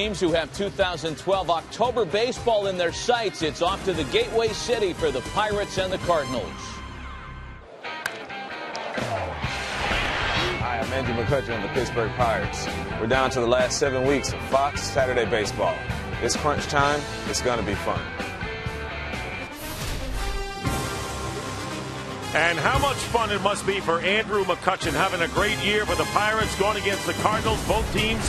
Teams who have 2012 October baseball in their sights. It's off to the Gateway City for the Pirates and the Cardinals. Hi, I'm Andrew McCutcheon of the Pittsburgh Pirates. We're down to the last 7 weeks of Fox Saturday baseball. It's crunch time. It's going to be fun. And how much fun it must be for Andrew McCutcheon having a great year for the Pirates going against the Cardinals. Both teams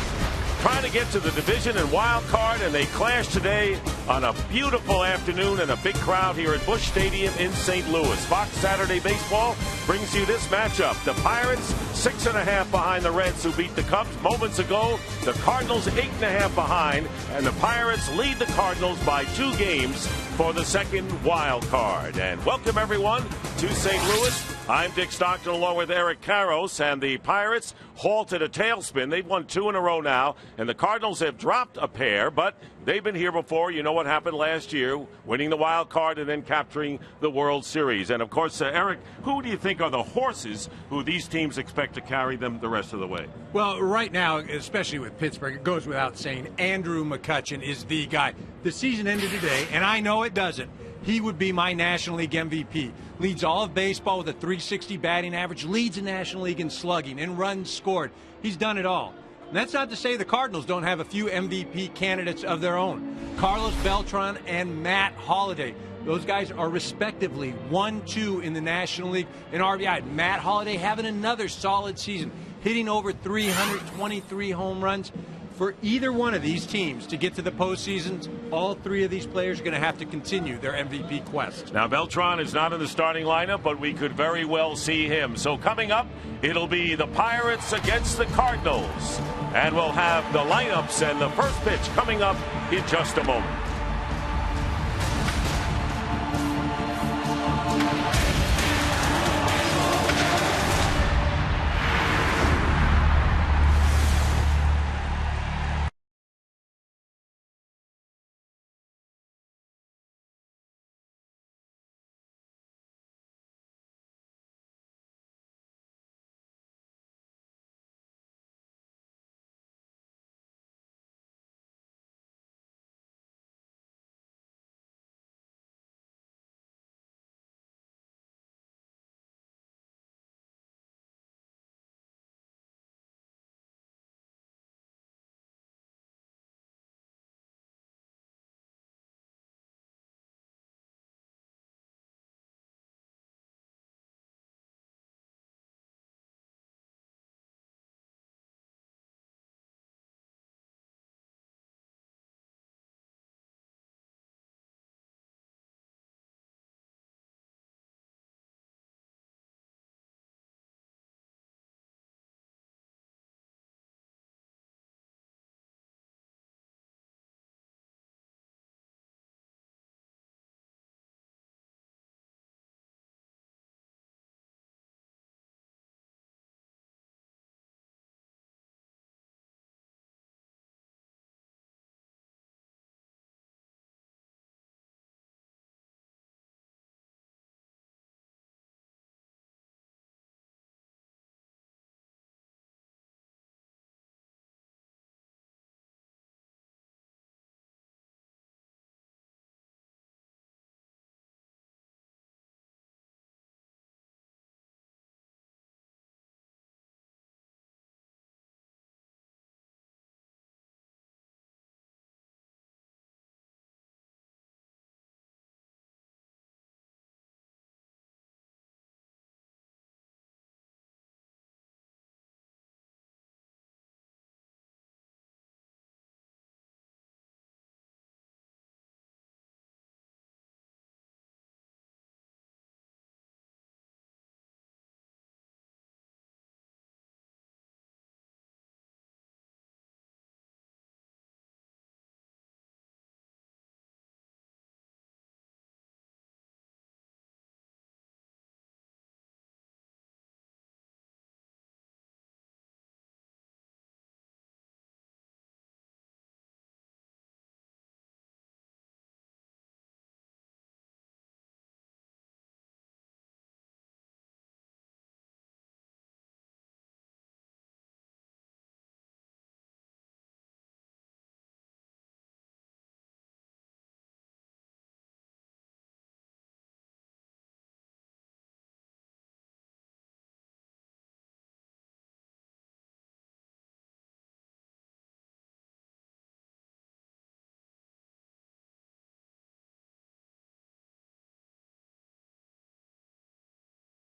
trying to get to the division and wild card, and they clash today on a beautiful afternoon and a big crowd here at Busch Stadium in St. Louis. Fox Saturday Baseball brings you this matchup. The Pirates 6.5 behind the Reds, who beat the Cubs moments ago. The Cardinals 8.5 behind, and the Pirates lead the Cardinals by 2 games for the second wild card. And welcome everyone to St. Louis. I'm Dick Stockton along with Eric Karros, and the Pirates halted a tailspin. They've won 2 in a row now, and the Cardinals have dropped a pair, but they've been here before. You know what happened last year, winning the wild card and then capturing the World Series. And, of course, Eric, who do you think are the horses who these teams expect to carry them the rest of the way? Well, right now, especially with Pittsburgh, it goes without saying, Andrew McCutcheon is the guy. The season ended today, and I know it doesn't. He would be my National League MVP. Leads all of baseball with a .360 batting average, leads the National League in slugging and runs scored. He's done it all. And that's not to say the Cardinals don't have a few MVP candidates of their own. Carlos Beltran and Matt Holliday. Those guys are respectively 1-2 in the National League in RBI. Matt Holliday having another solid season, hitting over 323 home runs. For either one of these teams to get to the postseason, all 3 of these players are going to have to continue their MVP quest. Now, Beltran is not in the starting lineup, but we could very well see him. So coming up, it'll be the Pirates against the Cardinals. And we'll have the lineups and the first pitch coming up in just a moment.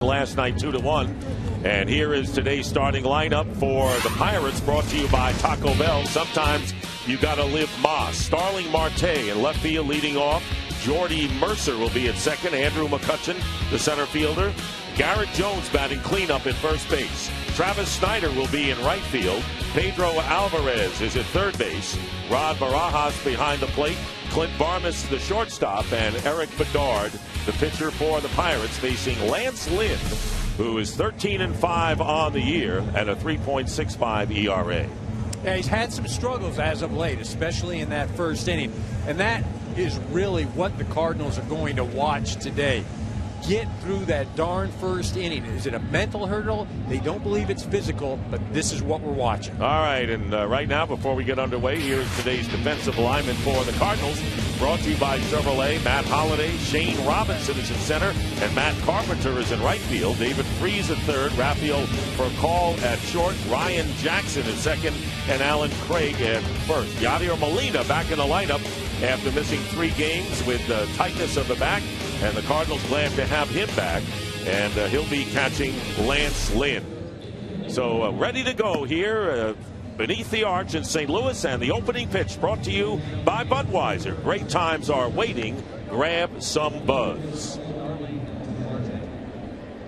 last night 2-1. And here is today's starting lineup for the Pirates, brought to you by Taco Bell. Sometimes you gotta live Moss. Starling Marte in left field leading off. Jordy Mercer will be at second. Andrew McCutchen, the center fielder. Garrett Jones batting cleanup at first base. Travis Snyder will be in right field. Pedro Alvarez is at third base. Rod Barajas behind the plate. Clint Barmas, the shortstop, and Eric Bedard, the pitcher for the Pirates, facing Lance Lynn, who is 13-5 on the year and a 3.65 ERA. Yeah, he's had some struggles as of late, especially in that first inning. And that is really what the Cardinals are going to watch today. Get through that darn first inning. Is it a mental hurdle? They don't believe it's physical, but this is what we're watching. All right, and right now, before we get underway, here's today's defensive lineman for the Cardinals, brought to you by Chevrolet. Matt Holliday, Shane Robinson is in center, and Matt Carpenter is in right field. David Freese at third, Rafael Furcal at short, Ryan Jackson at second, and Alan Craig at first. Yadier Molina back in the lineup after missing 3 games with tightness of the back, and the Cardinals glad to have him back, and he'll be catching Lance Lynn. So ready to go here beneath the arch in St. Louis, and the opening pitch brought to you by Budweiser. Great times are waiting. Grab some Buzz.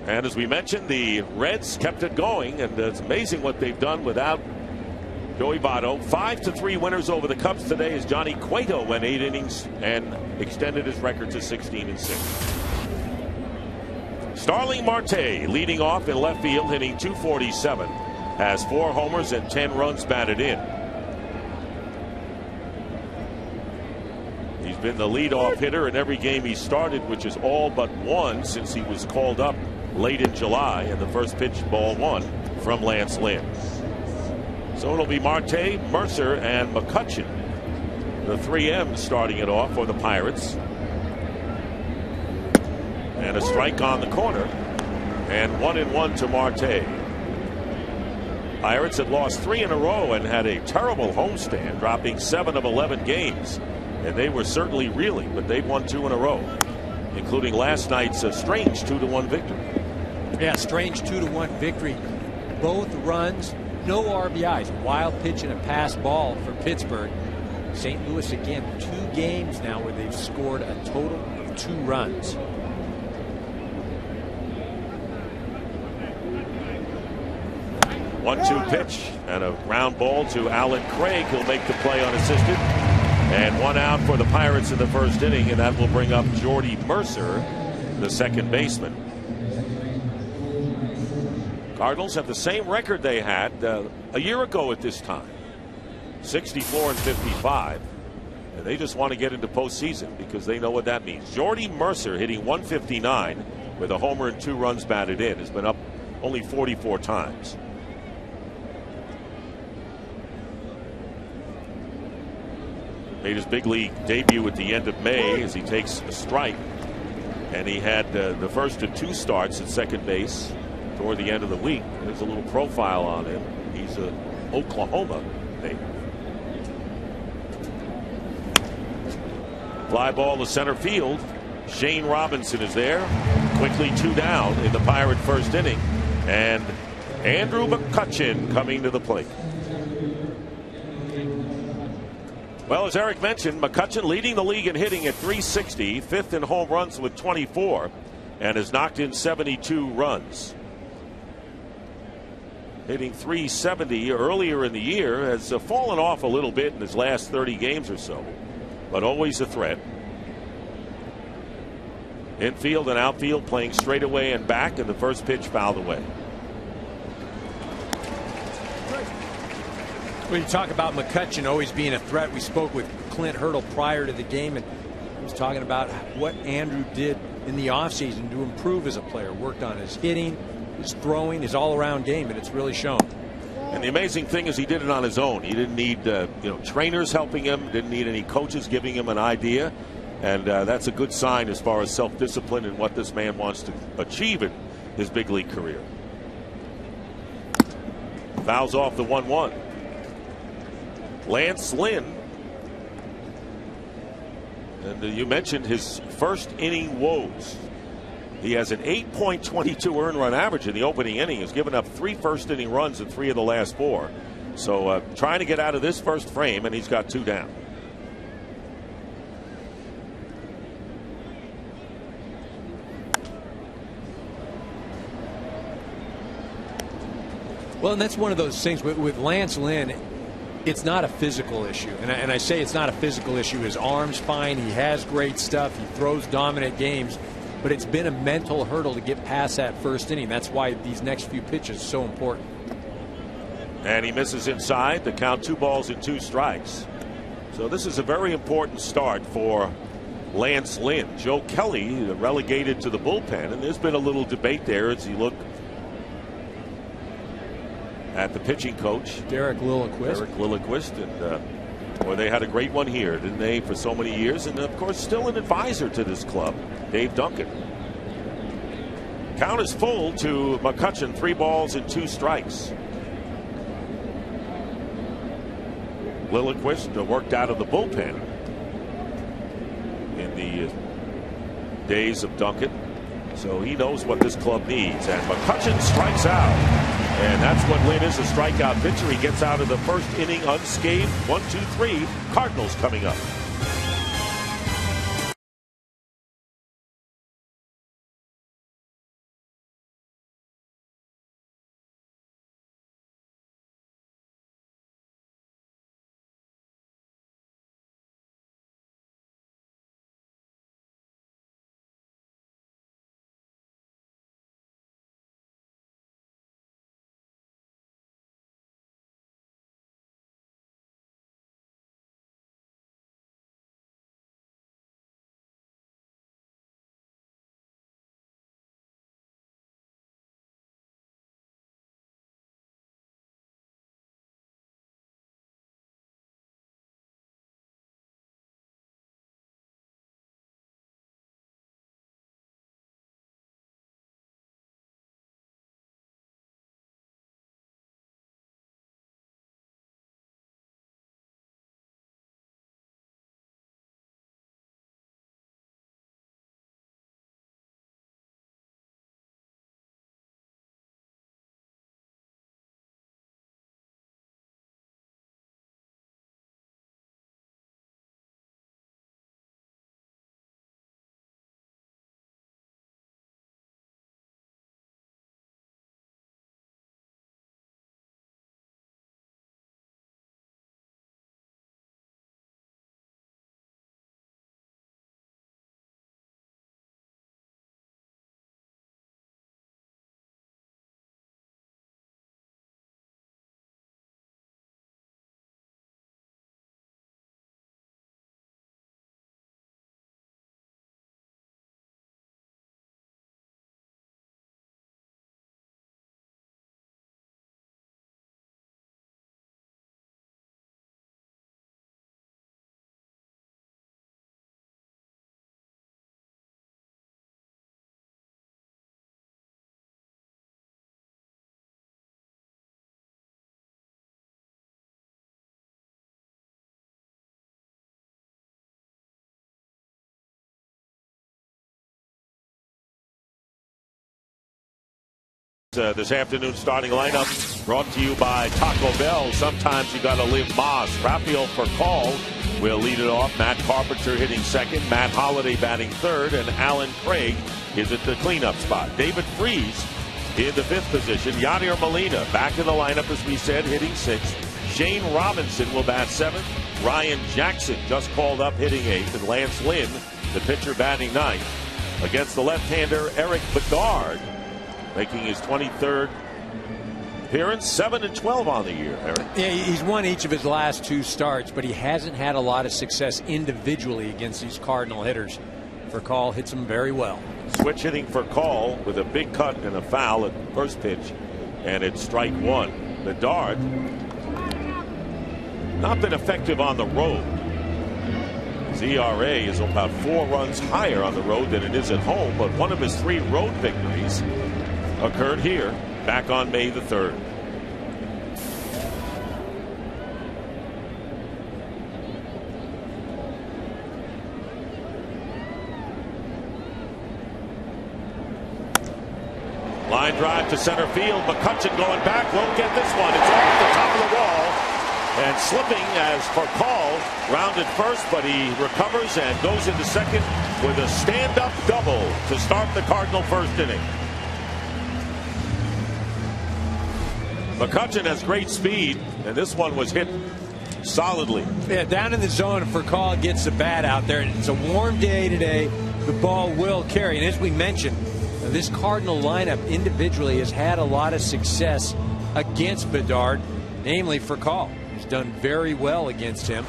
And as we mentioned, the Reds kept it going, and it's amazing what they've done without Joey Votto. 5-3 winners over the Cubs today as Johnny Cueto went 8 innings and extended his record to 16-6. Starling Marte leading off in left field, hitting .247, has 4 homers and 10 runs batted in. He's been the leadoff hitter in every game he started, which is all but one since he was called up late in July, and the first pitch, ball 1 from Lance Lynn. So it'll be Marte, Mercer, and McCutchen, the 3M starting it off for the Pirates. And a strike on the corner, and 1-1 to Marte. Pirates had lost 3 in a row and had a terrible homestand, dropping 7 of 11 games. And they were certainly reeling, but they've won 2 in a row, including last night's strange 2-1 victory. Yeah, strange 2-1 victory. Both runs. No RBIs, wild pitch and a pass ball for Pittsburgh. St. Louis again, 2 games now where they've scored a total of 2 runs. One-two pitch and a ground ball to Alan Craig. He'll make the play unassisted. And 1 out for the Pirates in the first inning, and that will bring up Jordy Mercer, the second baseman. Cardinals have the same record they had a year ago at this time, 64-55, and they just want to get into postseason because they know what that means. Jordy Mercer hitting .159 with a homer and 2 runs batted in, has been up only 44 times. Made his big league debut at the end of May as he takes a strike, and he had the first of 2 starts at second base toward the end of the week. There's a little profile on him. He's a Oklahoma native. Fly ball to center field. Shane Robinson is there. Quickly 2 down in the Pirate first inning, and Andrew McCutchen coming to the plate. Well, as Eric mentioned, McCutchen leading the league in hitting at .360, 5th in home runs with 24, and has knocked in 72 runs. Hitting .370 earlier in the year, has fallen off a little bit in his last 30 games or so, but always a threat. Infield and outfield playing straightaway and back, and the first pitch fouled away. When you talk about McCutchen always being a threat, we spoke with Clint Hurdle prior to the game, and he was talking about what Andrew did in the offseason to improve as a player. Worked on his hitting, his throwing, his all-around game, and it's really shown. And the amazing thing is he did it on his own. He didn't need trainers helping him, didn't need any coaches giving him an idea, and that's a good sign as far as self-discipline and what this man wants to achieve in his big league career. Fouls off the 1-1. Lance Lynn, and you mentioned his first inning woes. He has an 8.22 earned run average in the opening inning. He's given up 3 first-inning runs in 3 of the last 4. So trying to get out of this first frame, and he's got 2 down. Well, and that's one of those things with Lance Lynn. It's not a physical issue. And I say it's not a physical issue. His arm's fine. He has great stuff. He throws dominant games. But it's been a mental hurdle to get past that first inning. That's why these next few pitches are so important. And he misses inside to count 2 balls and 2 strikes. So this is a very important start for Lance Lynn. Joe Kelly relegated to the bullpen. And there's been a little debate there as you look at the pitching coach, Derek Lilliquist. And boy, they had a great one here, didn't they, for so many years? And of course, still an advisor to this club, Dave Duncan. Count is full to McCutchen, 3 balls and 2 strikes. Lilliquist worked out of the bullpen in the days of Duncan, so he knows what this club needs. And McCutchen strikes out. And that's what Lynn is, a strikeout pitcher. He gets out of the first inning unscathed. 1-2-3. Cardinals coming up. This afternoon starting lineup brought to you by Taco Bell. Sometimes you got to live Moss. Rafael Furcal will lead it off. Matt Carpenter hitting second. Matt Holliday batting third. And Alan Craig is at the cleanup spot. David Freese in the 5th position. Yadier Molina back in the lineup, as we said, hitting 6th. Shane Robinson will bat 7th. Ryan Jackson just called up hitting 8th. And Lance Lynn, the pitcher, batting 9th. Against the left-hander Eric Bedard, making his 23rd appearance, 7-12 on the year, Eric. Yeah, he's won each of his last 2 starts, but he hasn't had a lot of success individually against these Cardinal hitters. Furcal hits them very well. Switch hitting for Call with a big cut and a foul at first pitch, and it's strike 1. Bedard not been effective on the road. His ERA is about 4 runs higher on the road than it is at home, but one of his 3 road victories occurred here back on May the 3rd. Line drive to center field. McCutchen going back. Won't get this one. It's off the top of the wall. And slipping as for call. Rounded first, but he recovers and goes into second with a stand-up double to start the Cardinal first inning. McCutchen has great speed, and this one was hit solidly. Yeah, down in the zone for call, gets the bat out there. It's a warm day today. The ball will carry. And as we mentioned, this Cardinal lineup individually has had a lot of success against Bedard, namely for call. He's done very well against him,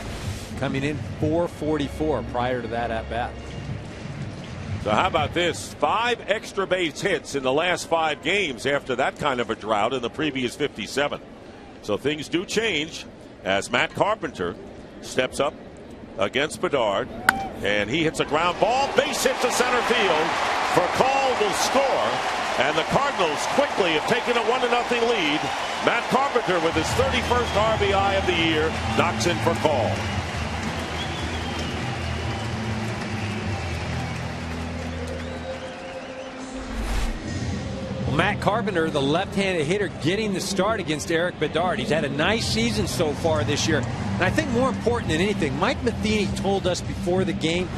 coming in .444 prior to that at bat. So how about this? 5 extra base hits in the last 5 games after that kind of a drought in the previous 57. So things do change as Matt Carpenter steps up against Bedard, and he hits a ground ball. Base hit to center field. For call will score, and the Cardinals quickly have taken a 1-0 lead. Matt Carpenter with his 31st RBI of the year knocks in for call. Matt Carpenter, the left-handed hitter, getting the start against Eric Bedard. He's had a nice season so far this year. And I think more important than anything, Mike Matheny told us before the game,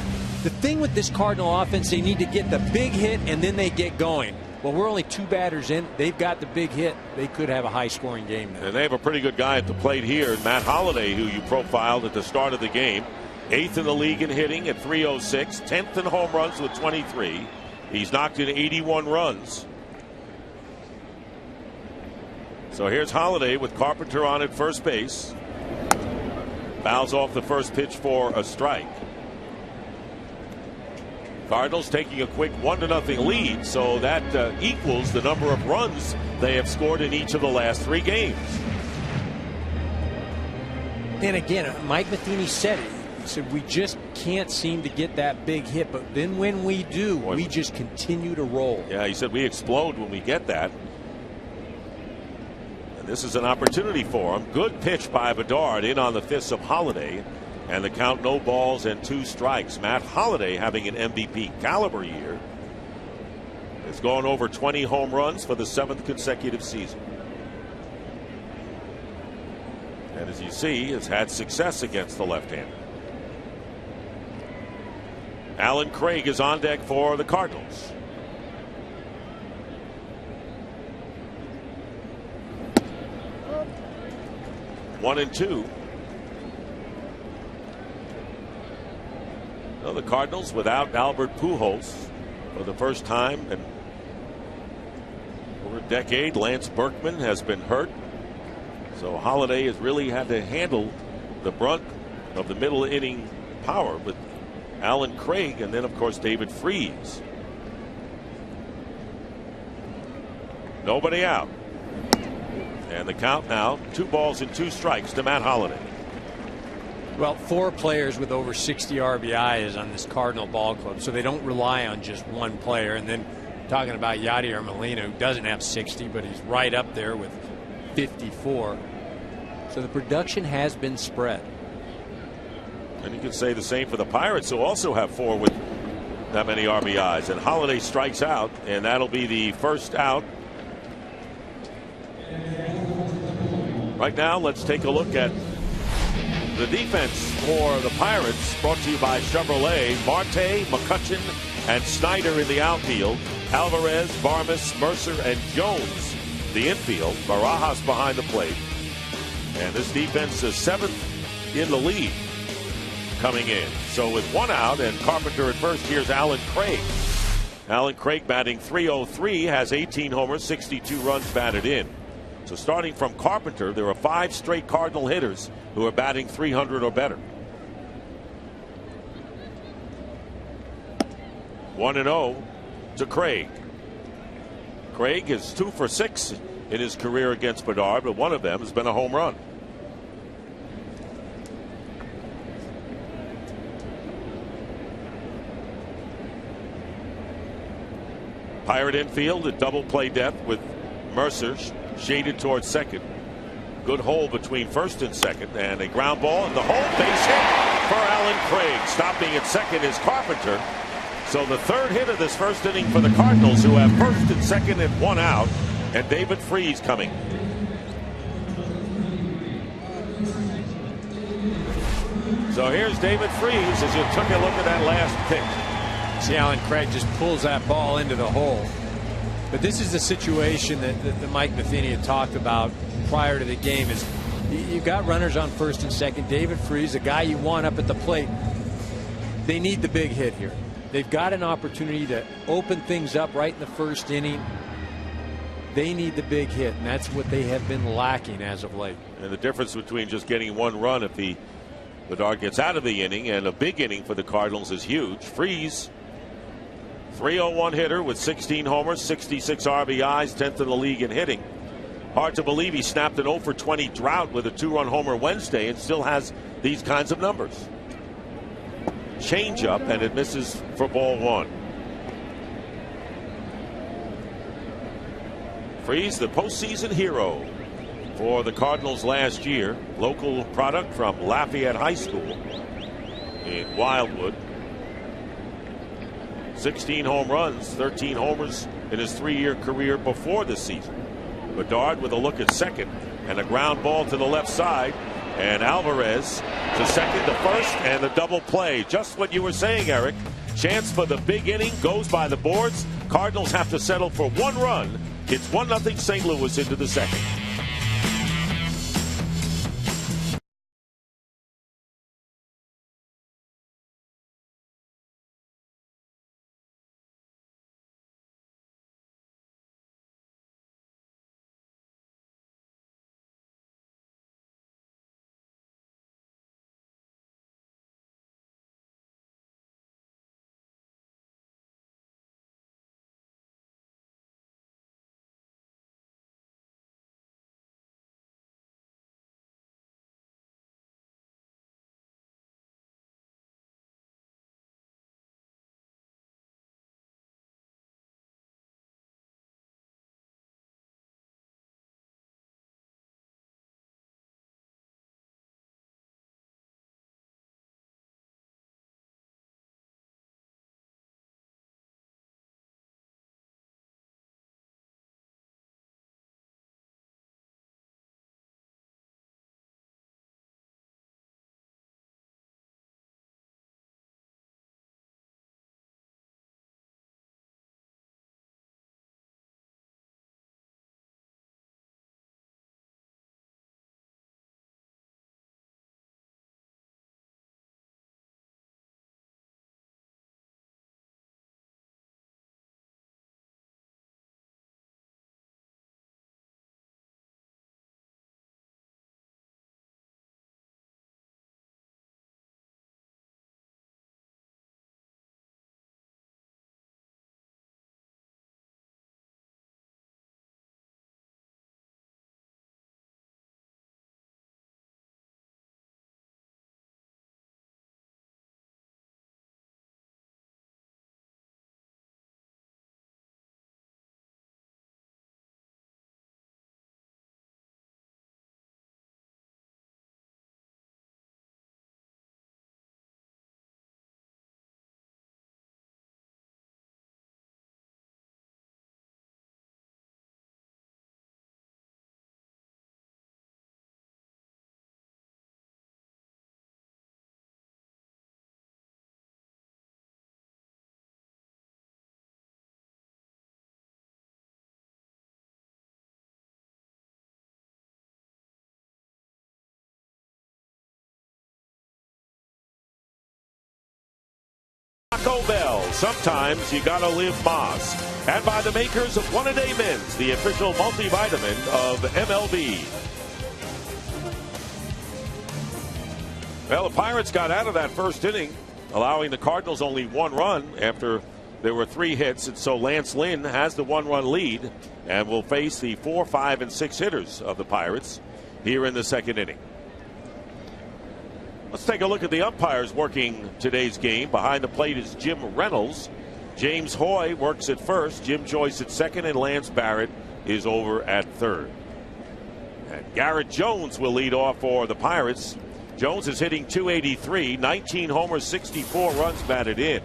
the thing with this Cardinal offense, they need to get the big hit and then they get going. Well, we're only 2 batters in. They've got the big hit. They could have a high-scoring game now. And they have a pretty good guy at the plate here, Matt Holliday, who you profiled at the start of the game. 8th in the league in hitting at .306, 10th in home runs with 23. He's knocked in 81 runs. So here's Holliday with Carpenter on at first base. Fouls off the first pitch for a strike. Cardinals taking a quick 1-0 lead, so that equals the number of runs they have scored in each of the last 3 games. And again, Mike Matheny said it. He said we just can't seem to get that big hit, but then when we do, we just continue to roll. Yeah, he said we explode when we get that. This is an opportunity for him. Good pitch by Bedard in on the fists of Holliday, and the count no balls and 2 strikes. Matt Holliday having an MVP caliber year. Has gone over 20 home runs for the 7th consecutive season. And as you see, has had success against the left-hander. Alan Craig is on deck for the Cardinals. One and two. Well, the Cardinals without Albert Pujols for the first time in over a decade. Lance Berkman has been hurt, so Holliday has really had to handle the brunt of the middle inning power with Alan Craig and then of course David Freese. Nobody out. And the count now 2 balls and 2 strikes to Matt Holliday. Well, 4 players with over 60 RBIs on this Cardinal ball club, so they don't rely on just one player. And then talking about Yadier Molina, who doesn't have 60, but he's right up there with 54. So the production has been spread. And you can say the same for the Pirates, who also have 4 with that many RBIs. And Holliday strikes out, and that'll be the first out. Right now, let's take a look at the defense for the Pirates, brought to you by Chevrolet. Marte, McCutchen, and Snyder in the outfield. Alvarez, Barmes, Mercer, and Jones the infield. Barajas behind the plate. And this defense is 7th in the league coming in. So with 1 out and Carpenter at first, here's Alan Craig. Alan Craig batting .303, has 18 homers, 62 runs batted in. So starting from Carpenter, there are 5 straight Cardinal hitters who are batting .300 or better. 1-0 to Craig. Craig is 2 for 6 in his career against Bedard, but one of them has been a home run. Pirate infield at double play depth with Mercer shaded towards second. Good hole between first and second, and a ground ball and the home base hit for Alan Craig. Stopping at second is Carpenter. So the third hit of this first inning for the Cardinals, who have first and second and one out, and David Freese coming. So here's David Freese as you took a look at that last pitch. See, Alan Craig just pulls that ball into the hole. But this is the situation that Mike Matheny had talked about prior to the game. Is you've got runners on first and second. David Freese, the guy you want up at the plate. They need the big hit here. They've got an opportunity to open things up right in the first inning. They need the big hit, and that's what they have been lacking as of late. And the difference between just getting one run if Bedard gets out of the inning and a big inning for the Cardinals is huge. Freese, 301 hitter with 16 homers, 66 RBIs, 10th in the league in hitting. Hard to believe he snapped an 0 for 20 drought with a 2-run homer Wednesday and still has these kinds of numbers. Change-up, and it misses for ball one. Freese, the postseason hero for the Cardinals last year. Local product from Lafayette High School in Wildwood. 16 home runs, 13 homers in his 3-year career before this season. Bedard with a look at second and a ground ball to the left side. And Alvarez to second, to first, and the double play. Just what you were saying, Eric. Chance for the big inning goes by the boards. Cardinals have to settle for one run. It's 1-0 St. Louis into the second. Taco Bell. Sometimes you gotta live Moss. And by the makers of One A Day Men's, the official multivitamin of MLB. Well, the Pirates got out of that first inning, allowing the Cardinals only one run after there were 3 hits. And so Lance Lynn has the 1-run lead and will face the 4, 5, and 6 hitters of the Pirates here in the second inning. Let's take a look at the umpires working today's game. Behind the plate is Jim Reynolds. James Hoy works at first, Jim Joyce at second, and Lance Barrett is over at third. And Garrett Jones will lead off for the Pirates. Jones is hitting .283, 19 homers, 64 runs batted in.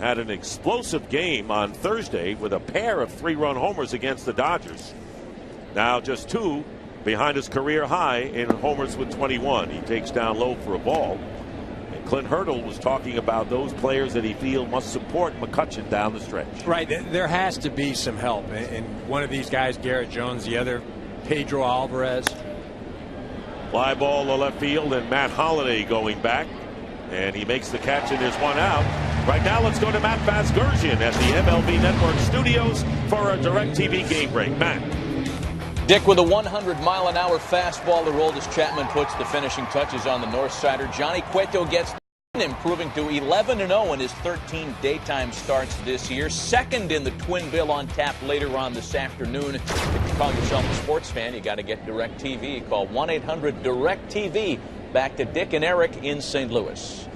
had an explosive game on Thursday with a pair of 3-run homers against the Dodgers. Now just 2 behind his career high in homers with 21. He takes down low for a ball. And Clint Hurdle was talking about those players that he feels must support McCutchen down the stretch. Right. There has to be some help. And one of these guys, Garrett Jones, the other, Pedro Alvarez. Fly ball to left field, and Matt Holliday going back. And he makes the catch, and there's one out. Right now, let's go to Matt Vasgersian at the MLB Network studios for a DirecTV game break. Matt. Dick, with a 100-mile-an-hour fastball, Aroldis Chapman puts the finishing touches on the North Sider. Johnny Cueto gets improving to 11-0 in his 13 daytime starts this year. Second in the Twin Bill on tap later on this afternoon. If you call yourself a sports fan, you got to get DirecTV. Call 1-800-DirecTV. Back to Dick and Eric in St. Louis.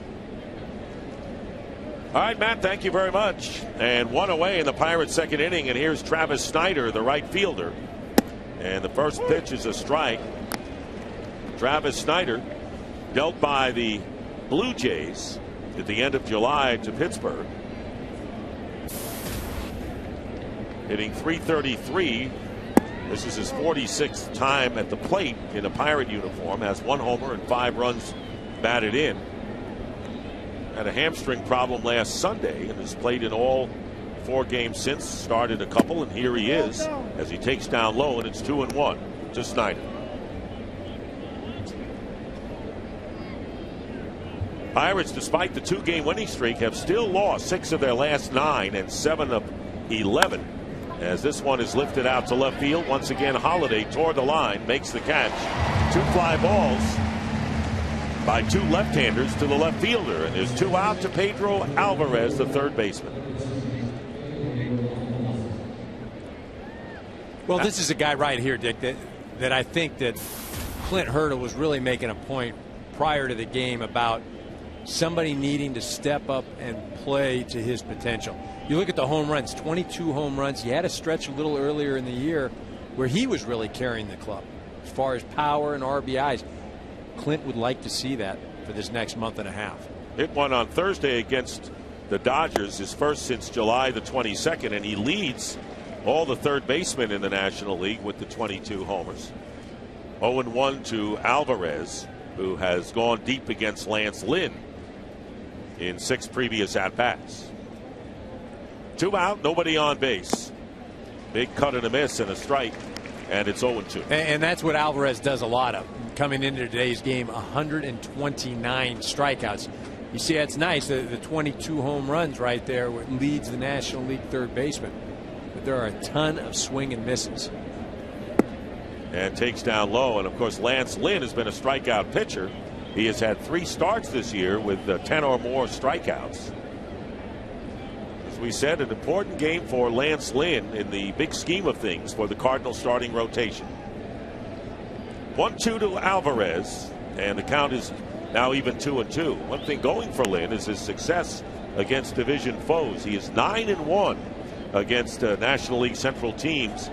All right, Matt, thank you very much. And one away in the Pirates' second inning, and here's Travis Snyder, the right fielder. And the first pitch is a strike. Travis Snyder, dealt by the Blue Jays at the end of July to Pittsburgh. Hitting .333. This is his 46th time at the plate in a Pirate uniform. Has 1 homer and 5 runs batted in. Had a hamstring problem last Sunday and has played in all 4 games since. Started a couple, and here he is as he takes down low, and it's 2-1 to Snyder. Pirates, despite the 2-game winning streak, have still lost 6 of their last 9 and 7 of 11. As this one is lifted out to left field. Once again, Holliday toward the line, makes the catch. 2 fly balls by 2 left-handers to the left fielder, and there's 2 out to Pedro Alvarez, the third baseman. Well, this is a guy right here, Dick, that I think that Clint Hurdle was really making a point prior to the game about somebody needing to step up and play to his potential. You look at the home runs, 22 home runs. He had a stretch a little earlier in the year where he was really carrying the club as far as power and RBIs. Clint would like to see that for this next month and a half. Hit one on Thursday against the Dodgers, his first since July the 22nd, and he leads all the third basemen in the National League with the 22 homers. 0-1 to Alvarez, who has gone deep against Lance Lynn in 6 previous at-bats. 2 out, nobody on base. Big cut and a miss and a strike, and it's 0-2. And that's what Alvarez does a lot of. Coming into today's game, 129 strikeouts. You see, that's nice. The 22 home runs right there leads the National League third baseman. But there are a ton of swing and misses. And takes down low. And, of course, Lance Lynn has been a strikeout pitcher. He has had 3 starts this year with 10 or more strikeouts. As we said, an important game for Lance Lynn in the big scheme of things for the Cardinals starting rotation. 1-2 to Alvarez, and the count is now even 2-2. One thing going for Lynn is his success against division foes. He is 9-1 against National League Central teams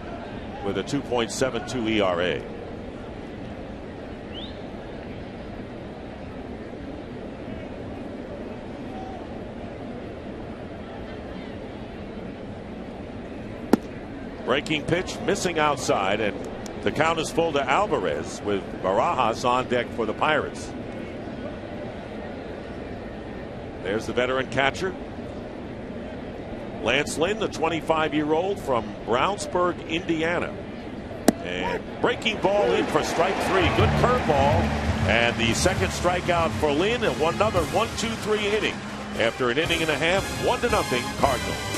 with a 2.72 ERA. Breaking pitch, missing outside, and the count is full to Alvarez with Barajas on deck for the Pirates. There's the veteran catcher. Lance Lynn, the 25-year-old from Brownsburg, Indiana. And breaking ball in for strike 3. Good curveball. And the second strikeout for Lynn, and another 1-2-3 inning. After an inning and a half, 1-0 Cardinals.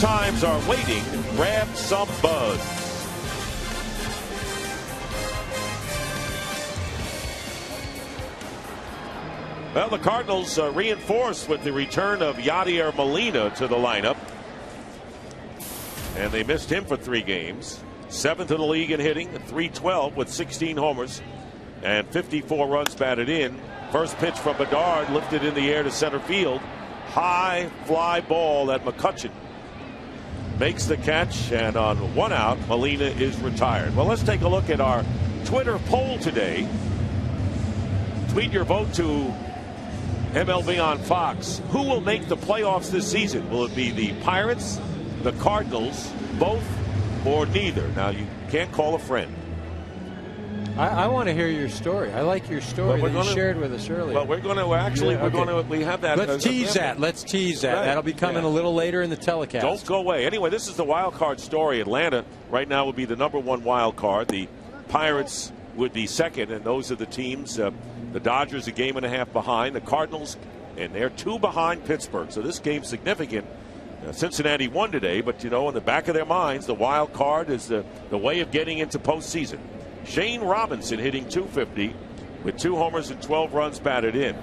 times are waiting. Grab some buzz. Well, the Cardinals reinforced with the return of Yadier Molina to the lineup. And they missed him for 3 games. 7th in the league in hitting, .312 with 16 homers and 54 runs batted in. First pitch from Bedard, lifted in the air to center field. High fly ball that McCutchen makes the catch, and on 1 out, Molina is retired. Well, let's take a look at our Twitter poll today. Tweet your vote to MLB on Fox. Who will make the playoffs this season? Will it be the Pirates, the Cardinals, both, or neither? Now, you can't call a friend. I want to hear your story. I like your story that you shared with us earlier. Well, we have that. Let's tease that. Right. That'll be coming a little later in the telecast. Don't go away. Anyway, this is the wild card story. Atlanta right now would be the #1 wild card. The Pirates would be second, and those are the teams. The Dodgers a game and a half behind. The Cardinals, and they're 2 behind Pittsburgh. So this game's significant. Cincinnati won today, but, in the back of their minds, the wild card is the way of getting into postseason. Shane Robinson hitting .250 with 2 homers and 12 runs batted in.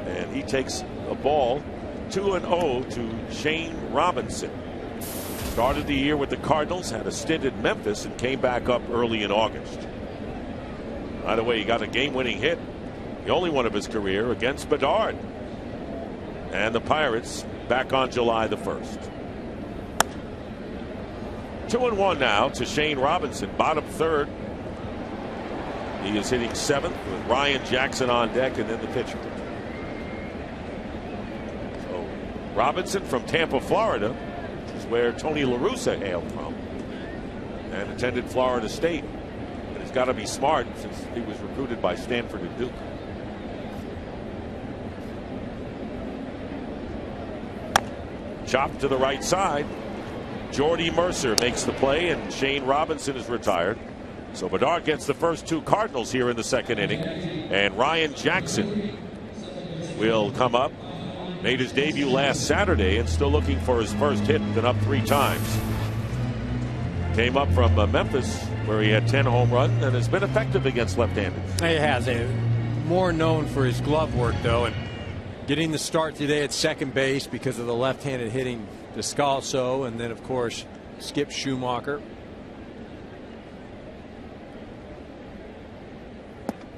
And he takes a ball 2-0 to Shane Robinson. Started the year with the Cardinals, had a stint in Memphis, and came back up early in August. By the way, he got a game-winning hit, the only one of his career, against Bedard. And the Pirates back on July the 1st. 2-1 now to Shane Robinson, bottom 3rd. He is hitting 7th with Ryan Jackson on deck, and then the pitcher. So Robinson from Tampa, Florida, which is where Tony La Russa hailed from, and attended Florida State. And he's got to be smart since he was recruited by Stanford and Duke. Chopped to the right side. Jordy Mercer makes the play, and Shane Robinson is retired. So Bedard gets the first 2 Cardinals here in the 2nd inning. And Ryan Jackson will come up. Made his debut last Saturday and still looking for his first hit. Been up 3 times. Came up from Memphis, where he had 10 home runs and has been effective against left-handed. He has. More known for his glove work, though, and getting the start today at second base because of the left-handed hitting Descalso, and then, of course, Skip Schumacher.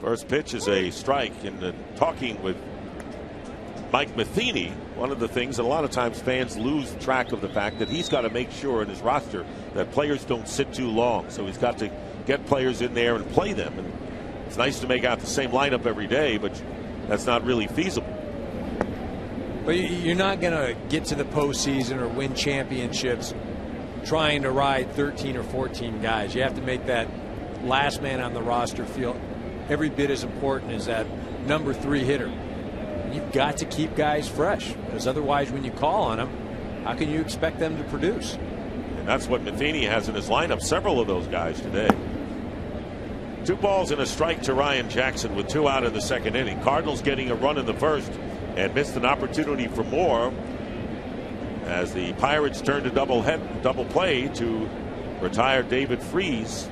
First pitch is a strike. And talking with Mike Matheny, one of the things that a lot of times fans lose track of the fact that he's got to make sure in his roster that players don't sit too long. So he's got to get players in there and play them. And it's nice to make out the same lineup every day, but that's not really feasible. But you're not going to get to the postseason or win championships trying to ride 13 or 14 guys. You have to make that last man on the roster feel every bit as important as that number 3 hitter. You've got to keep guys fresh, because otherwise when you call on them, how can you expect them to produce? And that's what Matheny has in his lineup, several of those guys today. 2 balls and a strike to Ryan Jackson with 2 out in the 2nd inning. Cardinals getting a run in the 1st and missed an opportunity for more as the Pirates turned a double play to retire David Freese.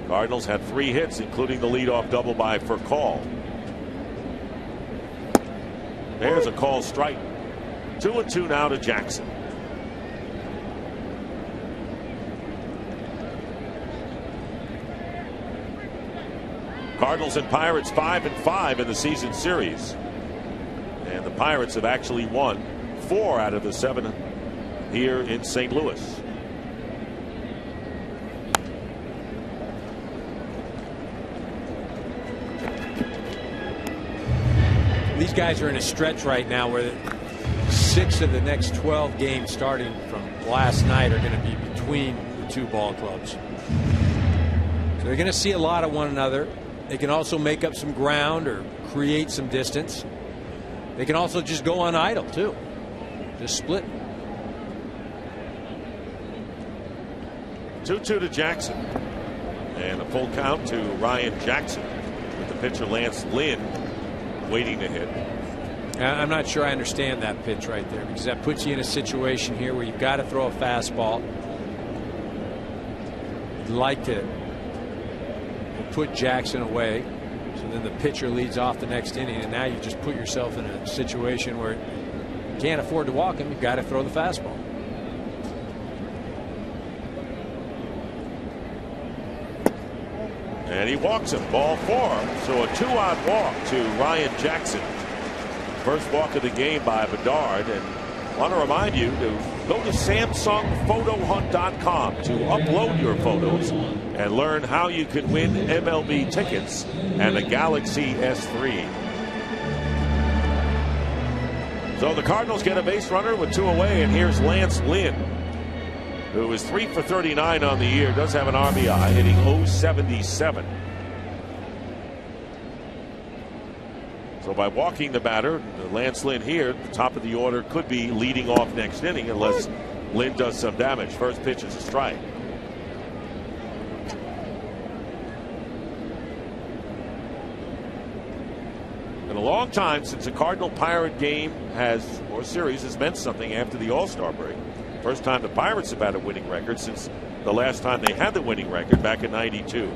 Cardinals had 3 hits, including the leadoff double by Furcal. There's a call strike. 2-2 now to Jackson. Cardinals and Pirates 5-5 in the season series. And the Pirates have actually won 4 out of the 7 here in St. Louis. These guys are in a stretch right now where 6 of the next 12 games starting from last night are going to be between the 2 ball clubs. So they're going to see a lot of one another. They can also make up some ground or create some distance. They can also just go on idle too. Just split. 2-2 to Jackson. And a full count to Ryan Jackson with the pitcher Lance Lynn waiting to hit. I'm not sure I understand that pitch right there, because that puts you in a situation here where you've got to throw a fastball. You'd like to put Jackson away, so then the pitcher leads off the next inning, and now you just put yourself in a situation where you can't afford to walk him. You've got to throw the fastball. And he walks him, ball 4. So a 2-out walk to Ryan Jackson. First walk of the game by Bedard. And I want to remind you to go to SamsungPhotoHunt.com to upload your photos and learn how you can win MLB tickets and a Galaxy S3. So the Cardinals get a base runner with 2 away, and here's Lance Lynn, who is 3 for 39 on the year, does have an RBI, hitting .077. So by walking the batter, Lance Lynn here, the top of the order, could be leading off next inning unless Lynn does some damage. First pitch is a strike. Been a long time since a Cardinal Pirate game or series has meant something after the All-Star break. First time the Pirates have had a winning record since the last time they had the winning record back in '92.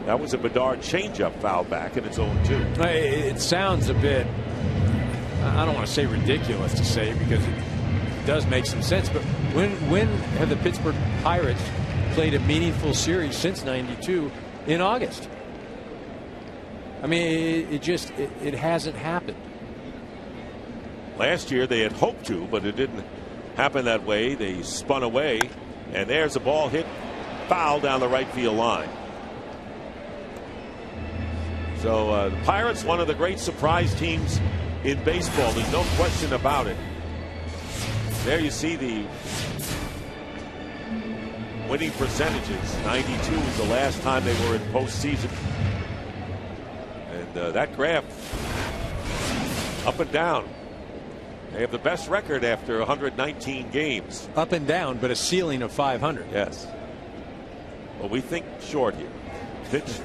That was a Bedard changeup foul back in its own 2. It sounds a bit, I don't want to say ridiculous to say, because it does make some sense, but when have the Pittsburgh Pirates played a meaningful series since '92 in August? I mean, it hasn't happened. Last year they had hoped to, but it didn't happen that way. They spun away, and there's a ball hit foul down the right field line. So the Pirates, one of the great surprise teams in baseball. There's no question about it. There you see the winning percentages. 92 was the last time they were in postseason. And that graph up and down. They have the best record after 119 games. Up and down, but a ceiling of 500. Yes. Well, we think short here. Pitch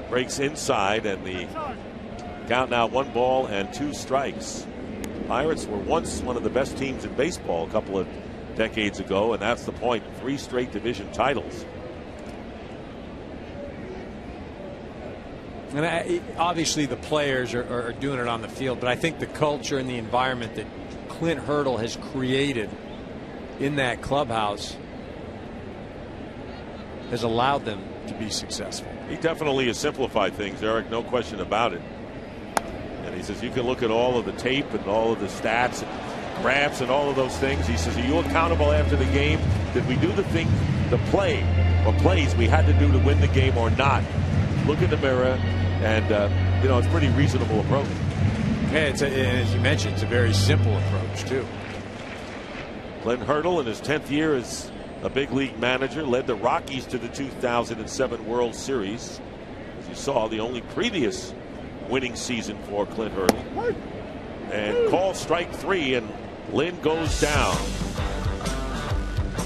breaks inside, and the count now 1 ball and 2 strikes. Pirates were once one of the best teams in baseball a couple of decades ago, and that's the point. 3 straight division titles. And obviously the players are doing it on the field, but I think the culture and the environment that Clint Hurdle has created in that clubhouse has allowed them to be successful. He definitely has simplified things, Eric, no question about it. And he says you can look at all of the tape and all of the stats and graphs and all of those things. He says, are you accountable after the game? Did we do the plays we had to do to win the game or not? Look in the mirror, and it's a pretty reasonable approach. Yeah, and as you mentioned, it's a very simple approach too. Clint Hurdle, in his 10th year as a big league manager, led the Rockies to the 2007 World Series. As you saw, the only previous winning season for Clint Hurdle. And call strike 3, and Lynn goes down.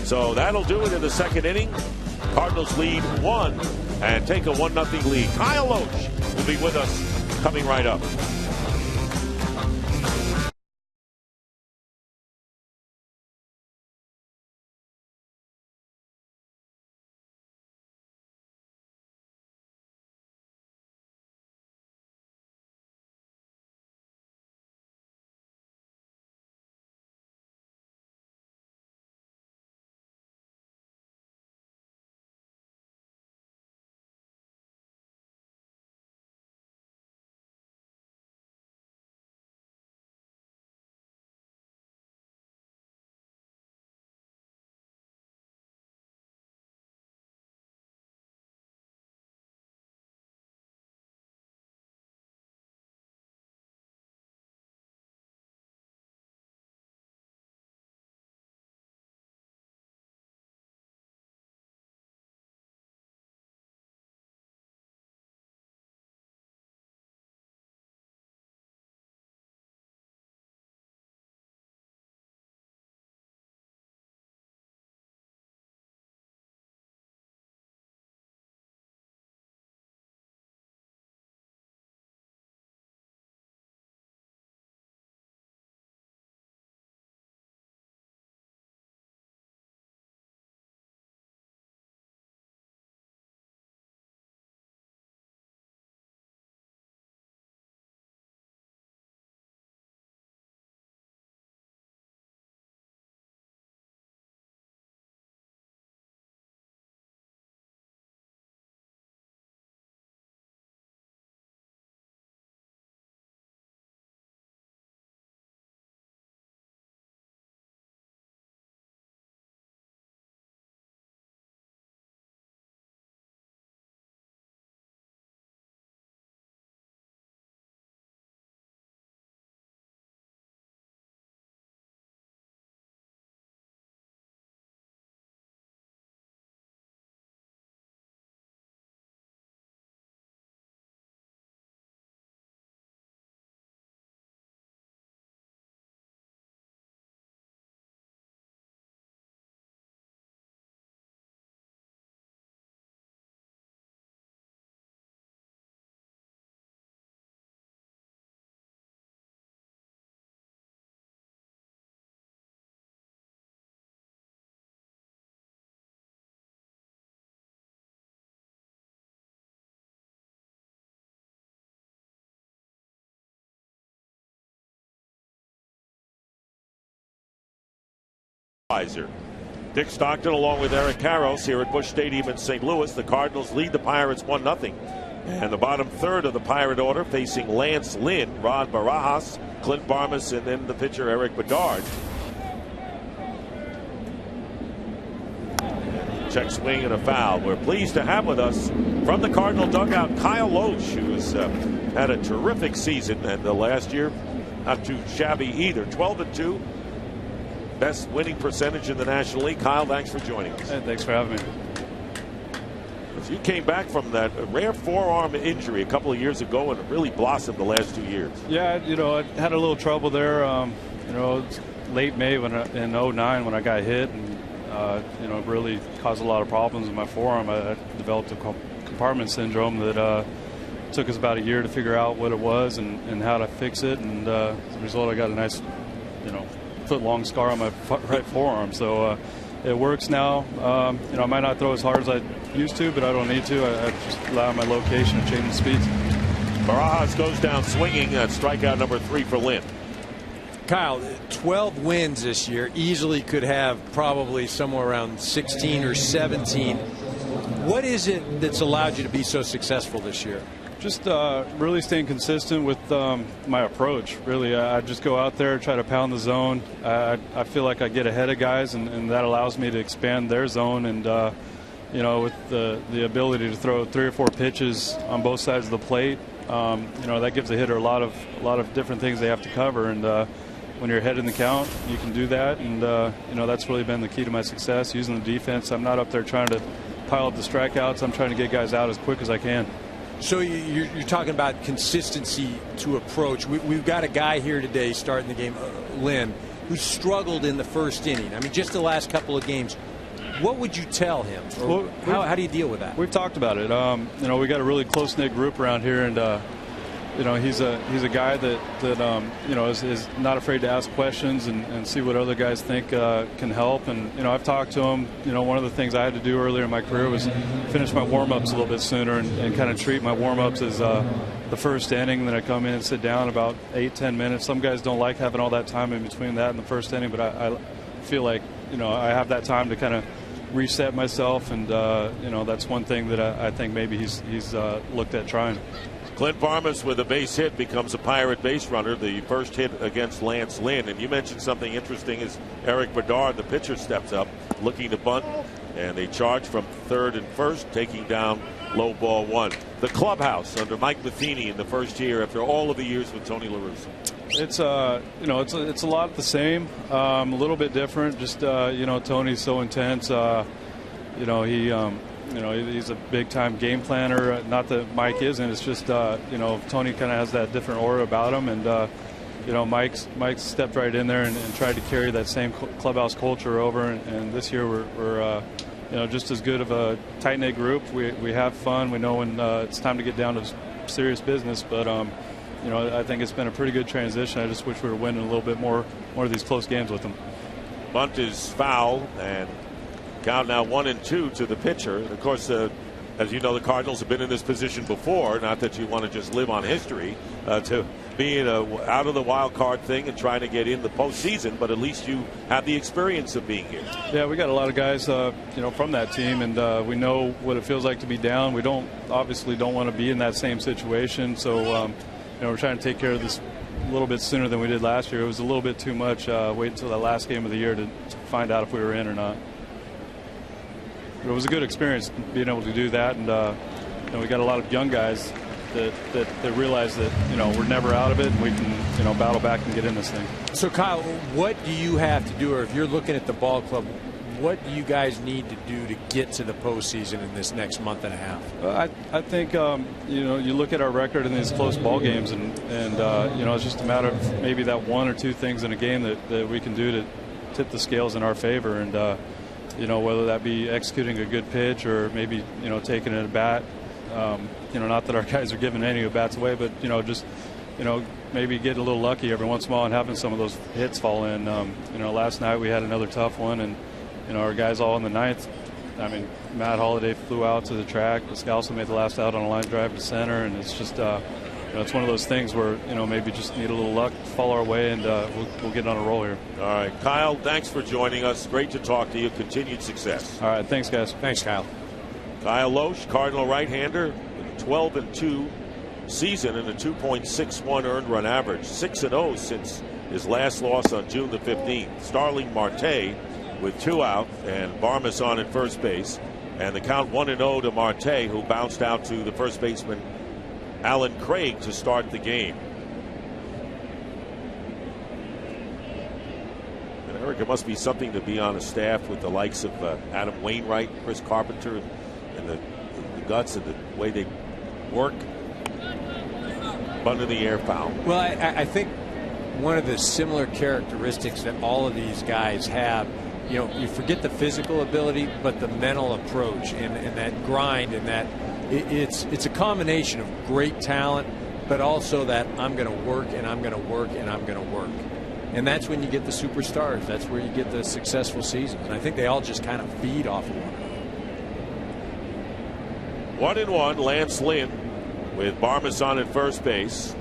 So that'll do it in the 2nd inning. Cardinals lead 1 and take a 1-0 lead. Kyle Lohse will be with us coming right up. Dick Stockton along with Eric Karros here at Busch Stadium in St. Louis. The Cardinals lead the Pirates 1-0. And the bottom third of the Pirate order facing Lance Lynn, Ron Barajas, Clint Barmas, and then the pitcher Eric Bedard. Check swing and a foul. We're pleased to have with us from the Cardinal dugout Kyle Lohse, who has had a terrific season, and the last year not too shabby either. 12-2, best winning percentage in the National League. Kyle, thanks for joining us. Hey, thanks for having me. You came back from that rare forearm injury a couple of years ago, and it really blossomed the last 2 years. Yeah, I had a little trouble there. Late May in 09 when I got hit, and it really caused a lot of problems in my forearm. I developed a compartment syndrome that took us about a year to figure out what it was and how to fix it. And as a result, I got a nice, foot-long scar on my right forearm. So it works now. I might not throw as hard as I used to, but I don't need to. I just allow my location to change the speeds. Barajas goes down swinging. Strikeout number 3 for Lynn. Kyle, 12 wins this year, easily could have probably somewhere around 16 or 17. What is it that's allowed you to be so successful this year? Just really staying consistent with my approach. Really, I just go out there, try to pound the zone. I feel like I get ahead of guys, and that allows me to expand their zone. And with the ability to throw 3 or 4 pitches on both sides of the plate, that gives a hitter a lot of different things they have to cover. And when you're ahead in the count, you can do that. And that's really been the key to my success. Using the defense, I'm not up there trying to pile up the strikeouts. I'm trying to get guys out as quick as I can. So you're talking about consistency to approach. We've got a guy here today starting the game, Lynn, who struggled in the first inning. I mean, just the last couple of games. What would you tell him? Or how do you deal with that? We've talked about it. We got a really close-knit group around here, and he's a guy that is not afraid to ask questions and see what other guys think can help. And I've talked to him. One of the things I had to do earlier in my career was finish my warm-ups a little bit sooner and kind of treat my warm-ups as the first inning. Then I come in and sit down about 8-10 minutes. Some guys don't like having all that time in between that and the first inning, but I feel like I have that time to kind of reset myself, and that's one thing that I think maybe he's looked at trying. Clint Barmas with a base hit becomes a Pirate base runner, the first hit against Lance Lynn. And you mentioned something interesting as Eric Bedard, the pitcher, steps up looking to bunt, and they charge from third and first, taking down low ball 1. The clubhouse under Mike Matheny in the first year after all of the years with Tony La Russa. It's it's a lot the same, a little bit different. Just Tony's so intense. He's a big-time game planner. Not that Mike isn't. It's just Tony kind of has that different aura about him, and Mike's stepped right in there and tried to carry that same clubhouse culture over. And this year we're just as good of a tight-knit group. We have fun. We know when it's time to get down to serious business, but I think it's been a pretty good transition. I just wish we were winning a little bit more of these close games with them. Bunt is foul, and count now 1-2 to the pitcher. And of course, as you know, the Cardinals have been in this position before. Not that you want to just live on history, to be out of the wild card thing and trying to get in the postseason, but at least you have the experience of being here. Yeah, we got a lot of guys, from that team, and we know what it feels like to be down. We obviously don't want to be in that same situation, so we're trying to take care of this a little bit sooner than we did last year. It was a little bit too much. Wait until the last game of the year to find out if we were in or not. But it was a good experience being able to do that, and we got a lot of young guys that realize that we're never out of it, and we can battle back and get in this thing. So Kyle, what do you have to do, or if you're looking at the ball club, what do you guys need to do to get to the postseason in this next month and a half? I think you look at our record in these close ball games, and it's just a matter of maybe that 1 or 2 things in a game that we can do to tip the scales in our favor, and whether that be executing a good pitch or maybe taking it at bat. Not that our guys are giving any bats away, but just maybe get a little lucky every once in a while and having some of those hits fall in. Last night we had another tough one, and our guys all in the ninth. I mean, Matt Holliday flew out to the track. Pascalso made the last out on a line drive to center, and it's just it's one of those things where maybe just need a little luck fall our way, and we'll get on a roll here. All right, Kyle, thanks for joining us. Great to talk to you. Continued success. All right, thanks, guys. Thanks, Kyle. Kyle Lohse, Cardinal right-hander, with a 12-2 season and a 2.61 earned run average. 6-0 since his last loss on June the 15th. Starling Marte with 2 out and Barmes on at first base. And the count 1-0 to Marte, who bounced out to the first baseman Alan Craig to start the game. And Eric, it must be something to be on a staff with the likes of Adam Wainwright, Chris Carpenter, and the guts and the way they work. Bunt in the air foul. Well, I think one of the similar characteristics that all of these guys have, you forget the physical ability, but the mental approach and that grind, and that it's a combination of great talent, but also that I'm going to work and I'm going to work and I'm going to work. And that's when you get the superstars. That's where you get the successful seasons. And I think they all just kind of feed off of one another. 1-1, Lance Lynn with Barmes on at first base.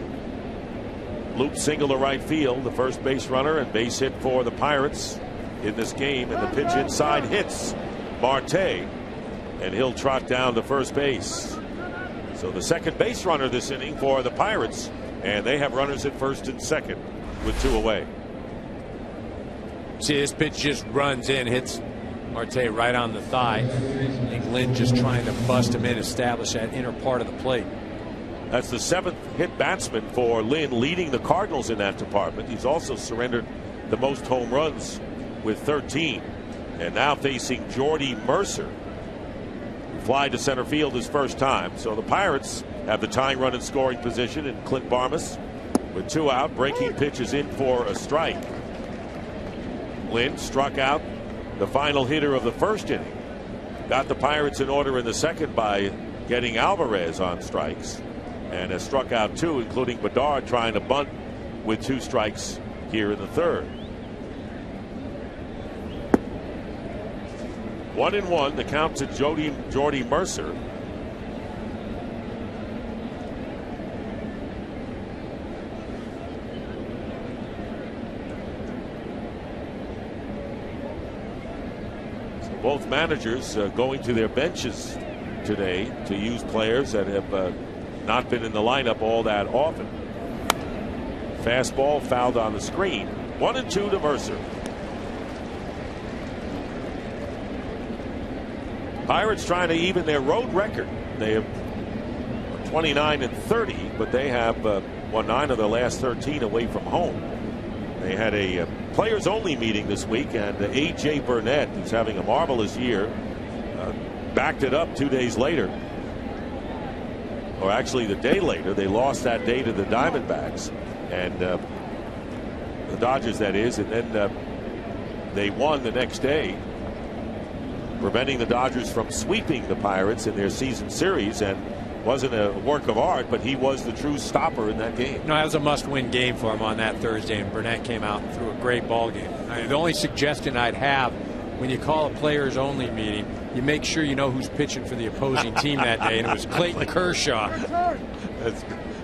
Loop single to right field, the first base runner, and base hit for the Pirates in this game, and the pitch inside hits Marte, and he'll trot down to first base. So the second base runner this inning for the Pirates, and they have runners at first and second with 2 away. See, this pitch just runs in, hits Marte right on the thigh. I think Lynn just trying to bust him in, establish that inner part of the plate. That's the 7th hit batsman for Lynn, leading the Cardinals in that department. He's also surrendered the most home runs with 13. And now facing Jordy Mercer, who fly to center field his first time. So the Pirates have the tying run in scoring position, and Clint Barmes with 2 out. Breaking pitch is in for a strike. Lynn struck out the final hitter of the first inning. Got the Pirates in order in the second by getting Alvarez on strikes, and has struck out 2, including Bedard trying to bunt with 2 strikes here in the third. 1-1, the count to Jordy Mercer. So both managers going to their benches today to use players that have not been in the lineup all that often. Fastball fouled on the screen. 1-2 to Mercer. Pirates trying to even their road record. They have 29-30, but they have won 9 of their last 13 away from home. They had a players only meeting this week, and A.J. Burnett, who's having a marvelous year, backed it up 2 days later. Or actually the day later. They lost that day to the Diamondbacks, and the Dodgers, that is, and then they won the next day, preventing the Dodgers from sweeping the Pirates in their season series. And wasn't a work of art, but he was the true stopper in that game. No, that was a must-win game for him on that Thursday, and Burnett came out and threw a great ball game. The only suggestion I'd have, when you call a players-only meeting, you make sure you know who's pitching for the opposing team that day, and it was Clayton Kershaw.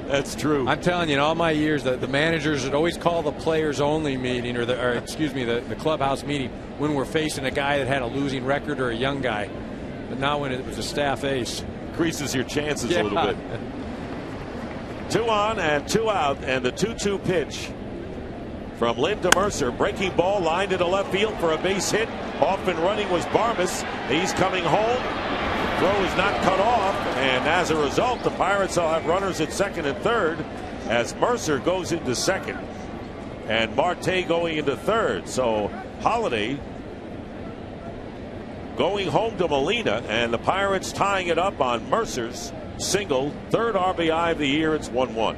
That's true. I'm telling you, in all my years, the managers would always call the players-only meeting, or the clubhouse meeting, when we're facing a guy that had a losing record or a young guy. But now when it was a staff ace, increases your chances a little bit. 2 on and 2 out, and the 2-2 pitch from Lynn to Mercer. Breaking ball lined into left field for a base hit. Off and running was Barmes. He's coming home. Throw is not cut off, and as a result, the Pirates will have runners at second and third as Mercer goes into second and Marte going into third. So Holiday going home to Molina, and the Pirates tying it up on Mercer's single, 3rd RBI of the year. It's 1-1.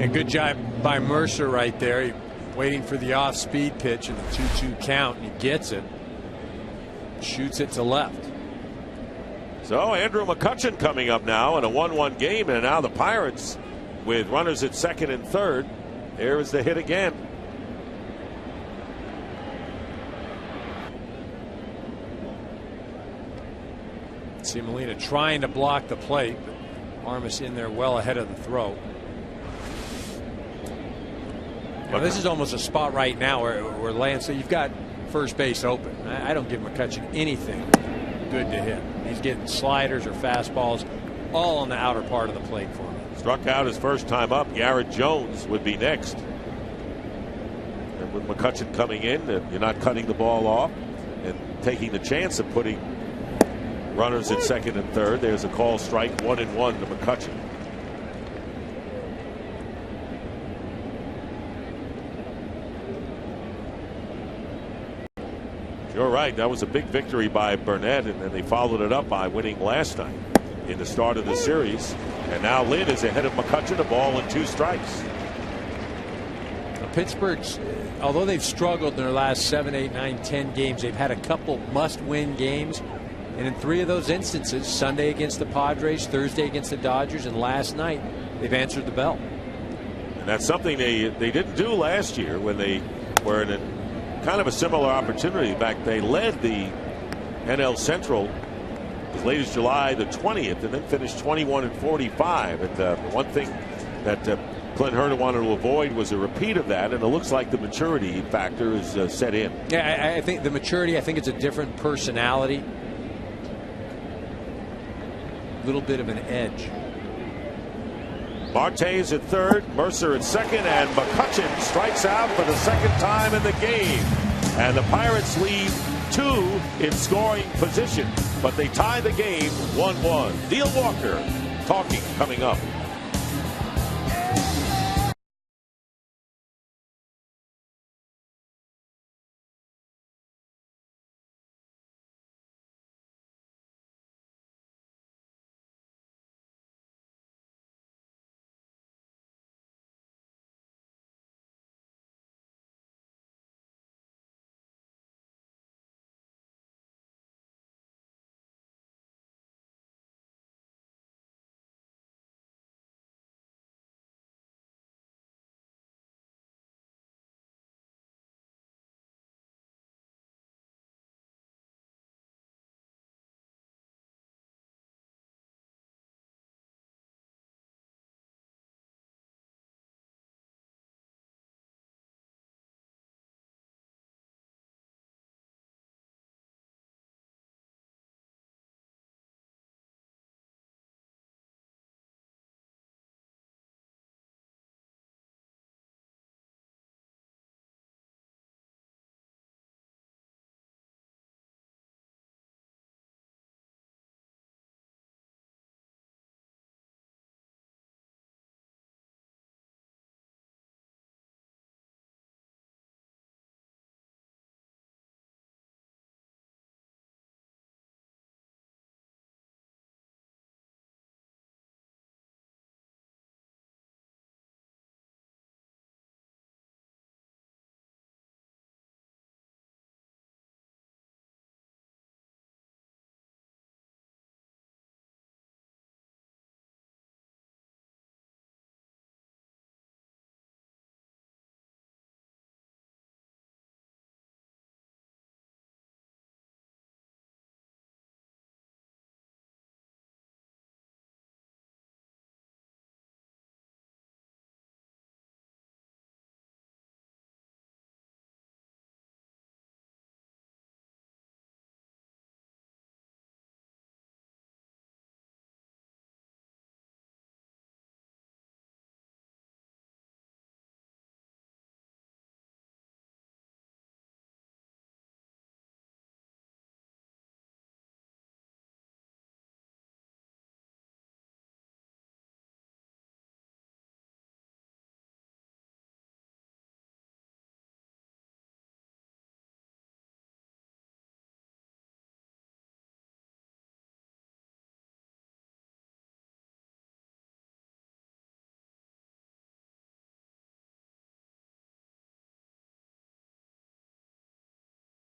And good job by Mercer right there, waiting for the off-speed pitch in the 2-2 count, and he gets it. Shoots it to left. So Andrew McCutchen coming up now in a 1-1 game, and now the Pirates with runners at second and third. There is the hit again. See Molina trying to block the plate, but Armas in there well ahead of the throw. Now, this is almost a spot right now where Lance, you've got first base open. I don't give McCutchen anything good to hit. He's getting sliders or fastballs all on the outer part of the plate for him. Struck out his first time up. Garrett Jones would be next. And with McCutchen coming in, you're not cutting the ball off and taking the chance of putting runners at second and third. There's a call strike, 1-1 to McCutchen. You're right. That was a big victory by Burnett, and then they followed it up by winning last night in the start of the series. And now Lynn is ahead of McCutchen, a ball and 2 strikes. Pittsburgh's, although they've struggled in their last 7, 8, 9, 10 games, they've had a couple must-win games. And in 3 of those instances, Sunday against the Padres, Thursday against the Dodgers, and last night, they've answered the bell. And that's something they didn't do last year when they were in kind of a similar opportunity. In fact, they led the NL Central as late as July the 20th and then finished 21-45. And the one thing that Clint Hurta wanted to avoid was a repeat of that, and it looks like the maturity factor is set in. Yeah, I think the maturity, I think it's a different personality. A little bit of an edge. Marte's at third, Mercer at second, and McCutchen strikes out for the second time in the game. And the Pirates lead 2 in scoring position, but they tie the game 1-1. Neil Walker talking coming up.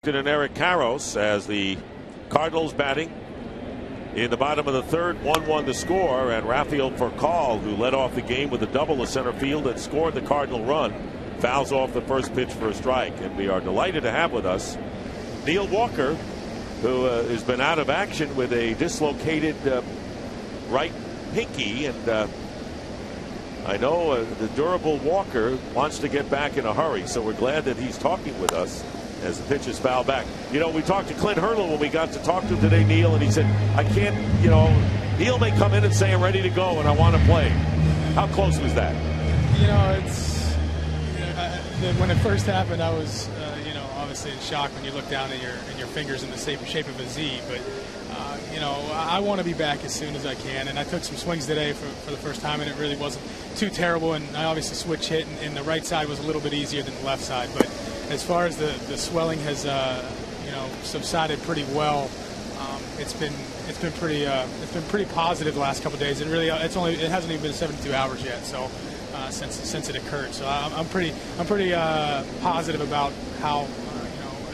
And Eric Karros as the Cardinals batting in the bottom of the third, 1-1 to score, and Rafael Furcal, who led off the game with a double to center field and scored the Cardinal run, fouls off the first pitch for a strike. And we are delighted to have with us Neil Walker, who has been out of action with a dislocated right pinky, and I know the durable Walker wants to get back in a hurry, so we're glad that he's talking with us as the pitch is fouled back. You know, we talked to Clint Hurdle when we got to talk to him today, Neil, and he said, I can't, you know, Neil may come in and say I'm ready to go and I want to play. How close was that? You know, it's when it first happened, I was, you know, obviously in shock when you look down at your fingers in the shape of a Z. But you know, I want to be back as soon as I can, and I took some swings today for the first time, and it really wasn't too terrible. And I obviously switch hit, and the right side was a little bit easier than the left side. But as far as the swelling has, you know, subsided pretty well. It's been pretty positive the last couple of days. It hasn't even been 72 hours yet. So since it occurred, so I'm pretty positive about how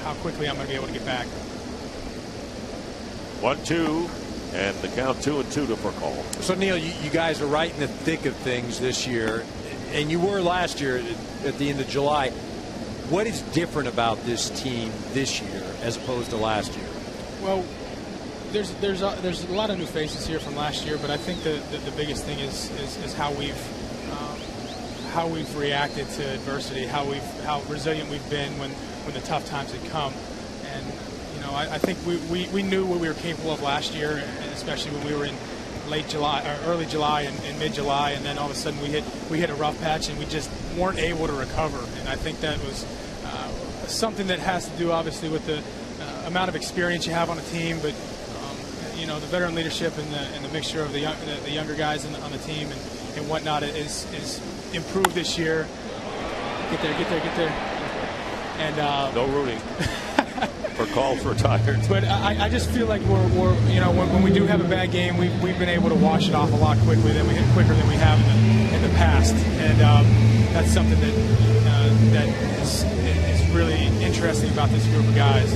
how quickly I'm going to be able to get back. 1-2, and the count 2-2 for call. So Neil, you guys are right in the thick of things this year, and you were last year at the end of July. What is different about this team this year as opposed to last year? Well, there's a lot of new faces here from last year, but I think the biggest thing is how we've reacted to adversity, how resilient we've been when the tough times had come. And you know, I think we knew what we were capable of last year, and especially when we were in late July or early July and mid-July, and then all of a sudden we hit a rough patch and we just weren't able to recover. And I think that was something that has to do obviously with the amount of experience you have on a team, but you know, the veteran leadership and the mixture of the younger guys on the team and whatnot is improved this year. Get there. And no rooting for calls retired. But I just feel like we're you know, when we do have a bad game, we've been able to wash it off a lot quicker than we have in the past, and that's something that is really interesting about this group of guys.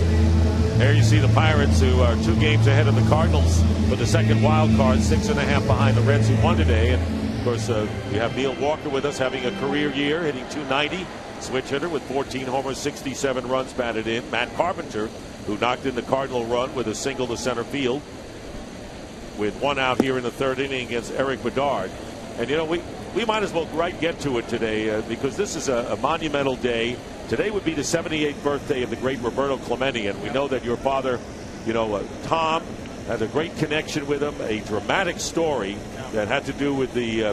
There you see the Pirates, who are 2 games ahead of the Cardinals for the second wild card, 6.5 behind the Reds, who won today. And of course, we have Neil Walker with us, having a career year, hitting .290, switch hitter with 14 homers, 67 runs batted in. Matt Carpenter, who knocked in the Cardinal run with a single to center field, with 1 out here in the 3rd inning against Eric Bedard. And you know, we might as well get to it today because this is a monumental day. Today would be the 78th birthday of the great Roberto Clemente, and we know that your father, you know, Tom, had a great connection with him, a dramatic story that had to do with the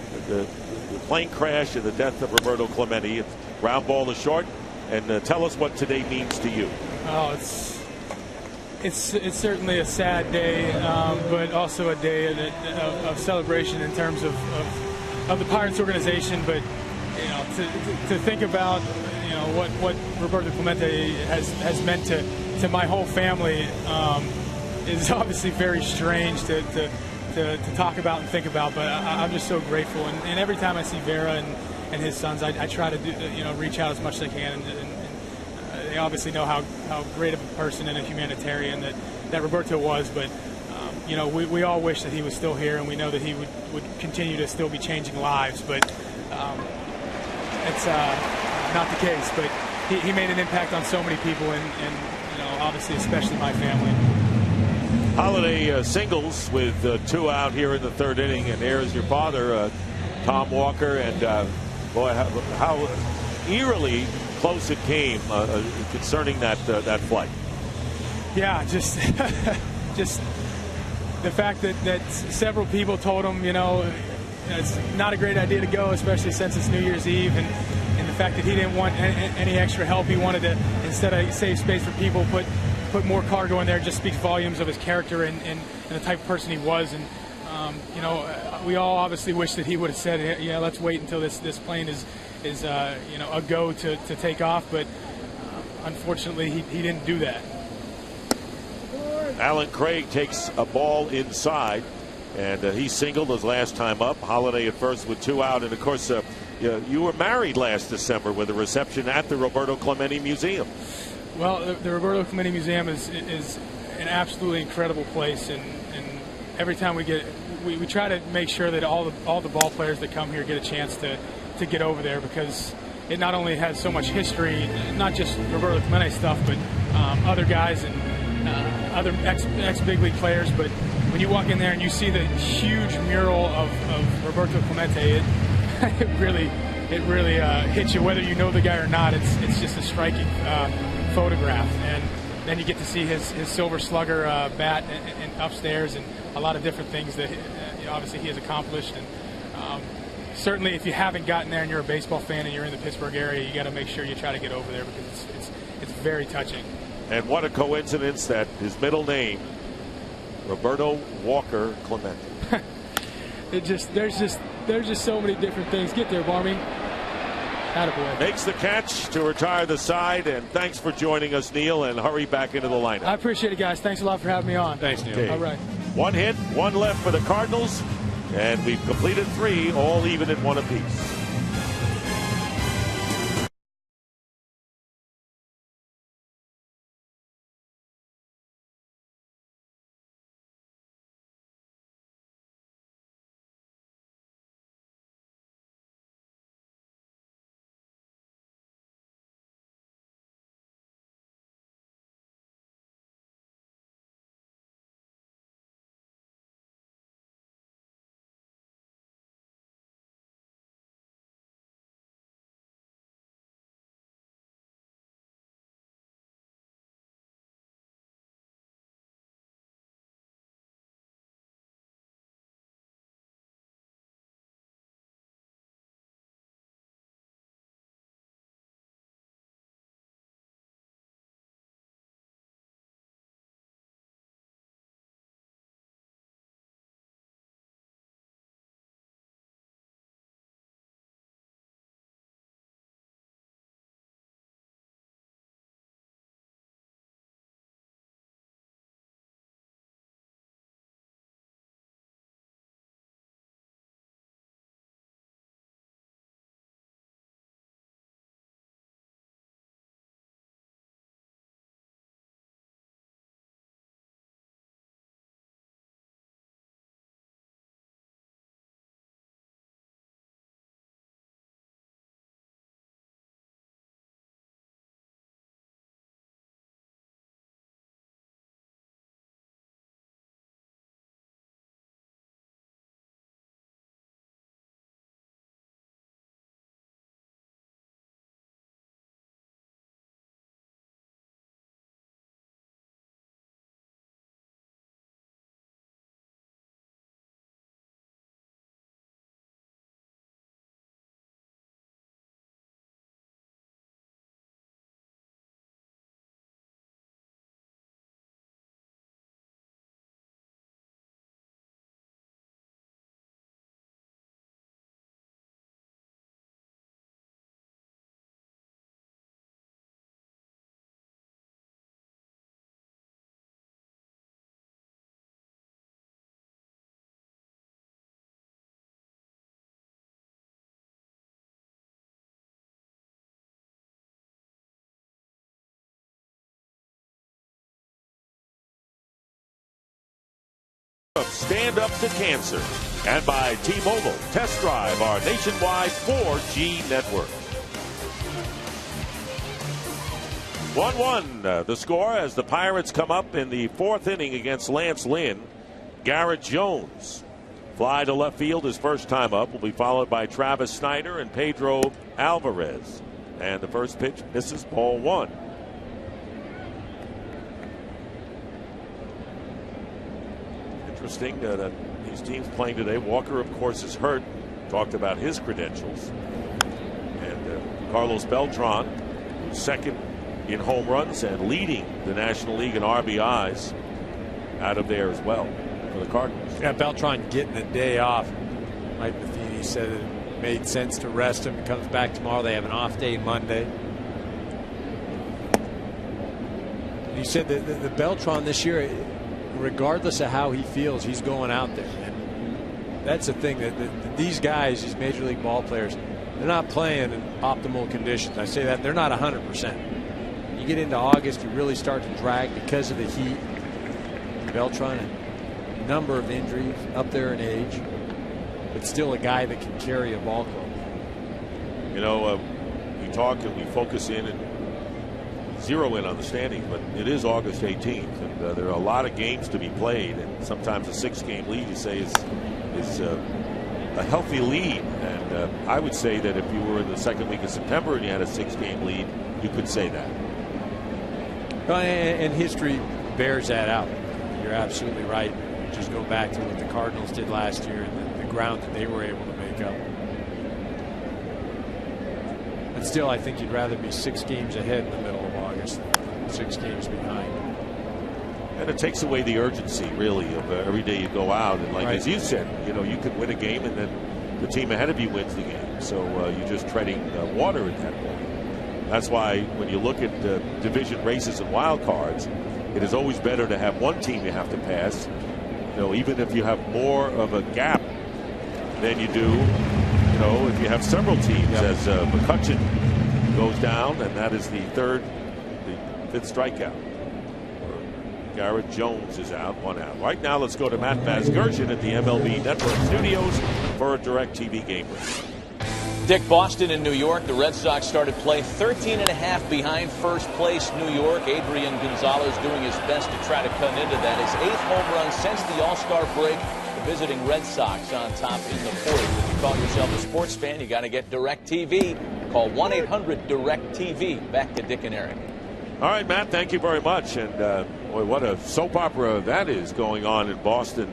plane crash and the death of Roberto Clemente. Ground ball to short, and tell us what today means to you. Oh, it's certainly a sad day, but also a day of celebration in terms of the Pirates organization. But you know, to think about, you know, what Roberto Clemente has meant to my whole family is obviously very strange to talk about and think about. But I'm just so grateful, and every time I see Vera and his sons, I try to reach out as much as I can, and they obviously know how great of a person and a humanitarian that Roberto was. But you know, we all wish that he was still here, and we know that he would continue to still be changing lives. But it's not the case. But he made an impact on so many people, and you know, obviously especially my family. Holiday singles with 2 out here in the 3rd inning, and there's your father, Tom Walker, and boy, how eerily close it came concerning that flight. Yeah, just the fact that several people told him, you know, it's not a great idea to go, especially since it's New Year's Eve, and the fact that he didn't want any extra help. He wanted to, instead of save space for people, put more cargo in there. Just speaks volumes of his character and the type of person he was. And you know, we all obviously wish that he would have said, yeah, let's wait until this plane is you know, a go to take off. But unfortunately, he didn't do that. Alan Craig takes a ball inside, and he singled his last time up. Holiday at first with 2 out, and of course, you were married last December with a reception at the Roberto Clemente Museum. Well, the Roberto Clemente Museum is an absolutely incredible place, and every time we try to make sure that all the ball players that come here get a chance to get over there, because it not only has so much history, not just Roberto Clemente stuff, but other guys and other ex-big league players, but when you walk in there and you see the huge mural of Roberto Clemente, it really hits you whether you know the guy or not. It's just a striking photograph, and then you get to see his silver slugger bat and upstairs, and a lot of different things that obviously he has accomplished. And certainly, if you haven't gotten there and you're a baseball fan and you're in the Pittsburgh area, you got to make sure you try to get over there, because it's very touching. And what a coincidence that his middle name, Roberto Walker Clemente. There's just so many different things. Get there, Barmy. Attaboy. Makes the catch to retire the side, and thanks for joining us, Neil, and hurry back into the lineup. I appreciate it, guys. Thanks a lot for having me on. Thanks, Neil. Okay. All right. 1 hit, 1 left for the Cardinals, and we've completed 3, all even at 1 apiece. Stand Up to Cancer, and by T-Mobile. Test drive our nationwide 4G network. 1-1 the score as the Pirates come up in the 4th inning against Lance Lynn. Garrett Jones, fly to left field his first time up, will be followed by Travis Snyder and Pedro Alvarez. And the first pitch misses, ball 1. Interesting that these teams playing today. Walker, of course, is hurt. Talked about his credentials. And Carlos Beltran, who's second in home runs and leading the National League in RBIs, out of there as well for the Cardinals. Yeah, Beltran getting a day off. Mike Matheny said it made sense to rest him. He comes back tomorrow. They have an off day Monday. He said that the Beltran this year, regardless of how he feels, he's going out there. And that's the thing that these guys, these major league ball players, they're not playing in optimal conditions. I say that they're not 100%. You get into August, you really start to drag because of the heat. Beltran, a number of injuries, up there in age, but still a guy that can carry a ball club. You know, we talk and we focus in and zero in on the standings, but it is August 18th, and there are a lot of games to be played, and sometimes a 6-game lead, you say, is a healthy lead. And I would say that if you were in the second week of September and you had a 6-game lead, you could say that. And history bears that out. You're absolutely right. Just go back to what the Cardinals did last year and the ground that they were able to make up. But still, I think you'd rather be 6 games ahead in the middle of August than 6 games behind. And it takes away the urgency, really, of every day you go out. And like as you said, you could win a game and then the team ahead of you wins the game. So you're just treading water at that point. That's why when you look at division races and wild cards, it is always better to have one team you have to pass. Even if you have more of a gap than you do, if you have several teams, as McCutchen goes down, and that is the 5th strikeout. Garrett Jones is out, 1 out. Right now, let's go to Matt Vasgersian at the MLB Network studios for a DirecTV game. Dick, Boston and New York, the Red Sox started play 13.5 behind first place New York. Adrian Gonzalez doing his best to try to cut into that. His 8th home run since the All-Star break. The visiting Red Sox on top in the 4th. If you call yourself a sports fan, you got to get DirecTV. Call 1-800-DirecTV. Back to Dick and Eric. All right, Matt, thank you very much. And boy, what a soap opera that is going on in Boston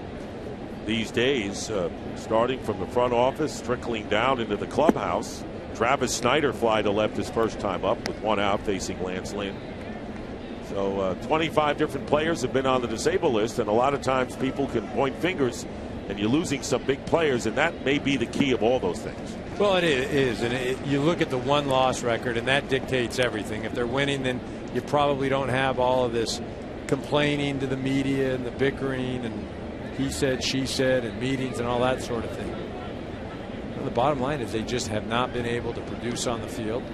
these days, starting from the front office, trickling down into the clubhouse. Travis Snyder fly to left his first time up with 1 out facing Lance Lynn. So 25 different players have been on the disabled list, and a lot of times people can point fingers and you're losing some big players, and that may be the key of all those things. Well, it is, and you look at the 1-loss record, and that dictates everything. If they're winning, then you probably don't have all of this complaining to the media and the bickering and he said, she said, and meetings and all that sort of thing. And the bottom line is they just have not been able to produce on the field.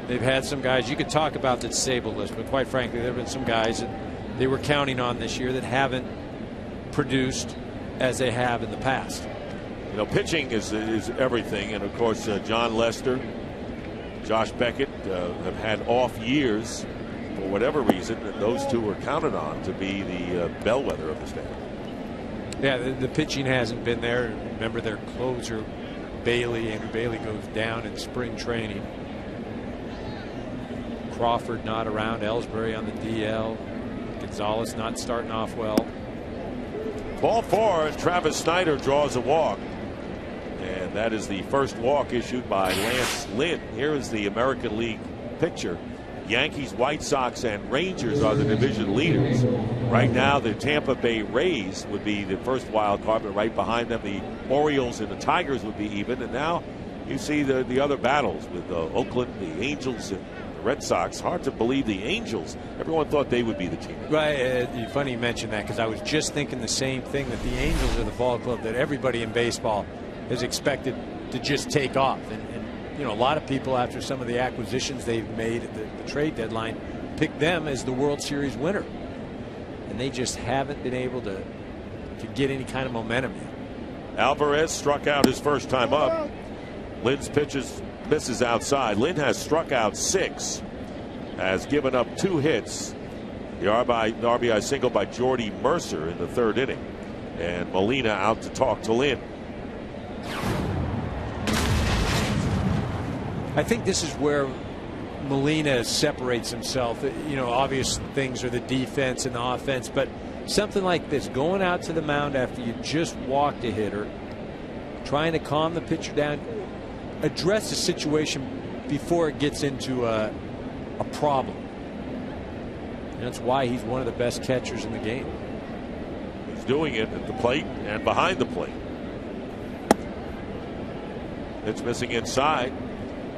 They've had some guys, you could talk about the disabled list, but quite frankly, there have been some guys that they were counting on this year that haven't produced as they have in the past. Pitching is everything, and of course John Lester, Josh Beckett have had off years for whatever reason, and those two were counted on to be the bellwether of the staff. Yeah, the pitching hasn't been there. Remember their closer, Andrew Bailey goes down in spring training. Crawford not around, Ellsbury on the DL, Gonzalez not starting off well. Ball 4, and Travis Snyder draws a walk. And that is the first walk issued by Lance Lynn. Here is the American League picture. Yankees, White Sox, and Rangers are the division leaders. Right now, the Tampa Bay Rays would be the first wild card, but right behind them, the Orioles and the Tigers would be even. And now you see the other battles with Oakland, the Angels, and the Red Sox. Hard to believe the Angels. Everyone thought they would be the team. Right. Funny you mention that, because I was just thinking the same thing, that the Angels are the ball club that everybody in baseball is expected to just take off. And a lot of people, after some of the acquisitions they've made at the trade deadline, picked them as the World Series winner. And they just haven't been able to get any kind of momentum yet. Alvarez struck out his first time up. Lynn's misses outside. Lynn has struck out 6, has given up 2 hits. The RBI single by Jordy Mercer in the 3rd inning. And Molina out to talk to Lynn. I think this is where Molina separates himself. Obvious things are the defense and the offense, but something like this, going out to the mound after you just walked a hitter, trying to calm the pitcher down, address the situation before it gets into a problem. And that's why he's one of the best catchers in the game. He's doing it at the plate and behind the plate. It's missing inside.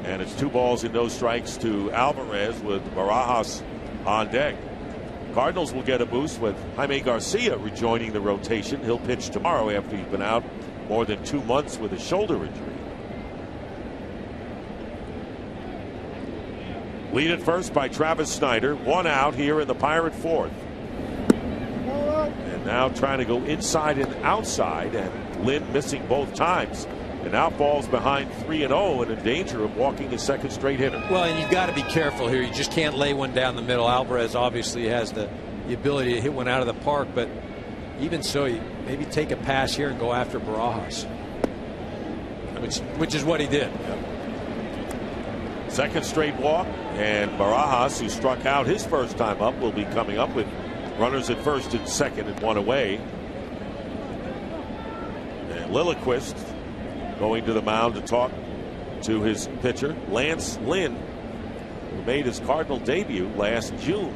And it's 2 balls and no strikes to Alvarez with Barajas on deck. Cardinals will get a boost with Jaime Garcia rejoining the rotation. He'll pitch tomorrow after he's been out more than 2 months with a shoulder injury. Lead at first by Travis Snyder. 1 out here in the Pirate 4th. And now trying to go inside and outside, and Lynn missing both times and now falls behind 3-0 and in danger of walking his second straight hitter. Well, and you've got to be careful here. You just can't lay one down the middle. Alvarez obviously has the ability to hit one out of the park, but even so, you maybe take a pass here and go after Barajas, which is what he did. Second straight walk, and Barajas, who struck out his first time up, will be coming up with runners at first and second and one away. And Lilliquist going to the mound to talk to his pitcher, Lance Lynn, who made his Cardinal debut last June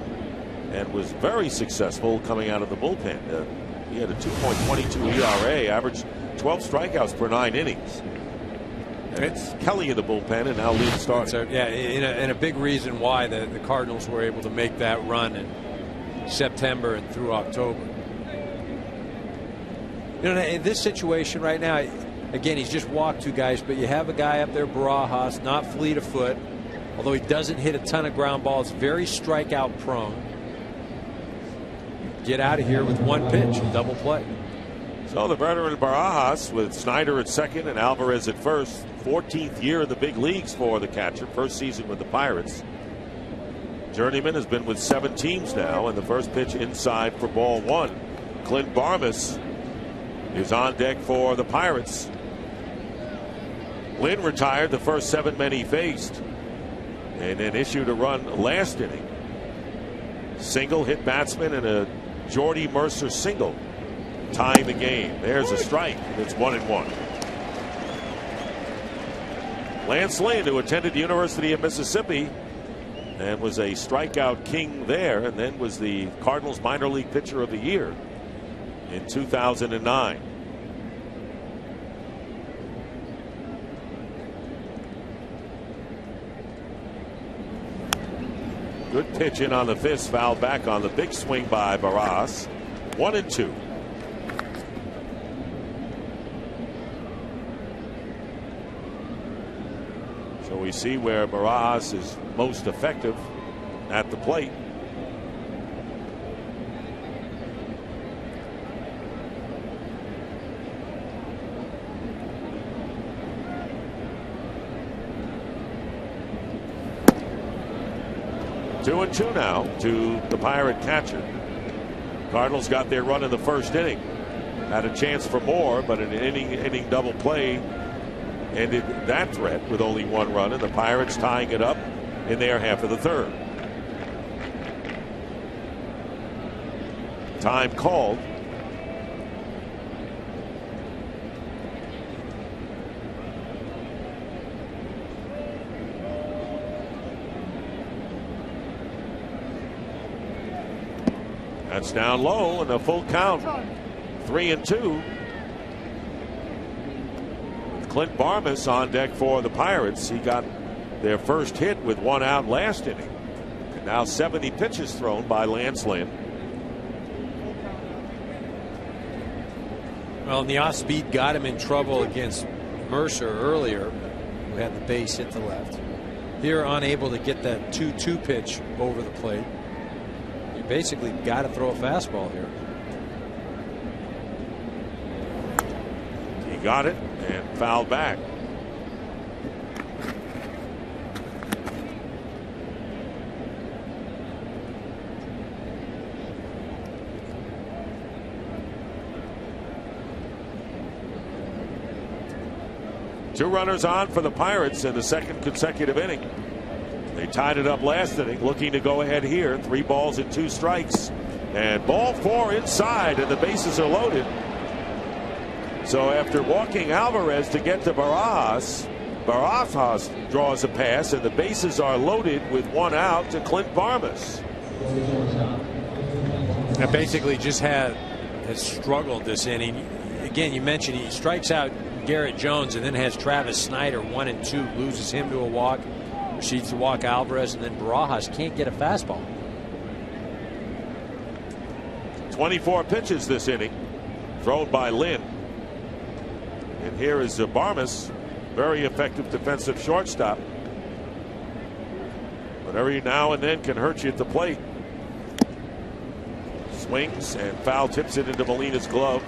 and was very successful coming out of the bullpen. He had a 2.22 ERA, averaged 12 strikeouts per 9 innings. And it's Kelly in the bullpen, and now Lynn starting. So, yeah, and a big reason why the Cardinals were able to make that run in September and through October. You know, in this situation right now, again, he's just walked 2 guys, but you have a guy up there, Barajas, not fleet of foot, although he doesn't hit a ton of ground balls, very strikeout prone. Get out of here with 1 pitch and double play. So the veteran Barajas with Snyder at second and Alvarez at first. 14th year in the big leagues for the catcher. First season with the Pirates. Journeyman has been with 7 teams now, and the first pitch inside for ball 1. Clint Barmas is on deck for the Pirates. Lynn retired the first 7 men he faced and then issued a run last inning. Single hit batsman and a Jordy Mercer single tying the game. There's a strike. It's 1-1. Lance Lynn, who attended the University of Mississippi and was a strikeout king there, and then was the Cardinals minor league pitcher of the year in 2009. Good pitch in on the fist, fouled back on the big swing by Barajas. 1-2. So we see where Barajas is most effective at the plate. Two and two now to the Pirate catcher. Cardinals got their run in the first inning. Had a chance for more, but an inning double play ended that threat with only 1 run, and the Pirates tying it up in their half of the third. Time called. That's down low and a full count. 3-2. Clint Barmas on deck for the Pirates. He got their first hit with 1 out last inning. And now 70 pitches thrown by Lance Lynn. Well, and the off speed got him in trouble against Mercer earlier, who had the base hit to left. Here, unable to get that 2-2 pitch over the plate. You basically got to throw a fastball here. He got it and fouled back. Two runners on for the Pirates in the second consecutive inning. They tied it up last inning, looking to go ahead here. 3 balls and 2 strikes. And ball 4 inside, and the bases are loaded. So after walking Alvarez to get to Barajas draws a pass, and the bases are loaded with 1 out to Clint Barmas. Now basically just has struggled this inning. Again, you mentioned he strikes out Garrett Jones and then has Travis Snyder 1 and 2, loses him to a walk, proceeds to walk Alvarez, and then Barajas can't get a fastball. 24 pitches this inning thrown by Lynn. And here is Barmas, very effective defensive shortstop, but every now and then can hurt you at the plate. Swings and foul tips it into Molina's glove.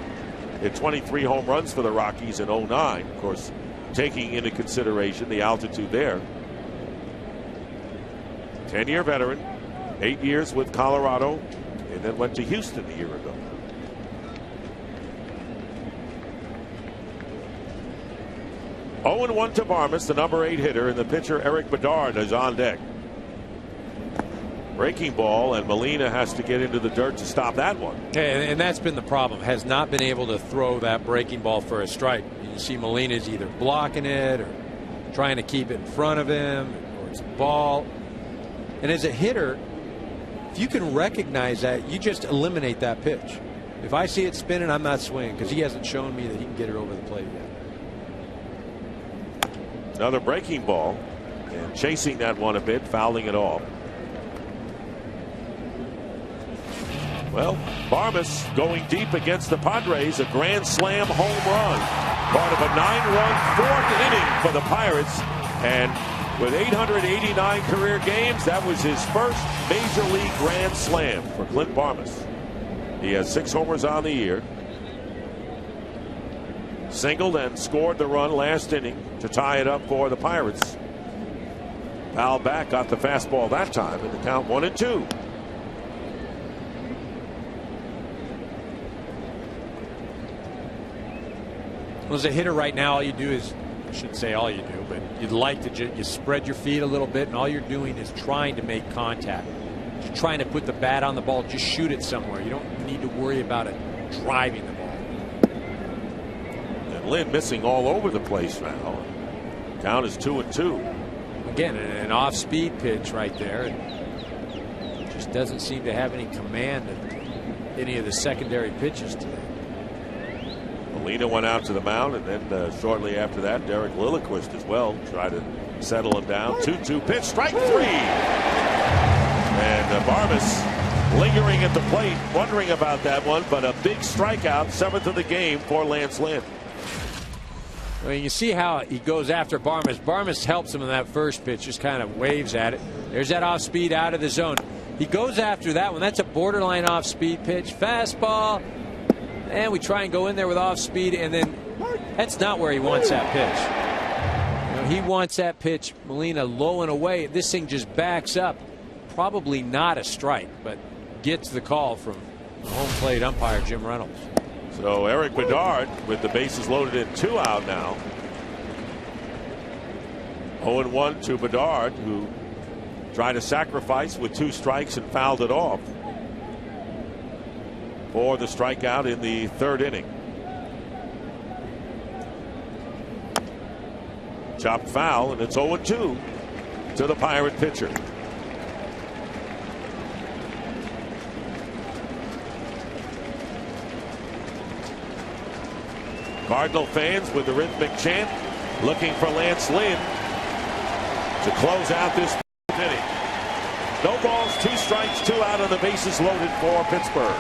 Hit 23 home runs for the Rockies in 09. Of course, taking into consideration the altitude there. 10-year veteran, 8 years with Colorado, and then went to Houston a year ago. Oh, and 1 to Barmes, the number 8 hitter, and the pitcher Eric Bedard is on deck. Breaking ball, and Molina has to get into the dirt to stop that one. And that's been the problem. Has not been able to throw that breaking ball for a strike. You see Molina's either blocking it or trying to keep it in front of him, or it's a ball. And as a hitter, if you can recognize that, you just eliminate that pitch. If I see it spinning, I'm not swinging, because he hasn't shown me that he can get it over the plate yet. Another breaking ball, and chasing that one a bit, fouling it off. Well, Barmes going deep against the Padres, a grand slam home run. Part of a 9-run fourth inning for the Pirates. And with 889 career games, that was his first major league grand slam for Clint Barmes. He has 6 homers on the year. Singled and scored the run last inning to tie it up for the Pirates. Foul back, got the fastball that time, and the count 1-2. Well, as a hitter right now, all you do is, I shouldn't say all you do, but you'd like to you spread your feet a little bit, and all you're doing is trying to make contact. You're trying to put the bat on the ball, just shoot it somewhere. You don't need to worry about it driving the ball. And Lynn missing all over the place now. Count is 2-2. Again, an off-speed pitch right there. It just doesn't seem to have any command of any of the secondary pitches today. Molina went out to the mound, and then shortly after that, Derek Lilliquist as well tried to settle him down. 2-2 pitch, strike 3. And Barmes lingering at the plate, wondering about that one, but a big strikeout, 7th of the game for Lance Lynn. Well, you see how he goes after Barmes. Barmes helps him in that first pitch, just kind of waves at it. There's that off speed out of the zone. He goes after that one. That's a borderline off speed pitch. Fastball. And we try and go in there with off speed, and then that's not where he wants that pitch. You know, he wants that pitch, Molina, low and away. This thing just backs up. Probably not a strike, but gets the call from home plate umpire Jim Reynolds. So Eric Bedard with the bases loaded and 2 out now. 0-1 to Bedard, who tried to sacrifice with 2 strikes and fouled it off for the strikeout in the 3rd inning. Chopped foul, and it's 0-2 to the Pirate pitcher. Cardinal fans with the rhythmic chant looking for Lance Lynn to close out this inning. No balls, 2 strikes, 2 out on the bases loaded for Pittsburgh.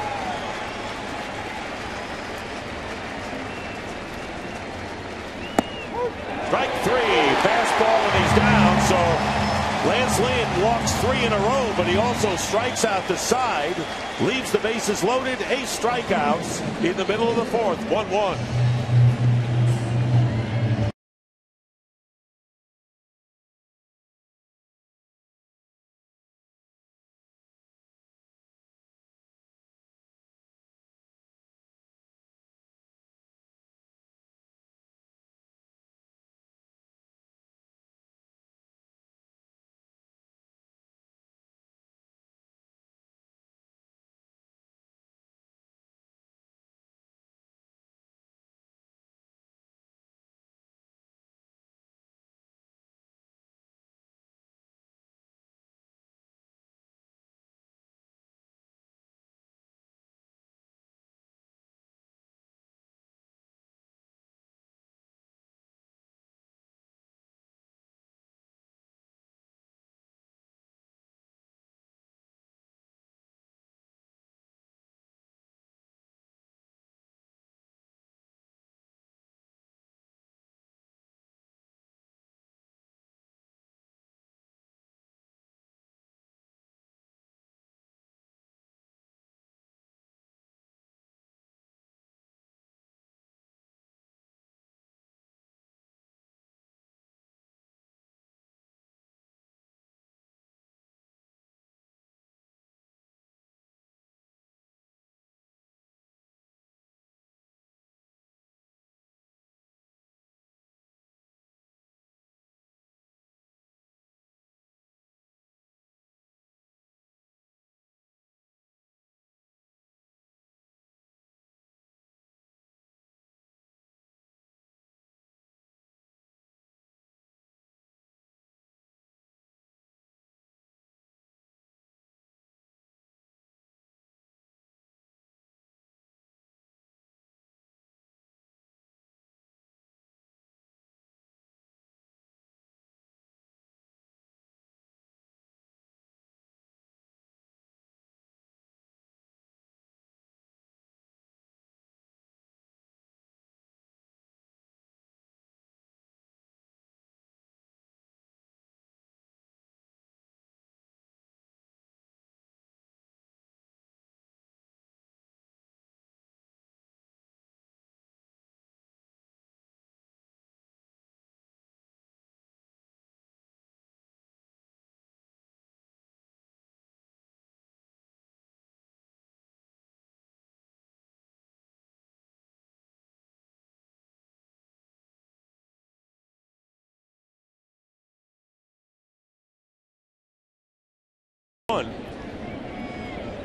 Strike 3, fastball, and he's down. So Lance Lynn walks 3 in a row, but he also strikes out the side, leaves the bases loaded, 8 strikeouts in the middle of the 4th, 1-1.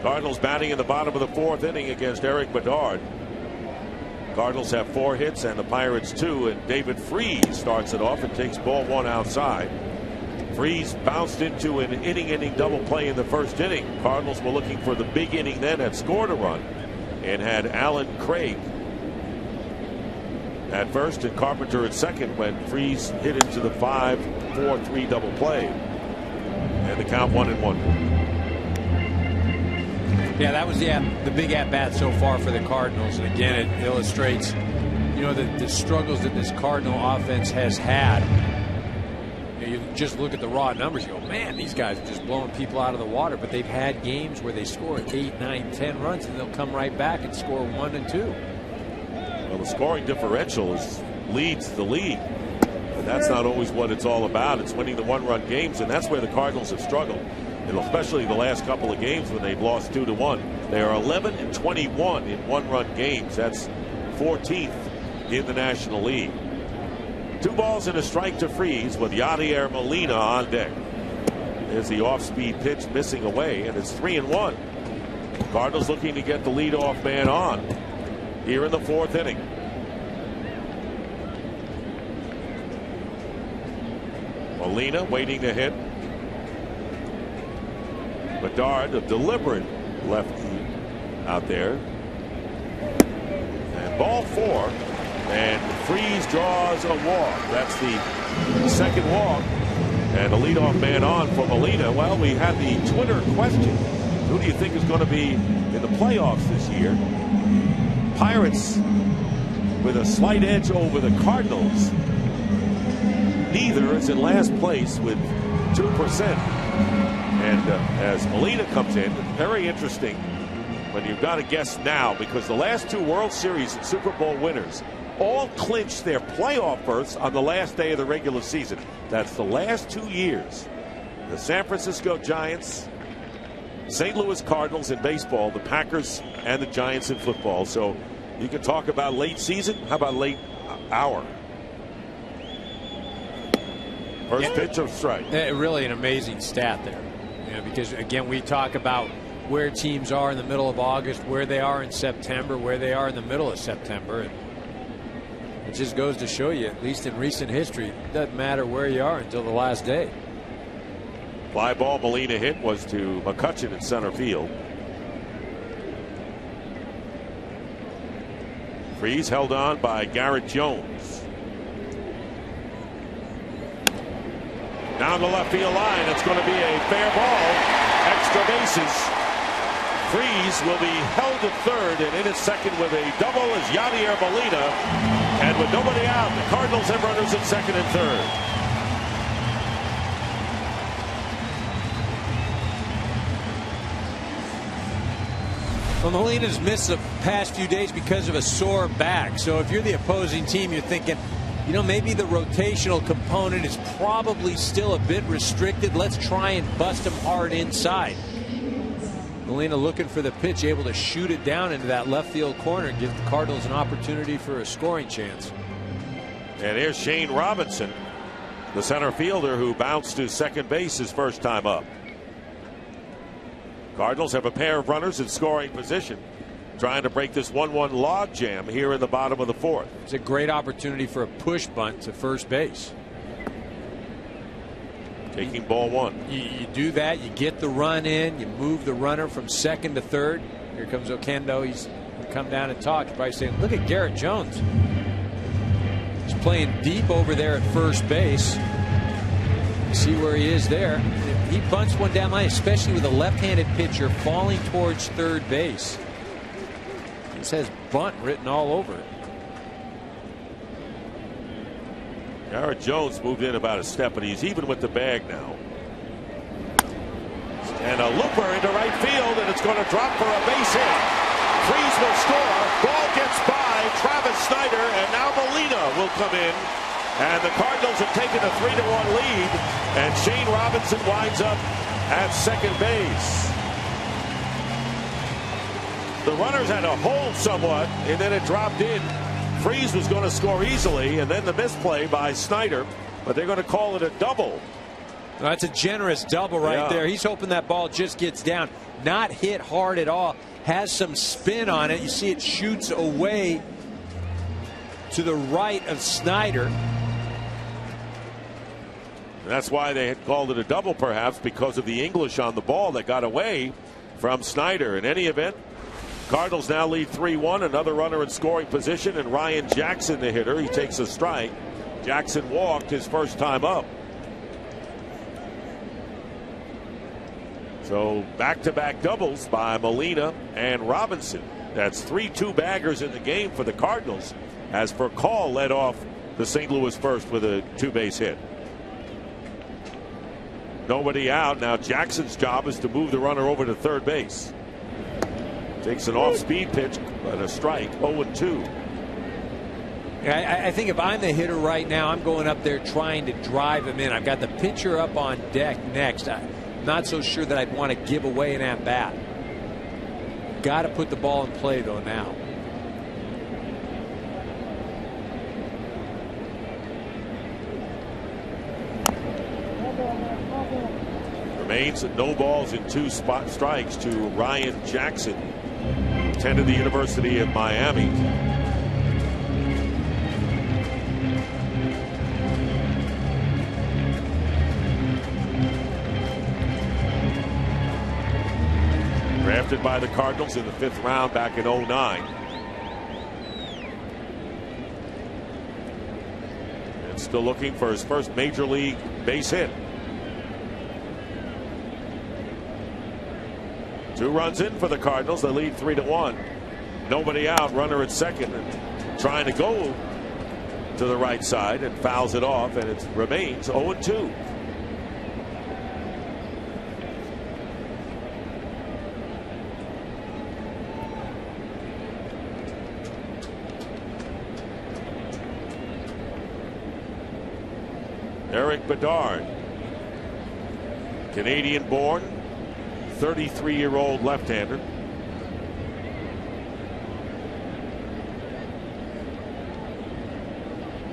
Cardinals batting in the bottom of the 4th inning against Eric Bedard. Cardinals have 4 hits and the Pirates 2, and David Freese starts it off and takes ball 1 outside. Freese bounced into an inning double play in the 1st inning. Cardinals were looking for the big inning then, had scored a run and had Alan Craig at first and Carpenter at second when Freese hit into the 5-4-3 double play, and the count 1-1. Yeah, that was the big at-bat so far for the Cardinals. And again, it illustrates, the struggles that this Cardinal offense has had. You just look at the raw numbers, you go, man, these guys are just blowing people out of the water. But they've had games where they score 8, 9, 10 runs, and they'll come right back and score 1 and 2. Well, the scoring differential leads the league. But that's not always what it's all about. It's winning the 1-run games, and that's where the Cardinals have struggled. And especially the last couple of games when they've lost 2-1. They are 11-21 in 1-run games. That's 14th in the National League. 2 balls and a strike to Freese with Yadier Molina on deck. There's the off-speed pitch missing away, and it's 3-1. Cardinals looking to get the leadoff man on here in the 4th inning. Molina waiting to hit. Bedard, a deliberate lefty out there. And ball 4. And Freese draws a walk. That's the 2nd walk. And a leadoff man on for Molina. Well, we had the Twitter question. Who do you think is going to be in the playoffs this year? Pirates with a slight edge over the Cardinals. Neither is in last place with 2%. And as Molina comes in, very interesting when you've got to guess now, because the last 2 World Series and Super Bowl winners all clinched their playoff berths on the last day of the regular season. That's the last 2 years. The San Francisco Giants, St. Louis Cardinals in baseball, the Packers, and the Giants in football. So you can talk about late season. How about late hour? First pitch of strike. Really an amazing stat there. Because again, we talk about where teams are in the middle of August, where they are in September, where they are in the middle of September. And it just goes to show you, at least in recent history, it doesn't matter where you are until the last day. Fly ball Molina hit was to McCutchen in center field. Freese held on by Garrett Jones. Down the left field line, it's going to be a fair ball. Extra bases. Freese will be held at third, and in at second with a double is Yadier Molina. And with nobody out, the Cardinals have runners at second and third. Well, Molina's missed the past few days because of a sore back. So if you're the opposing team, you're thinking, maybe the rotational component is probably still a bit restricted. Let's try and bust him hard inside. Molina looking for the pitch, able to shoot it down into that left field corner and give the Cardinals an opportunity for a scoring chance. And here's Shane Robinson, the center fielder who bounced to second base his first time up. Cardinals have a pair of runners in scoring position, trying to break this 1-1 log jam here in the bottom of the 4th. It's a great opportunity for a push bunt to first base. Taking ball 1. You do that, you get the run in, you move the runner from second to third. Here comes Oquendo. He's come down and talk. You're probably saying, look at Garrett Jones. He's playing deep over there at first base. You see where he is there. He bunts one down line, especially with a left-handed pitcher falling towards third base. It says bunt written all over it. Garrett Jones moved in about a step, but he's even with the bag now. And a looper into right field, and it's going to drop for a base hit. Freese will score. Ball gets by Travis Snyder, and now Molina will come in. And the Cardinals have taken a 3-1 lead, and Shane Robinson winds up at second base. The runners had to hold somewhat, and then it dropped in. Freese was going to score easily, and then the misplay by Snyder, but they're going to call it a double. That's a generous double right there. He's hoping that ball just gets down. Not hit hard at all. Has some spin on it. You see it shoots away to the right of Snyder. That's why they had called it a double, perhaps, because of the English on the ball that got away from Snyder. In any event, Cardinals now lead 3-1. Another runner in scoring position, and Ryan Jackson, the hitter. He takes a strike. Jackson walked his first time up. So back-to-back doubles by Molina and Robinson. That's 3 two-baggers in the game for the Cardinals, as Furcal led off the St. Louis first with a 2-base hit. Nobody out. Now Jackson's job is to move the runner over to third base. Takes an off-speed pitch and a strike. 0-2. I think if I'm the hitter right now, I'm going up there trying to drive him in. I've got the pitcher up on deck next. I'm not so sure that I'd want to give away an at-bat. Got to put the ball in play, though, now. Remains at no balls and 2 spot strikes to Ryan Jackson, attended the University of Miami. Drafted by the Cardinals in the 5th round back in 2009. And still looking for his first major league base hit. 2 runs in for the Cardinals. They lead 3-1. Nobody out. Runner at second, and trying to go to the right side, and fouls it off, and it remains 0-2. Eric Bedard, Canadian-born, 33-year-old left-hander.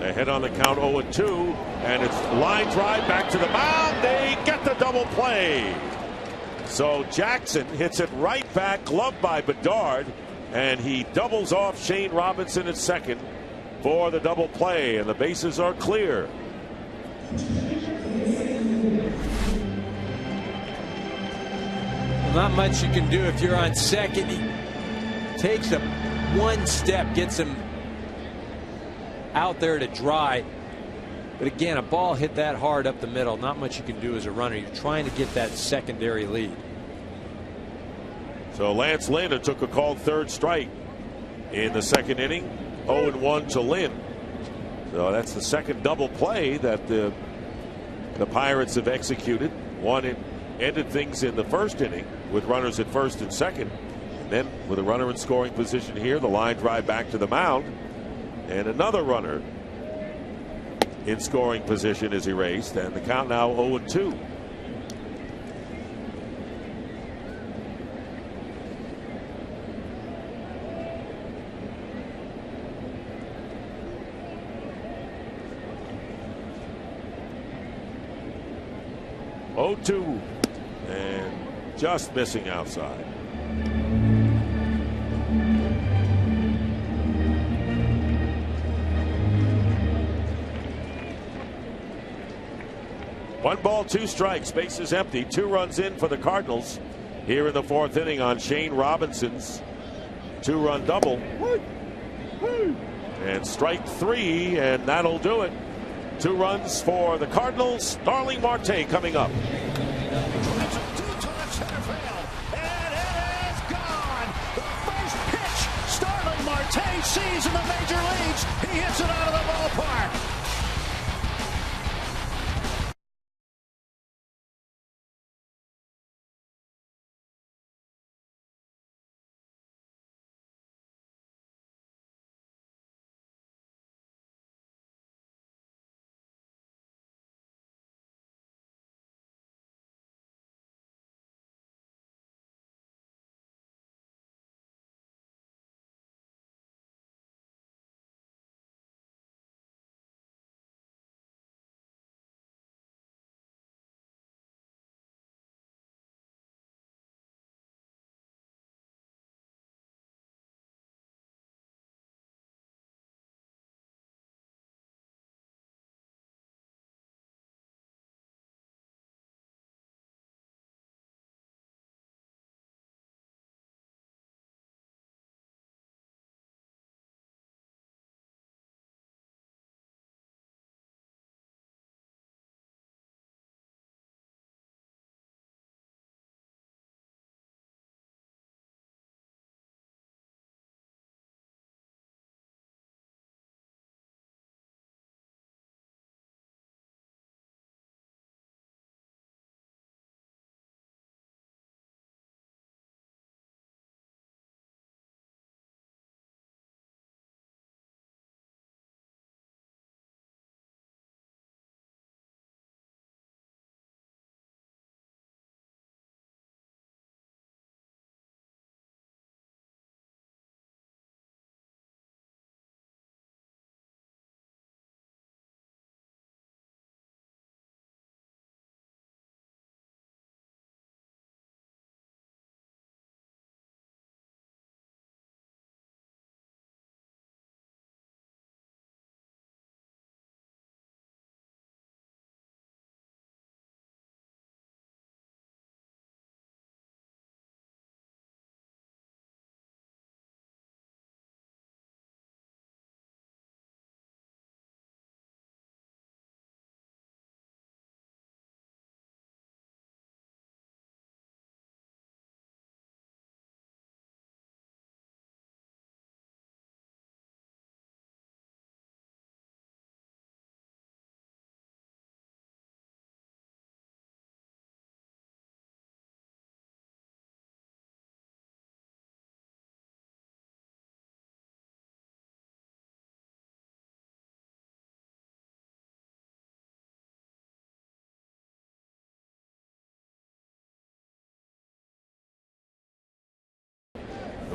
Ahead on the count, 0-2, and it's line drive back to the mound. They get the double play. So Jackson hits it right back, gloved by Bedard, and he doubles off Shane Robinson at second for the double play, and the bases are clear. Not much you can do if you're on second. He takes a 1 step, gets him out there to dry. But again, a ball hit that hard up the middle. Not much you can do as a runner. You're trying to get that secondary lead. So Lance Lynn took a called 3rd strike in the 2nd inning. 0-1 to Lynn. So that's the 2nd double play that the Pirates have executed. One ended things in the 1st inning with runners at 1st and 2nd. And then with a runner in scoring position here, the line drive back to the mound. And another runner in scoring position is erased. And the count now 0-2. And just missing outside. One ball, 2 strikes. Base is empty. 2 runs in for the Cardinals here in the 4th inning on Shane Robinson's 2-run double. And strike 3, and that'll do it. 2 runs for the Cardinals. Starling Marte coming up. Sees in the major leagues. He hits it out of the ballpark.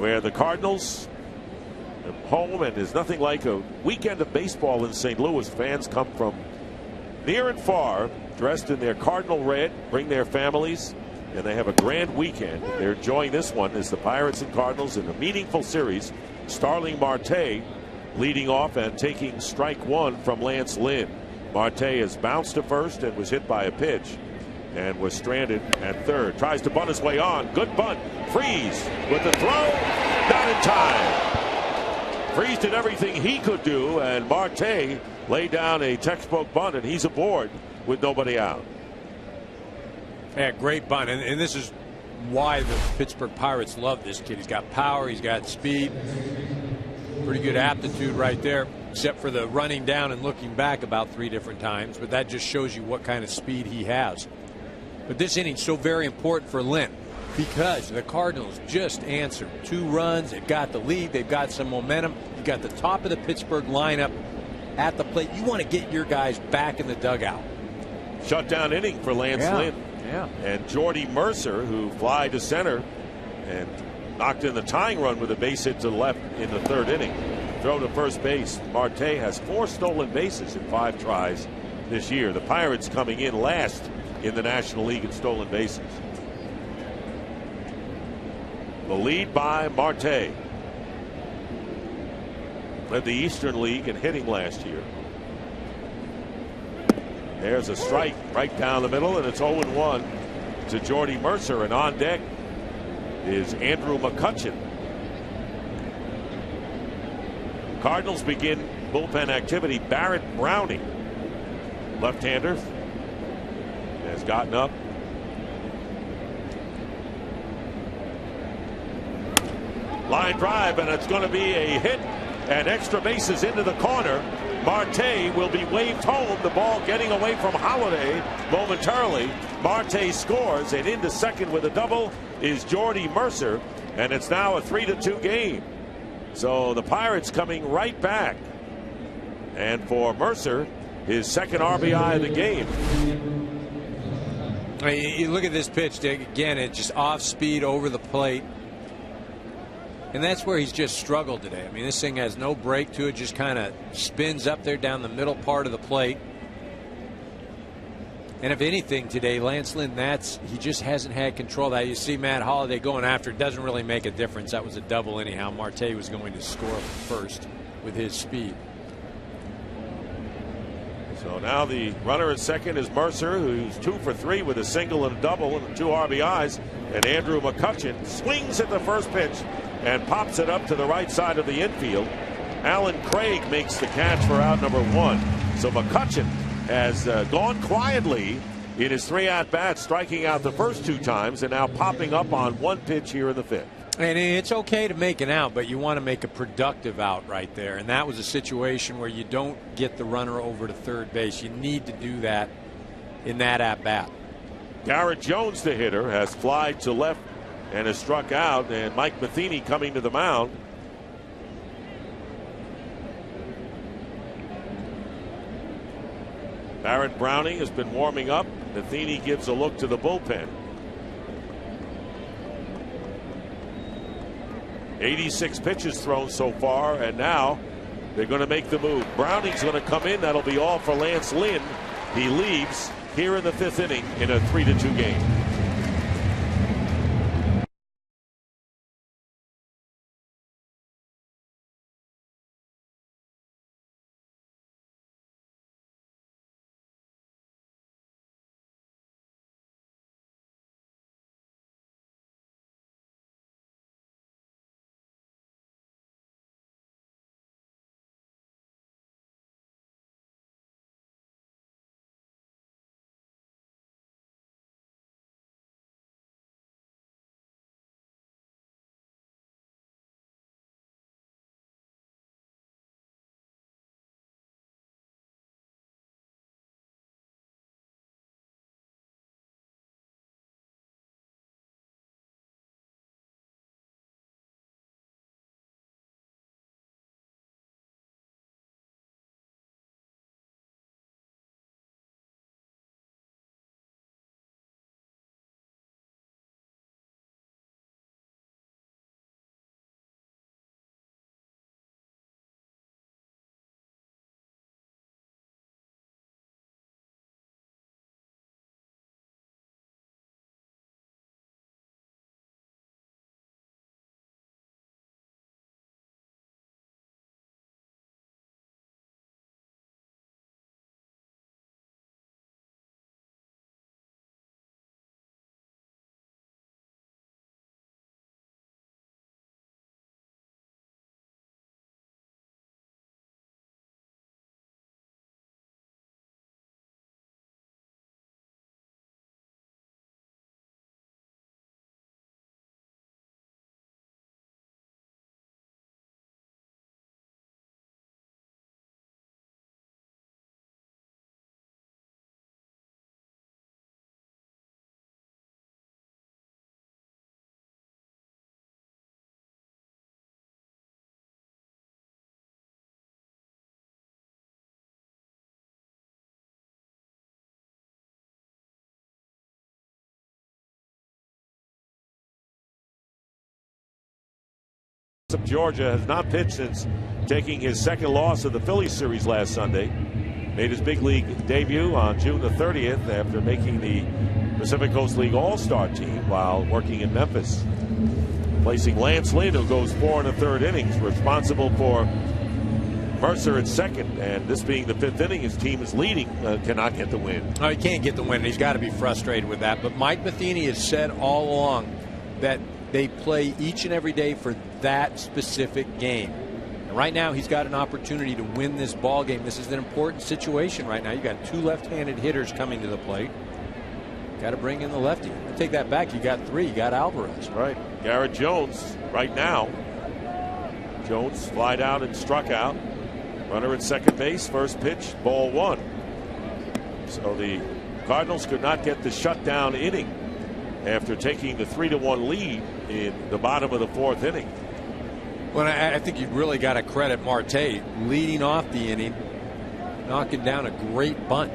where the Cardinals are home, and there's nothing like a weekend of baseball in St. Louis. Fans come from near and far, dressed in their Cardinal red, bring their families, and they have a grand weekend. They're enjoying this one as the Pirates and Cardinals in a meaningful series. Starling Marte leading off and taking strike one from Lance Lynn. Marte has bounced to first and was hit by a pitch and was stranded at third. Tries to bunt his way on. Good bunt. Freeze with the throw. Not in time. Freeze did everything he could do, and Marte laid down a textbook bunt, and he's aboard with nobody out. Yeah, great bunt. And this is why the Pittsburgh Pirates love this kid. He's got power. He's got speed. Pretty good aptitude right there, except for the running down and looking back about 3 different times. But that just shows you what kind of speed he has. But this inning's so very important for Lynn because the Cardinals just answered 2 runs. They've got the lead. They've got some momentum. You've got the top of the Pittsburgh lineup at the plate. You want to get your guys back in the dugout. Shutdown inning for Lance Lynn. Yeah. And Jordy Mercer, who fly to center and knocked in the tying run with a base hit to the left in the 3rd inning. Throw to first base. Marte has 4 stolen bases in 5 tries this year. The Pirates coming in last in the National League in stolen bases. The lead by Marte. Led the Eastern League in hitting last year. There's a strike right down the middle, and it's 0-1 to Jordy Mercer. And on deck is Andrew McCutchen. Cardinals begin bullpen activity. Barrett Browning, left-hander, has gotten up. Line drive, and it's going to be a hit, and extra bases into the corner. Marte will be waved home. The ball getting away from Holiday momentarily. Marte scores, and into second with a double is Jordy Mercer, and it's now a 3-2 game. So the Pirates coming right back. And for Mercer, his second RBI of the game. You look at this pitch, Dick. Again, it's just off speed over the plate. And that's where he's just struggled today. I mean, this thing has no break to it, just kind of spins up there down the middle part of the plate. And if anything today, Lance Lynn, he just hasn't had control of that. You see Matt Holliday going after it, doesn't really make a difference. That was a double anyhow. Marte was going to score first with his speed. So now the runner at second is Mercer, who's 2 for 3 with a single and a double and 2 RBIs. And Andrew McCutchen swings at the first pitch and pops it up to the right side of the infield. Alan Craig makes the catch for out number 1. So McCutchen has gone quietly in his 3 at-bats, striking out the first 2 times and now popping up on 1 pitch here in the 5th. And it's okay to make an out, but you want to make a productive out right there. And that was a situation where you don't get the runner over to third base. You need to do that in that at-bat. Garrett Jones, the hitter, has flied to left and has struck out, and Mike Matheny coming to the mound. Barrett Browning has been warming up. Matheny gives a look to the bullpen. 86 pitches thrown so far, and now they're going to make the move. Browning's going to come in. That'll be all for Lance Lynn. He leaves here in the 5th inning in a 3-2 game. of Georgia has not pitched since taking his second loss of the Phillies series last Sunday. Made his big league debut on June the 30th after making the Pacific Coast League All-Star team while working in Memphis. Placing Lance Lynn, who goes 4 1/3 innings, responsible for Mercer at second, and this being the 5th inning, his team is leading, cannot get the win. No, he can't get the win. He's got to be frustrated with that. But Mike Matheny has said all along that they play each and every day for that specific game. And right now, he's got an opportunity to win this ball game. This is an important situation right now. You got 2 left-handed hitters coming to the plate. Got to bring in the lefty. I take that back. You got 3. You got Alvarez. Right. Garrett Jones right now. Jones flied out and struck out. Runner at second base. First pitch, ball 1. So the Cardinals could not get the shutdown inning after taking the 3-1 lead in the bottom of the 4th inning. Well, I think you've really got to credit Marte leading off the inning, knocking down a great bunt.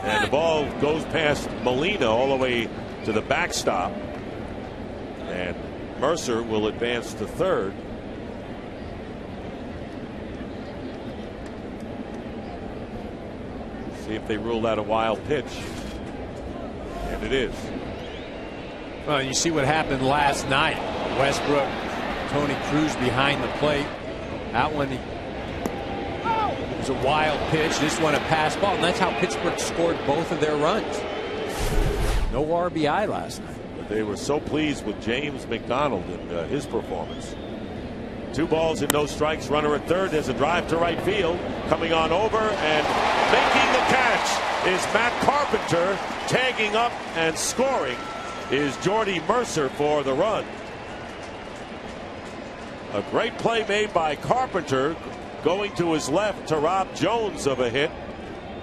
And the ball goes past Molina all the way to the backstop. And Mercer will advance to third. See if they rule that a wild pitch. And it is. Well, you see what happened last night. Westbrook, Tony Cruz behind the plate. That one was a wild pitch. This one a pass ball. And that's how Pittsburgh scored both of their runs. No RBI last night. But they were so pleased with James McDonald and his performance. 2 balls and no strikes. Runner at third. There's a drive to right field. Coming on over and making the catch is Matt Carpenter. Tagging up and scoring is Jordy Mercer for the run. A great play made by Carpenter, going to his left to rob Jones of a hit,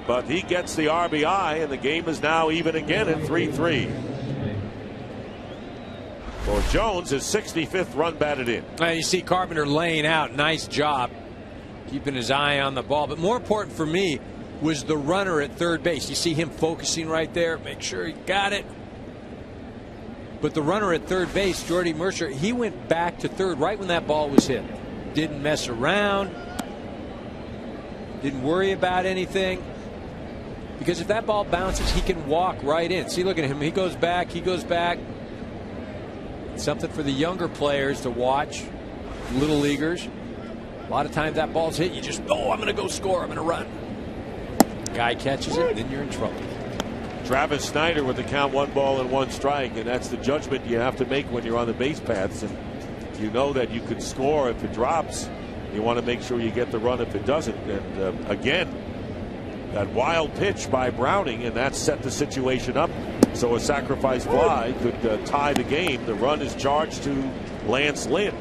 but he gets the RBI, and the game is now even again at 3-3. For Jones, his 65th run batted in. And you see Carpenter laying out. Nice job keeping his eye on the ball. But more important for me was the runner at third base. You see him focusing right there. Make sure he got it. But the runner at third base, Jordy Mercer, he went back to third right when that ball was hit. Didn't mess around. Didn't worry about anything. Because if that ball bounces, he can walk right in. See, look at him. He goes back. He goes back. Something for the younger players to watch. Little leaguers. A lot of times that ball's hit. You just, oh, I'm going to go score. I'm going to run. Guy catches it, then you're in trouble. Travis Snyder with the count 1 ball and 1 strike, and that's the judgment you have to make when you're on the base paths, and you know that you can score if it drops. You want to make sure you get the run if it doesn't. And again, that wild pitch by Browning, and that set the situation up so a sacrifice fly could tie the game. The run is charged to Lance Lynn.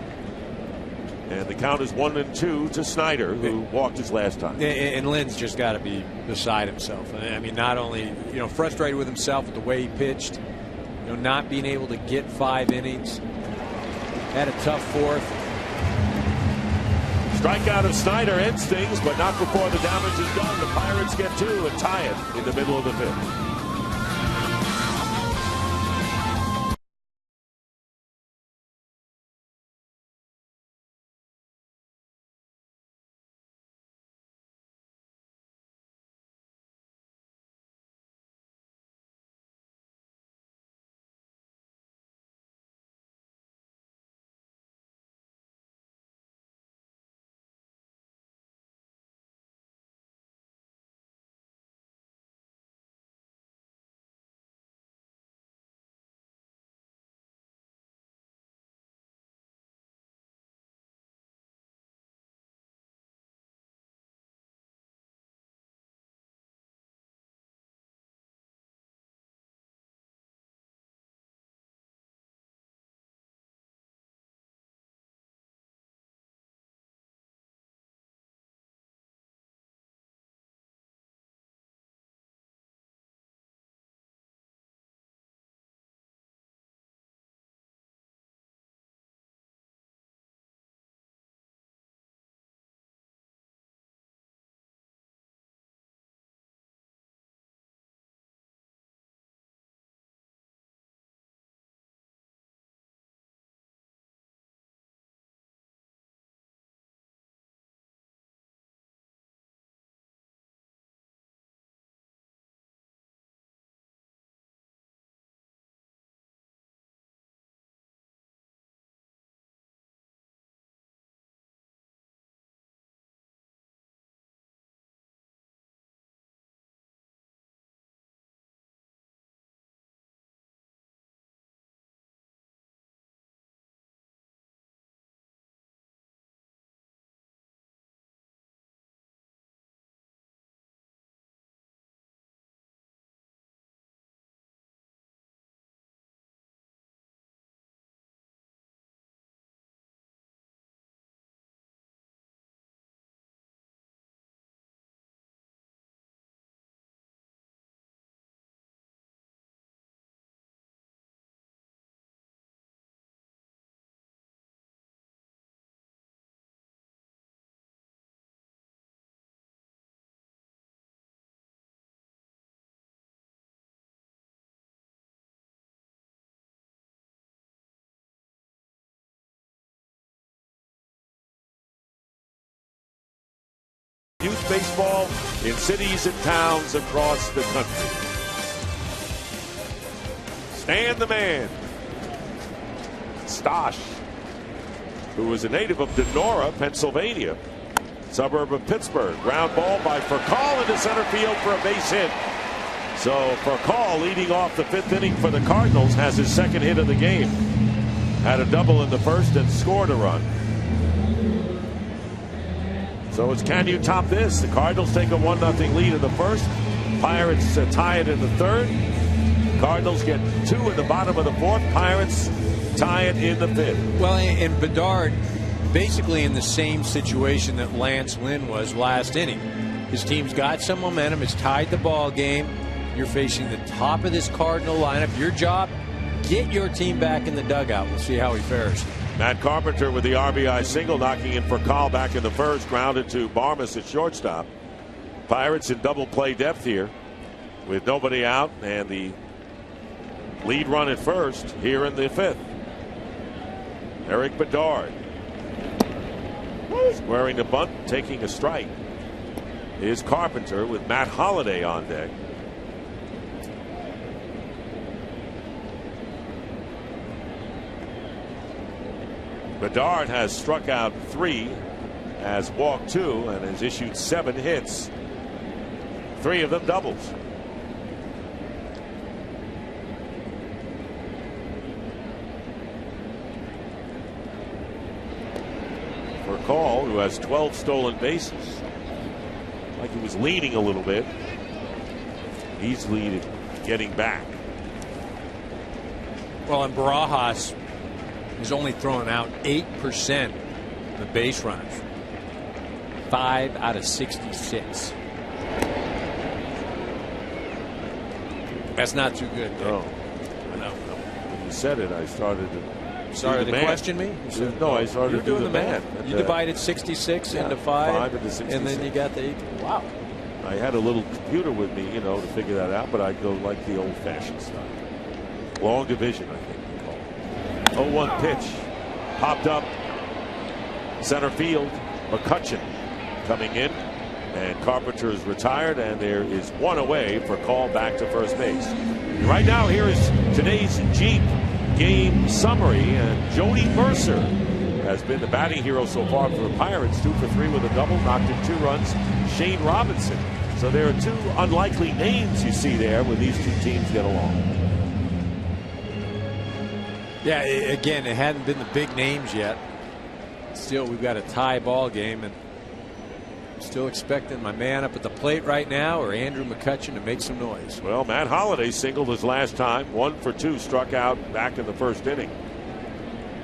And the count is 1-2 to Snyder, who walked his last time. And Lynn's just got to be beside himself. I mean, not only frustrated with himself with the way he pitched, not being able to get 5 innings, had a tough 4th. Strikeout of Snyder ends things, but not before the damage is done. The Pirates get 2 and tie it in the middle of the 5th. Youth baseball in cities and towns across the country. Stan the Man. Stosh, who is a native of Denora, Pennsylvania, suburb of Pittsburgh. Ground ball by Furcal into center field for a base hit. So Furcal, leading off the 5th inning for the Cardinals, has his 2nd hit of the game. Had a double in the 1st and scored a run. So it's can you top this? The Cardinals take a 1-0 lead in the 1st. Pirates tie it in the 3rd. Cardinals get 2 in the bottom of the 4th. Pirates tie it in the 5th. Well, and Bedard basically in the same situation that Lance Lynn was last inning. His team's got some momentum. It's tied the ball game. You're facing the top of this Cardinal lineup. Your job, get your team back in the dugout. We'll see how he fares. Matt Carpenter with the RBI single, knocking in Furcal back in the 1st, grounded to Barmas at shortstop. Pirates in double play depth here with nobody out and the lead run at 1st here in the 5th. Eric Bedard squaring the bunt, taking a strike is Carpenter with Matt Holliday on deck. Bedard has struck out 3, has walked 2, and has issued 7 hits. 3 of them doubles. Furcal, who has 12 stolen bases, like he was leaning a little bit. He's leading, getting back. Well, and Barajas is only throwing out 8% of the base runners. 5 out of 66. That's not too good, Dick. No. I know. When you said it, I started to. Sorry to question me? No, I started to do the math. You divided 66 into 5 into 66. And then you got the 8. Wow. I had a little computer with me, you know, to figure that out, but I'd go like the old-fashioned style. Long division, I think we call it. 0-1 pitch. Popped up. Center field. McCutcheon coming in. And Carpenter is retired, and there is 1 away for call back to first base. Right now, here is today's Jeep game summary, and Jody Mercer has been the batting hero so far for the Pirates. 2 for 3 with a double, knocked in 2 runs. Shane Robinson. So there are 2 unlikely names you see there when these 2 teams get along. Yeah, again, it hadn't been the big names yet. Still, we've got a tie ball game, and still expecting my man up at the plate right now, or Andrew McCutcheon, to make some noise. Well, Matt Holliday singled his last time. 1 for 2, struck out back in the first inning.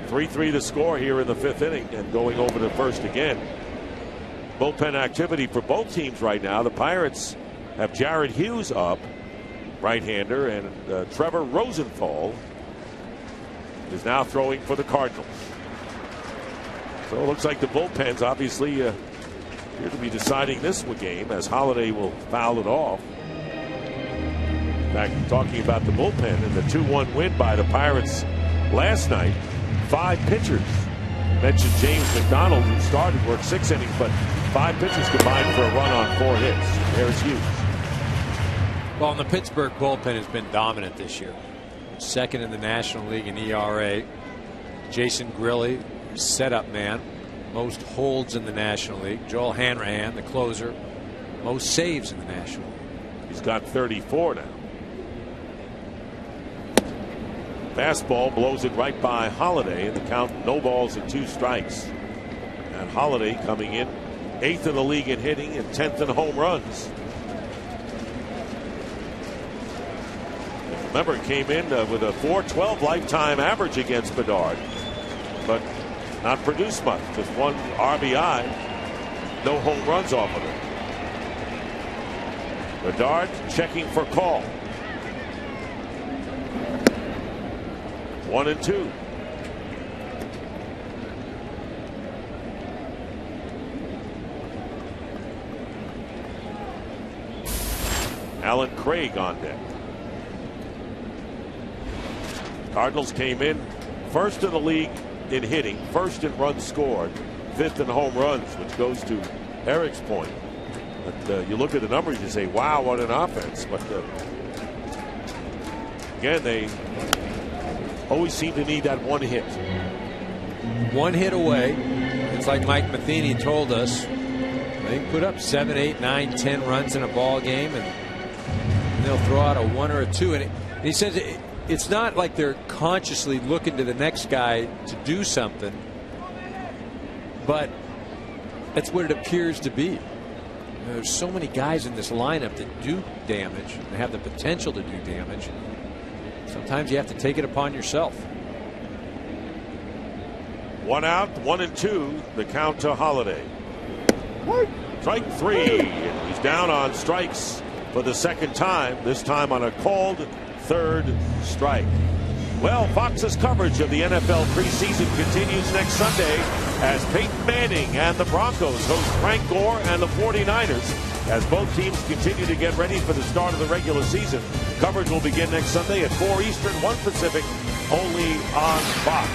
3-3 the score here in the 5th inning, and going over to first again. Bullpen activity for both teams right now. The Pirates have Jared Hughes up, right-hander, and Trevor Rosenthal is now throwing for the Cardinals. So it looks like the bullpens obviously appear to be deciding this game, as Holliday will foul it off. In fact, talking about the bullpen and the 2-1 win by the Pirates last night, 5 pitchers. Mentioned James McDonald, who started, worked 6 innings, but 5 pitchers combined for a run on 4 hits. There's Hughes. Well, and the Pittsburgh bullpen has been dominant this year. 2nd in the National League in ERA. Jason Grilli, setup man. Most holds in the National League. Joel Hanrahan, the closer, most saves in the National League. He's got 34 now. Fastball blows it right by Holliday, and the count no balls and 2 strikes. And Holliday coming in 8th in the league in hitting and 10th in home runs. Remember, he came in with a .412 lifetime average against Bedard, but not produced much. Just 1 RBI, no home runs off of it. Bedard checking for call. 1-2. Alan Craig on deck. Cardinals came in 1st in the league in hitting, 1st in runs scored, 5th in home runs, which goes to Eric's point. But you look at the numbers, you say, wow, what an offense. But again, they always seem to need that one hit. One hit away. It's like Mike Matheny told us. They put up 7, 8, 9, 10 runs in a ball game, and they'll throw out a 1 or a 2. And he says it's not like they're consciously looking to the next guy to do something, but that's what it appears to be. There's so many guys in this lineup that do damage and have the potential to do damage. Sometimes you have to take it upon yourself. 1 out, 1 and 2. The count to Holiday. Strike 3. He's down on strikes for the second time. This time on a called third strike. Well, Fox's coverage of the NFL preseason continues next Sunday as Peyton Manning and the Broncos host Frank Gore and the 49ers as both teams continue to get ready for the start of the regular season. Coverage will begin next Sunday at 4 Eastern, 1 Pacific, only on Fox.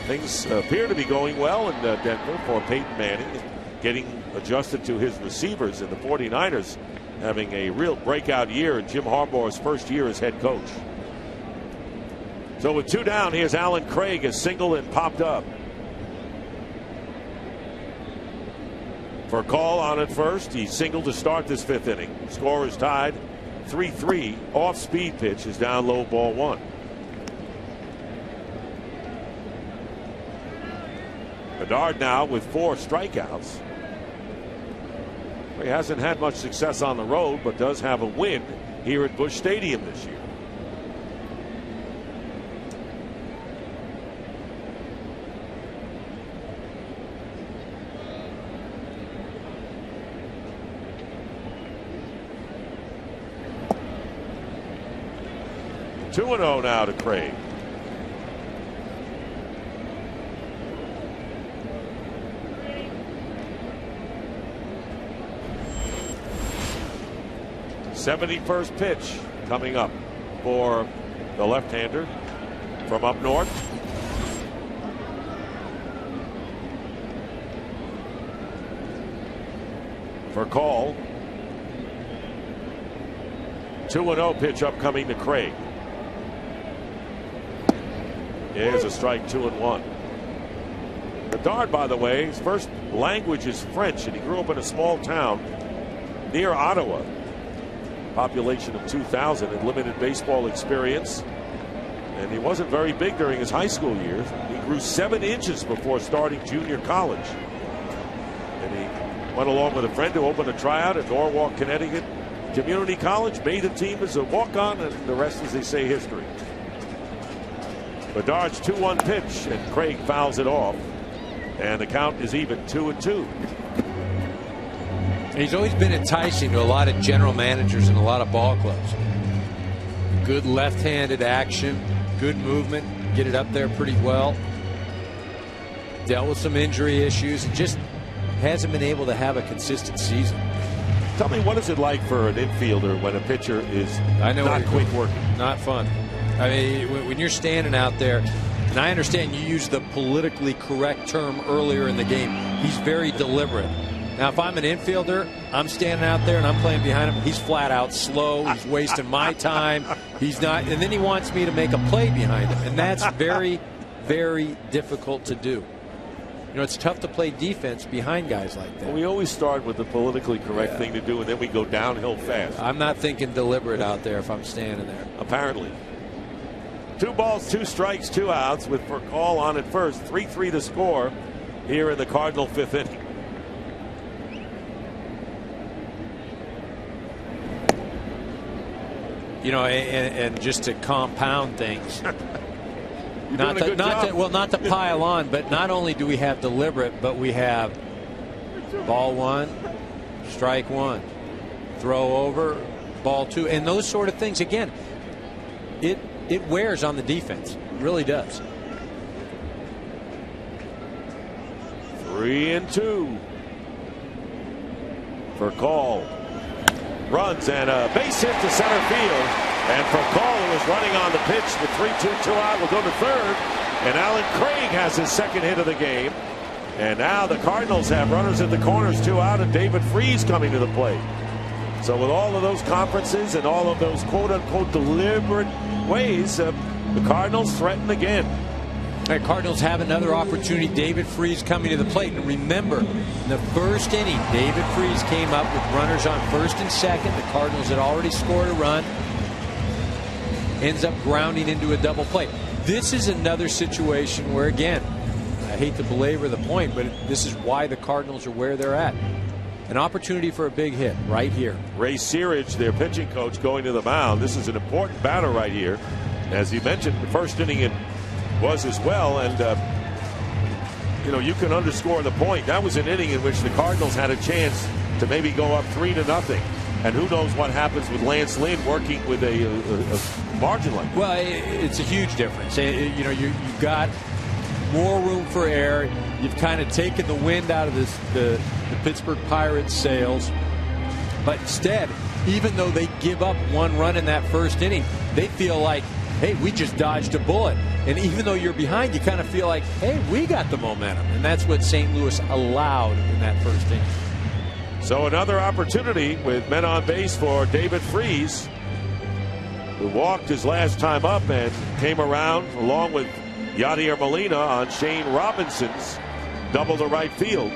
Things appear to be going well in Denver for Peyton Manning, getting adjusted to his receivers, and the 49ers having a real breakout year in Jim Harbaugh's first year as head coach. So with 2 down, here's Alan Craig, as single and popped up. For call on at first, he singled to start this 5th inning. Score is tied 3-3. Off speed pitch is down low, ball 1. Bedard now with 4 strikeouts. He hasn't had much success on the road, but does have a win here at Busch Stadium this year. Two 2-0 now to Craig. '71st pitch coming up for the left-hander from up north. For call. 2-0 pitch upcoming to Craig. Here's a strike, 2-1. Bedard, by the way, his first language is French, and he grew up in a small town near Ottawa. Population of 2,000 and limited baseball experience. And he wasn't very big during his high school years. He grew 7 inches before starting junior college. And he went along with a friend to open a tryout at Norwalk, Connecticut Community College, made a team as a walk-on, and the rest, as they say, history. Bedard's 2-1 pitch, and Craig fouls it off. And the count is even, 2-2. He's always been enticing to a lot of general managers and a lot of ball clubs. Good left-handed action, good movement, get it up there pretty well. Dealt with some injury issues, just hasn't been able to have a consistent season. Tell me, what is it like for an infielder when a pitcher is not quick working? Not fun. I mean, when you're standing out there, and I understand you used the politically correct term earlier in the game, he's very deliberate. Now, if I'm an infielder, I'm standing out there and I'm playing behind him, he's flat out slow, he's wasting my time, he's not, and then he wants me to make a play behind him, and that's very, very difficult to do. You know, it's tough to play defense behind guys like that. Well, we always start with the politically correct thing to do, and then we go downhill fast. I'm not thinking deliberate out there if I'm standing there. Apparently. 2 balls, 2 strikes, 2 outs with for call on at first. 3-3 to score here in the Cardinal 5th inning. You know, and just to compound things, not to pile on, but not only do we have deliberate, but we have ball 1, strike 1, throw over, ball 2, and those sort of things. Again, it wears on the defense. It really does. 3-2 for call. Runs and a base hit to center field. And for call, who was running on the pitch, the 3-2 out will go to third. And Alan Craig has his second hit of the game. And now the Cardinals have runners at the corners, 2 out, and David Freese coming to the plate. So with all of those conferences and all of those quote-unquote deliberate ways, the Cardinals threaten again. All right, Cardinals have another opportunity. David Freese coming to the plate. And remember, in the first inning, David Freese came up with runners on first and second. The Cardinals had already scored a run. Ends up grounding into a double play. This is another situation where, again, I hate to belabor the point, but this is why the Cardinals are where they're at. An opportunity for a big hit right here. Ray Searage, their pitching coach, going to the mound. This is an important batter right here. As you mentioned, the first inning it was as well, and you can underscore the point. That was an inning in which the Cardinals had a chance to maybe go up 3-0, and who knows what happens with Lance Lynn working with a margin like that. Well, it's a huge difference. You've got more room for error. You've kind of taken the wind out of the Pittsburgh Pirates' sails, but instead, even though they give up 1 run in that first inning, they feel like, hey, we just dodged a bullet. And even though you're behind, you kind of feel like, hey, we got the momentum. And that's what St. Louis allowed in that first inning. So another opportunity with men on base for David Freese, who walked his last time up and came around along with Yadier Molina on Shane Robinson's double to right field.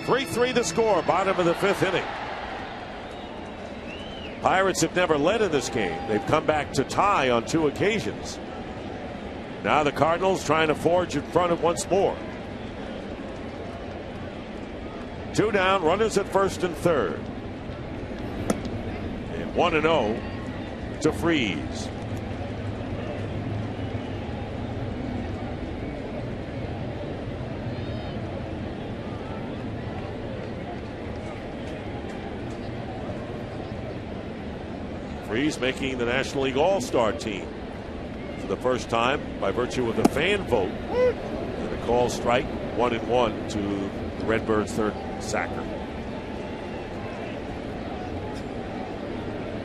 3-3 the score, bottom of the 5th inning. Pirates have never led in this game. They've come back to tie on 2 occasions. Now the Cardinals trying to forge in front of once more. 2 down, runners at first and third. And 1-0 to Freese. Freese making the National League All-Star team for the first time by virtue of the fan vote. And a call strike, 1-1 to the Redbirds' third sacker.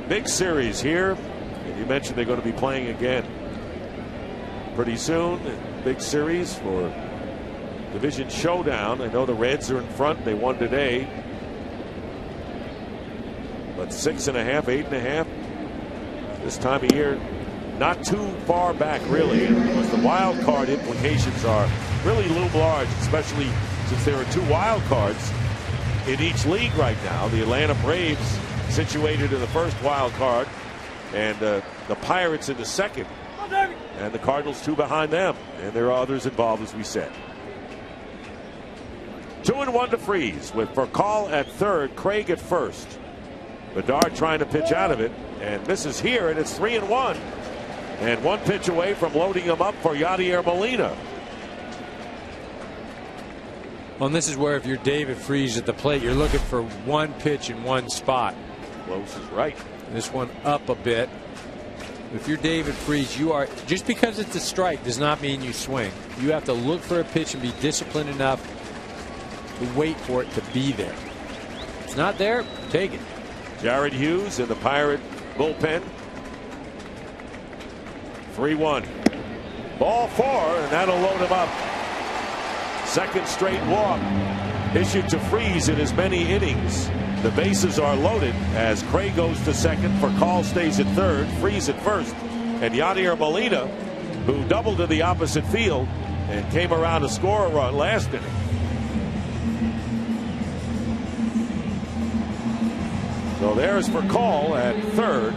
Big series here. And you mentioned they're going to be playing again pretty soon. Big series for division showdown. I know the Reds are in front. They won today. But 6.5, 8.5. This time of year, not too far back, really. Because the wild card implications are really loom large, especially since there are 2 wild cards in each league right now. The Atlanta Braves situated in the first wild card, and the Pirates in the second, and the Cardinals 2 behind them. And there are others involved, as we said. 2-1 to Freese with Furcal at third, Craig at first. Bedard trying to pitch out of it and misses here, and it's 3-1. And 1 pitch away from loading him up for Yadier Molina. Well, and this is where if you're David Freese at the plate, you're looking for 1 pitch in 1 spot. Lohse is right. This one up a bit. If you're David Freese, you are, just because it's a strike does not mean you swing. You have to look for a pitch and be disciplined enough to wait for it to be there. If it's not there, take it. Jared Hughes in the Pirate bullpen. 3-1. Ball 4, and that'll load him up. Second straight walk issued to Freese in as many innings. The bases are loaded as Craig goes to second, Furcal stays at third, Freese at first, and Yadier Molina, who doubled to the opposite field and came around to score a run last inning. So there's Furcal at third.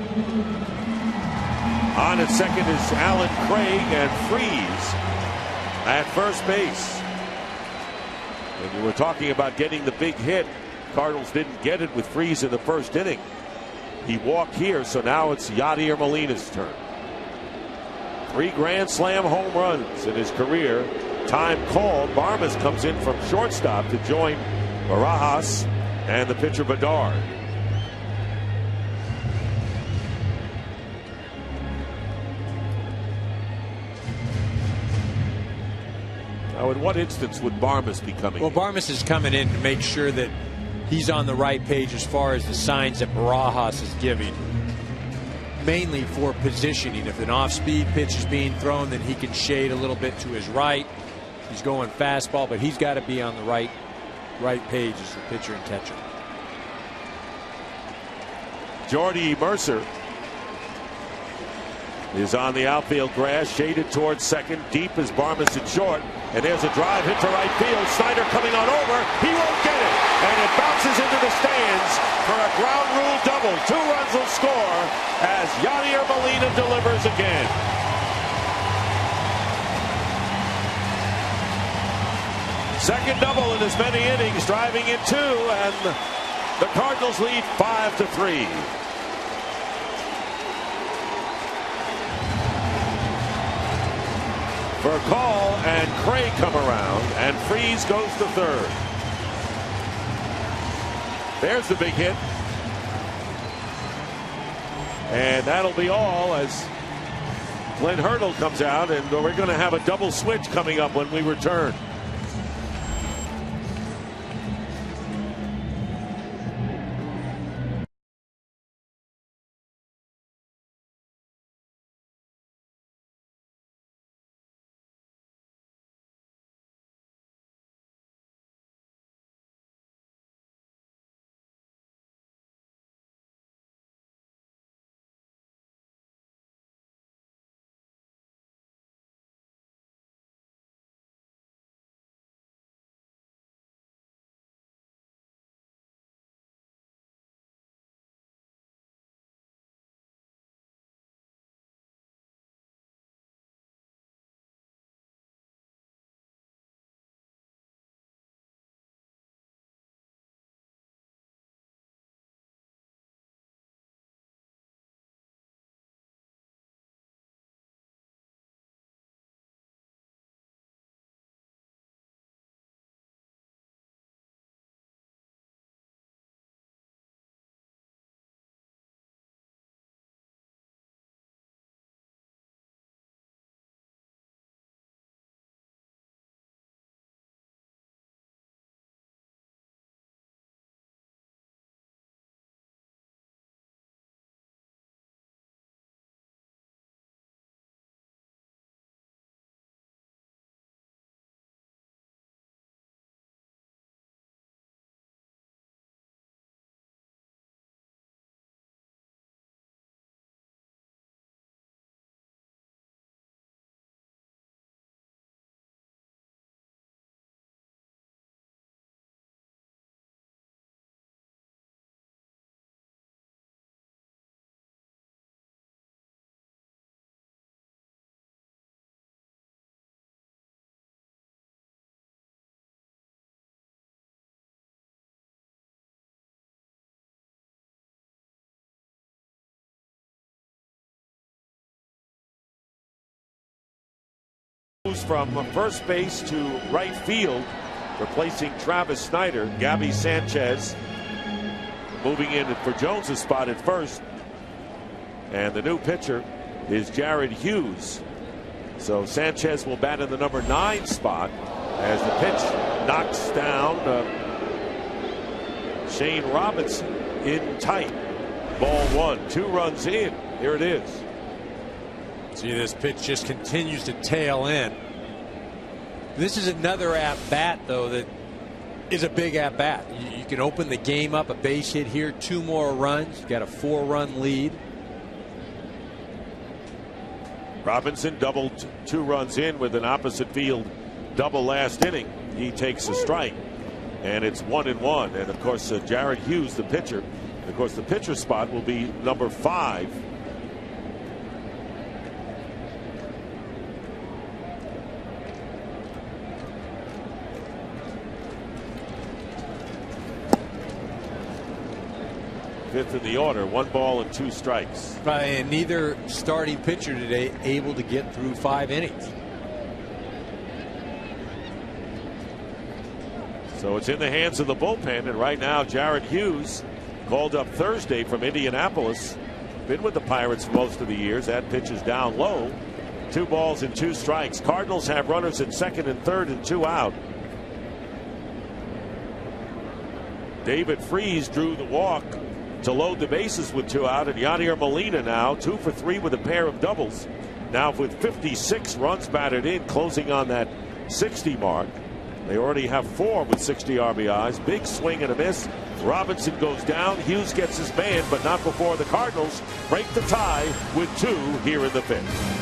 On at second is Alan Craig, and Freese at first base. And you were talking about getting the big hit. Cardinals didn't get it with Freese in the first inning. He walked here, so now it's Yadier Molina's turn. 3 Grand Slam home runs in his career. Time called. Barmas comes in from shortstop to join Barajas and the pitcher Bedard. Now, in what instance would Barmas be coming Well, in? Barmas is coming in to make sure that he's on the right page as far as the signs that Barajas is giving. mainly for positioning. If an off-speed pitch is being thrown, then he can shade a little bit to his right. He's going fastball, but he's got to be on the right page as the pitcher and catcher. Jordy Mercer is on the outfield grass, shaded towards second. Deep is Barmas at short. And there's a drive hit to right field. Snyder coming on over. He won't get it. And it bounces into the stands for a ground rule double. 2 runs will score as Yadier Molina delivers again. Second double in as many innings, driving in 2, and the Cardinals lead 5-3. Vercall and Craig come around, and Freese goes to third. There's the big hit. And that'll be all as Glenn Hurdle comes out, and we're going to have a double switch coming up when we return. From first base to right field, replacing Travis Snyder. Gabby Sanchez moving in for Jones' spot at first. And the new pitcher is Jared Hughes. So Sanchez will bat in the number 9 spot as the pitch knocks down Shane Robinson in tight. Ball 1, 2 runs in. Here it is. See, this pitch just continues to tail in. This is another at-bat, though, that is a big at-bat. You can open the game up, a base hit here, 2 more runs. You've got a 4-run lead. Robinson doubled 2 runs in with an opposite field double last inning. He takes a strike, and it's 1-1. And, of course, Jared Hughes, the pitcher. And, of course, the pitcher spot will be number 5. Fifth in the order, 1 ball and 2 strikes. And neither starting pitcher today able to get through 5 innings. So it's in the hands of the bullpen, and right now Jared Hughes, called up Thursday from Indianapolis, been with the Pirates most of the years. That pitch is down low. 2 balls and 2 strikes. Cardinals have runners at second and third and 2 out. David Freese drew the walk to load the bases with 2 out, and Yadier Molina now 2 for 3 with a pair of doubles. Now with 56 runs batted in, closing on that 60 mark. They already have 4 with 60 RBIs. Big swing and a miss. Robinson goes down. Hughes gets his man, but not before the Cardinals break the tie with 2 here in the 5th.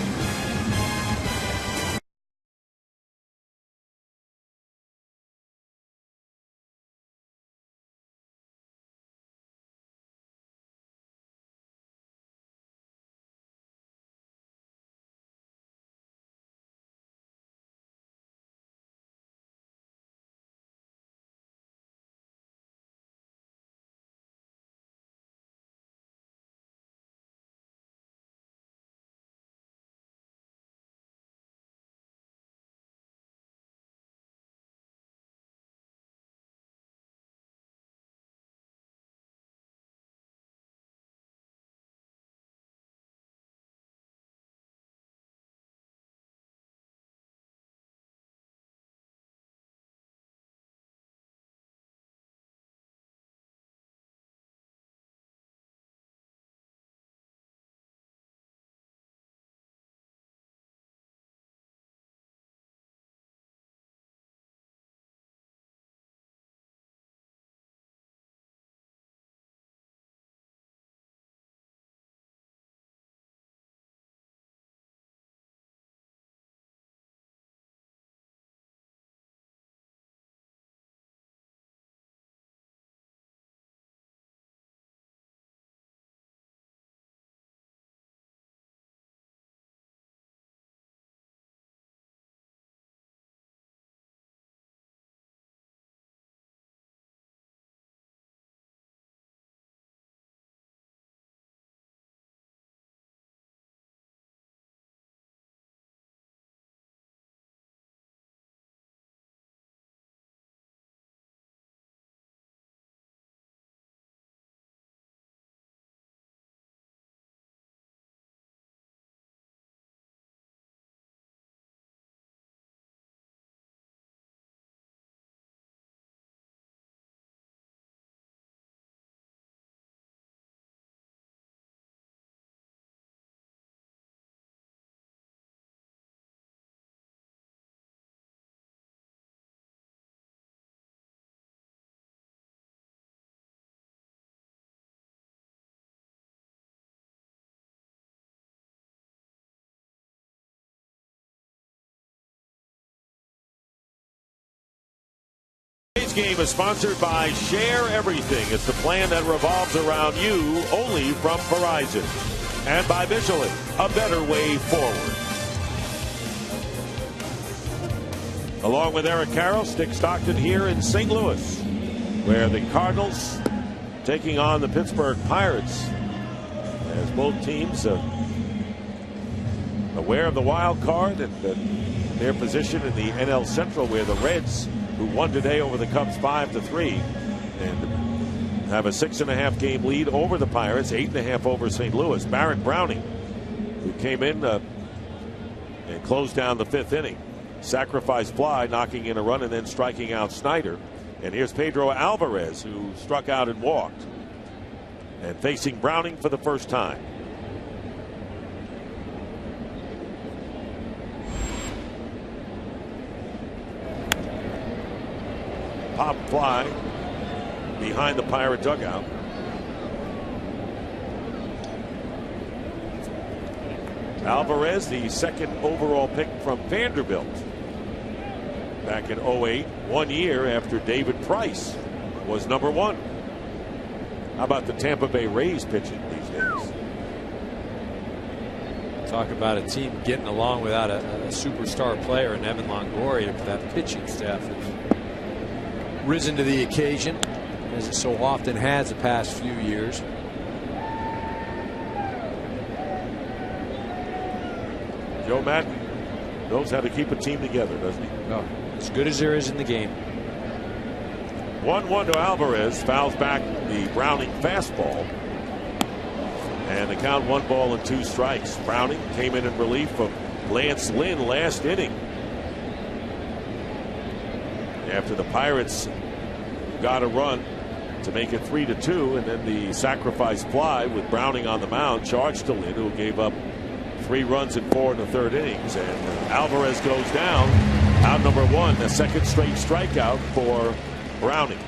Today's game is sponsored by Share Everything. It's the plan that revolves around you, only from Verizon. And by Michelin, a better way forward. Along with Eric Carroll, Stick Stockton here in St. Louis, where the Cardinals taking on the Pittsburgh Pirates, as both teams aware of the wild card and their position in the NL Central, where the Reds, who won today over the Cubs 5-3, and have a 6.5 game lead over the Pirates, 8.5 over St. Louis. Barrett Browning, who came in and closed down the 5th inning. Sacrifice fly, knocking in a run and then striking out Snyder. And here's Pedro Alvarez, who struck out and walked, and facing Browning for the first time. Pop fly behind the Pirate dugout. Alvarez, the second overall pick from Vanderbilt back in 08, 1 year after David Price was number 1. How about the Tampa Bay Rays pitching these days? Talk about a team getting along without a superstar player in Evan Longoria. That pitching staff has risen to the occasion, as it so often has the past few years. Joe Madden knows how to keep a team together, doesn't he? No, as good as there is in the game. 1-1 to Alvarez. Fouls back the Browning fastball. And the count 1 ball and 2 strikes. Browning came in relief of Lance Lynn last inning, after the Pirates got a run to make it 3-2, and then the sacrifice fly with Browning on the mound charged to Lynn, who gave up 3 runs in 4 in the 3rd innings, and Alvarez goes down, out number 1, the 2nd straight strikeout for Browning.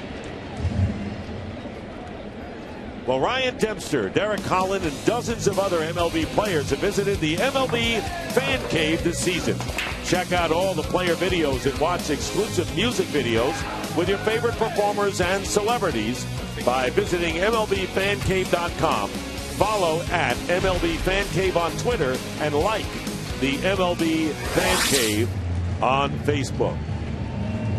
Well, Ryan Dempster, Derek Holland, and dozens of other MLB players have visited the MLB Fan Cave this season. Check out all the player videos and watch exclusive music videos with your favorite performers and celebrities by visiting MLBFanCave.com. Follow at MLB Fan Cave on Twitter and like the MLB Fan Cave on Facebook.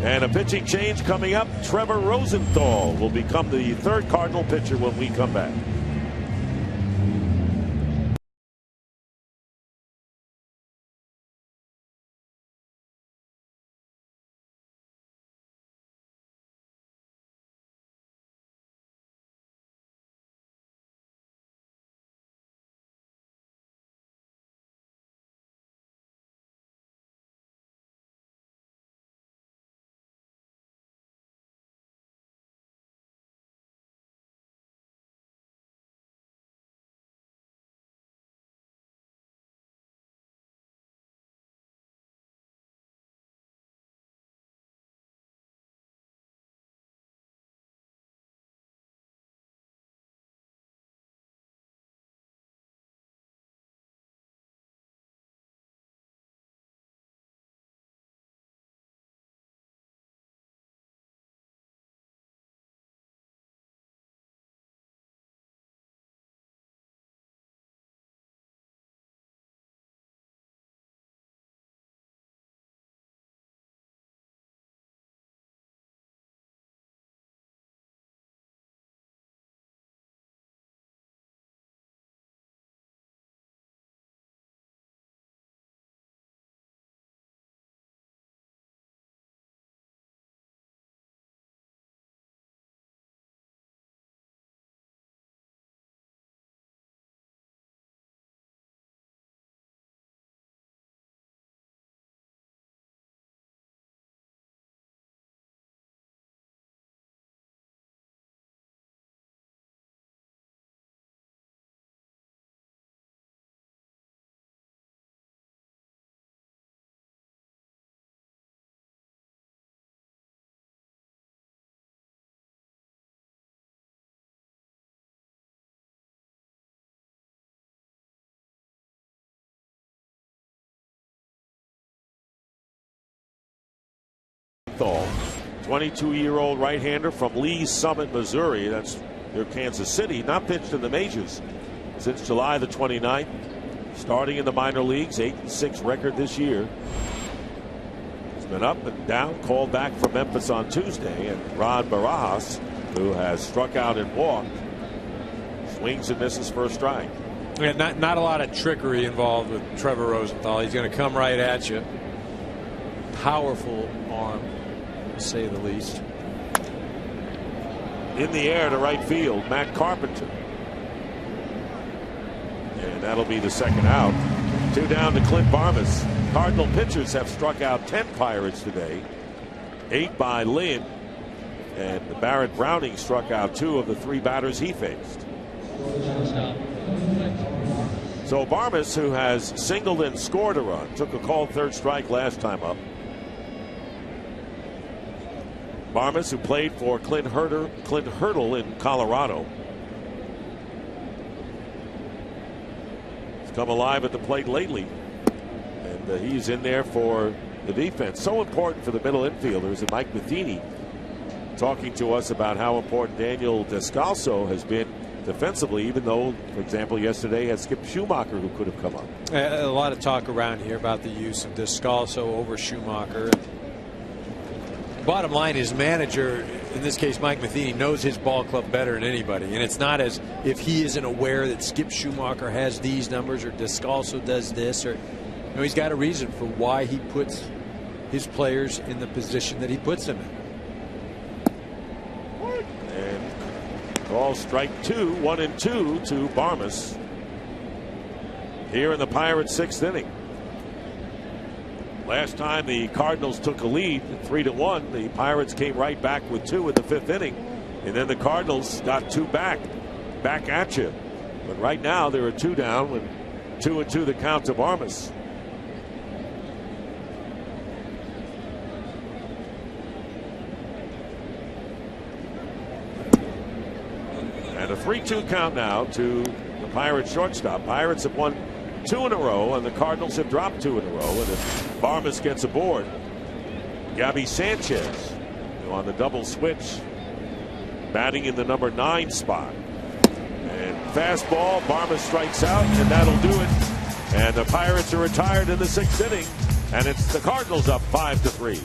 And a pitching change coming up. Trevor Rosenthal will become the 3rd Cardinal pitcher when we come back. Rosenthal, 22-year-old right-hander from Lee's Summit, Missouri. That's near Kansas City. Not pitched in the majors since July the 29th. Starting in the minor leagues, 8-6 record this year. He's been up and down, called back from Memphis on Tuesday. And Rod Barajas, who has struck out and walked, swings and misses first strike. Yeah, not a lot of trickery involved with Trevor Rosenthal. He's going to come right at you. Powerful arm, to say the least. In the air to right field, Matt Carpenter. And that'll be the second out. 2 down to Clint Barmas. Cardinal pitchers have struck out 10 Pirates today. 8 by Lynn. And Barrett Browning struck out 2 of the 3 batters he faced. So Barmas, who has singled and scored a run, took a called third strike last time up. Barmas, who played for Clint Hurdle in Colorado, has come alive at the plate lately, and he's in there for the defense. So important for the middle infielders. And Mike Matheny talking to us about how important Daniel Descalso has been defensively, even though, for example, yesterday had Skip Schumacher, who could have come up. A lot of talk around here about the use of Descalso over Schumacher. Bottom line is, manager, in this case Mike Matheny, knows his ball club better than anybody, and it's not as if he isn't aware that Skip Schumacher has these numbers or Descalso does this, or he's got a reason for why he puts his players in the position that he puts them in. And call strike 2, 1-2 to Barmas here in the Pirates' 6th inning. Last time the Cardinals took a lead, 3-1. The Pirates came right back with 2 in the 5th inning And then the Cardinals got 2 back at you. But right now there are 2 down with 2-2 the count to Barmas. And a 3-2 count now to the Pirates shortstop. Pirates have won 2 in a row, and the Cardinals have dropped 2 in a row. And if Barmas gets aboard, Gabby Sanchez on the double switch, batting in the number 9 spot. And fastball, Barmas strikes out, and that'll do it. And the Pirates are retired in the 6th inning, and it's the Cardinals up 5-3.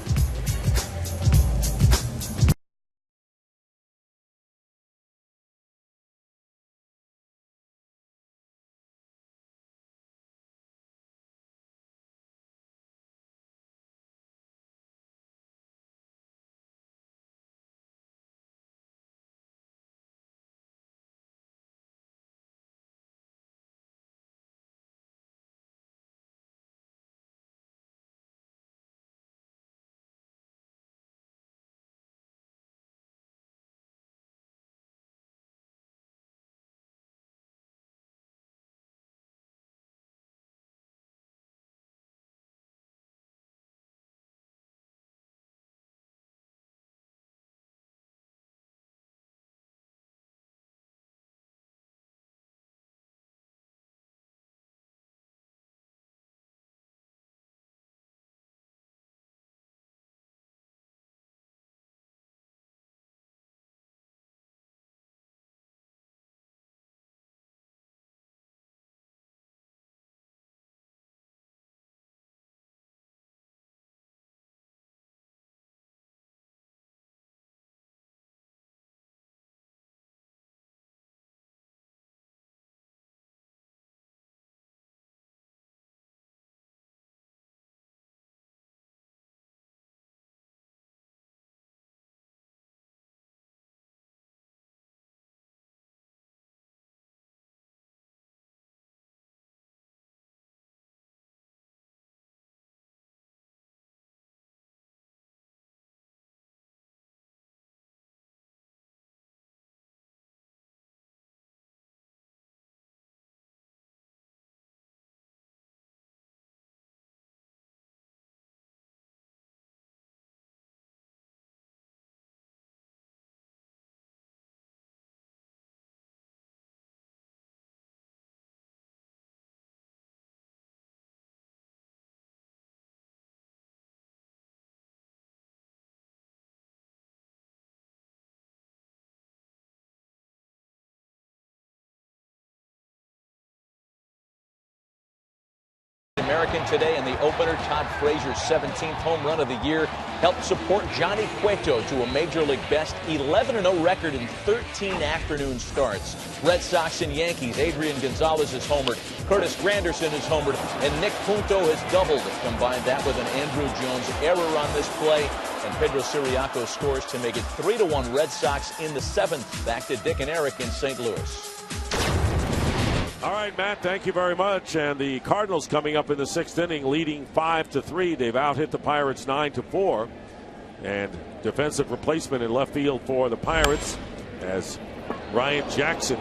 American today in the opener. Todd Frazier's 17th home run of the year helped support Johnny Cueto to a Major League best 11-0 record in 13 afternoon starts. Red Sox and Yankees, Adrian Gonzalez has homered, Curtis Granderson has homered, and Nick Punto has doubled. Combine that with an Andrew Jones error on this play, and Pedro Siriaco scores to make it 3-1 Red Sox in the 7th. Back to Dick and Eric in St. Louis. All right, Matt, thank you very much. And the Cardinals coming up in the 6th inning, leading 5-3. They've out-hit the Pirates 9-4. And defensive replacement in left field for the Pirates as Ryan Jackson,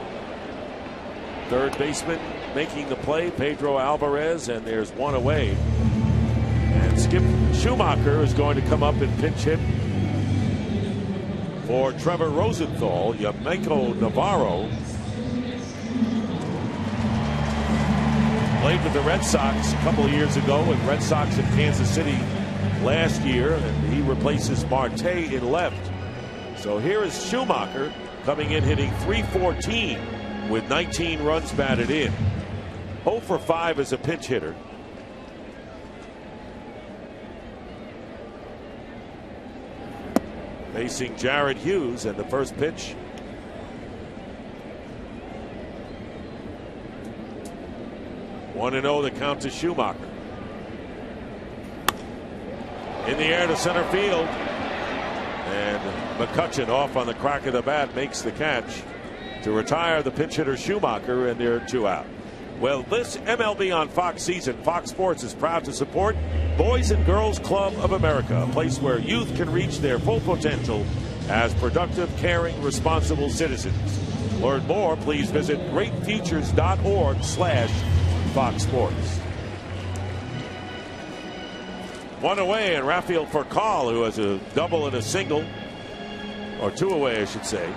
third baseman, making the play. Pedro Alvarez, and there's one away. And Skip Schumacher is going to come up and pinch hit for Trevor Rosenthal. Yamaiko Navarro played with the Red Sox a couple of years ago, and Red Sox in Kansas City last year, and he replaces Marte in left. So here is Schumacher coming in hitting .314 with 19 runs batted in. 0 for 5 as a pinch hitter. Facing Jared Hughes, and the first pitch. One 1-0 the count to Schumacher. In the air to center field. And McCutchen off on the crack of the bat makes the catch to retire the pinch hitter Schumacher, and they're 2 out. Well, this MLB on Fox season, Fox Sports is proud to support Boys and Girls Club of America, a place where youth can reach their full potential as productive, caring, responsible citizens. Learn more, please visit greatfeatures.org/Fox Sports. One away, and Rafael Furcal, who has a double and a single, or two away, I should say.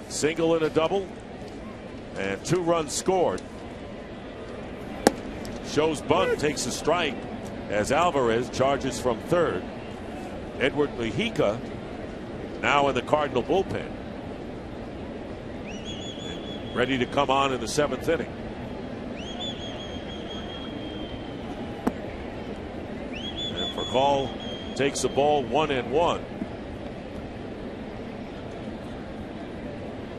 Single and a double, and 2 runs scored. Shows bunt, takes a strike as Alvarez charges from third. Edward Mujica now in the Cardinal bullpen, ready to come on in the 7th inning. And Furcal takes the ball 1-1.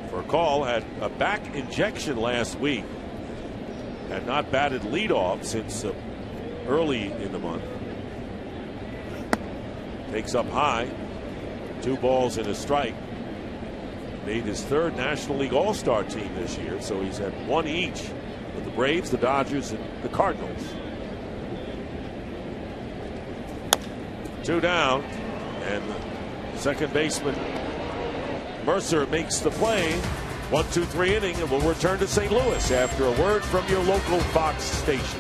Furcal had a back injection last week. Had not batted leadoff since early in the month. Takes up high. 2 balls and a strike. Made his 3rd National League All-Star team this year, so he's had 1 each with the Braves, the Dodgers, and the Cardinals. 2 down, and the second baseman Mercer makes the play. 1-2-3 inning, and we'll return to St. Louis after a word from your local Fox station.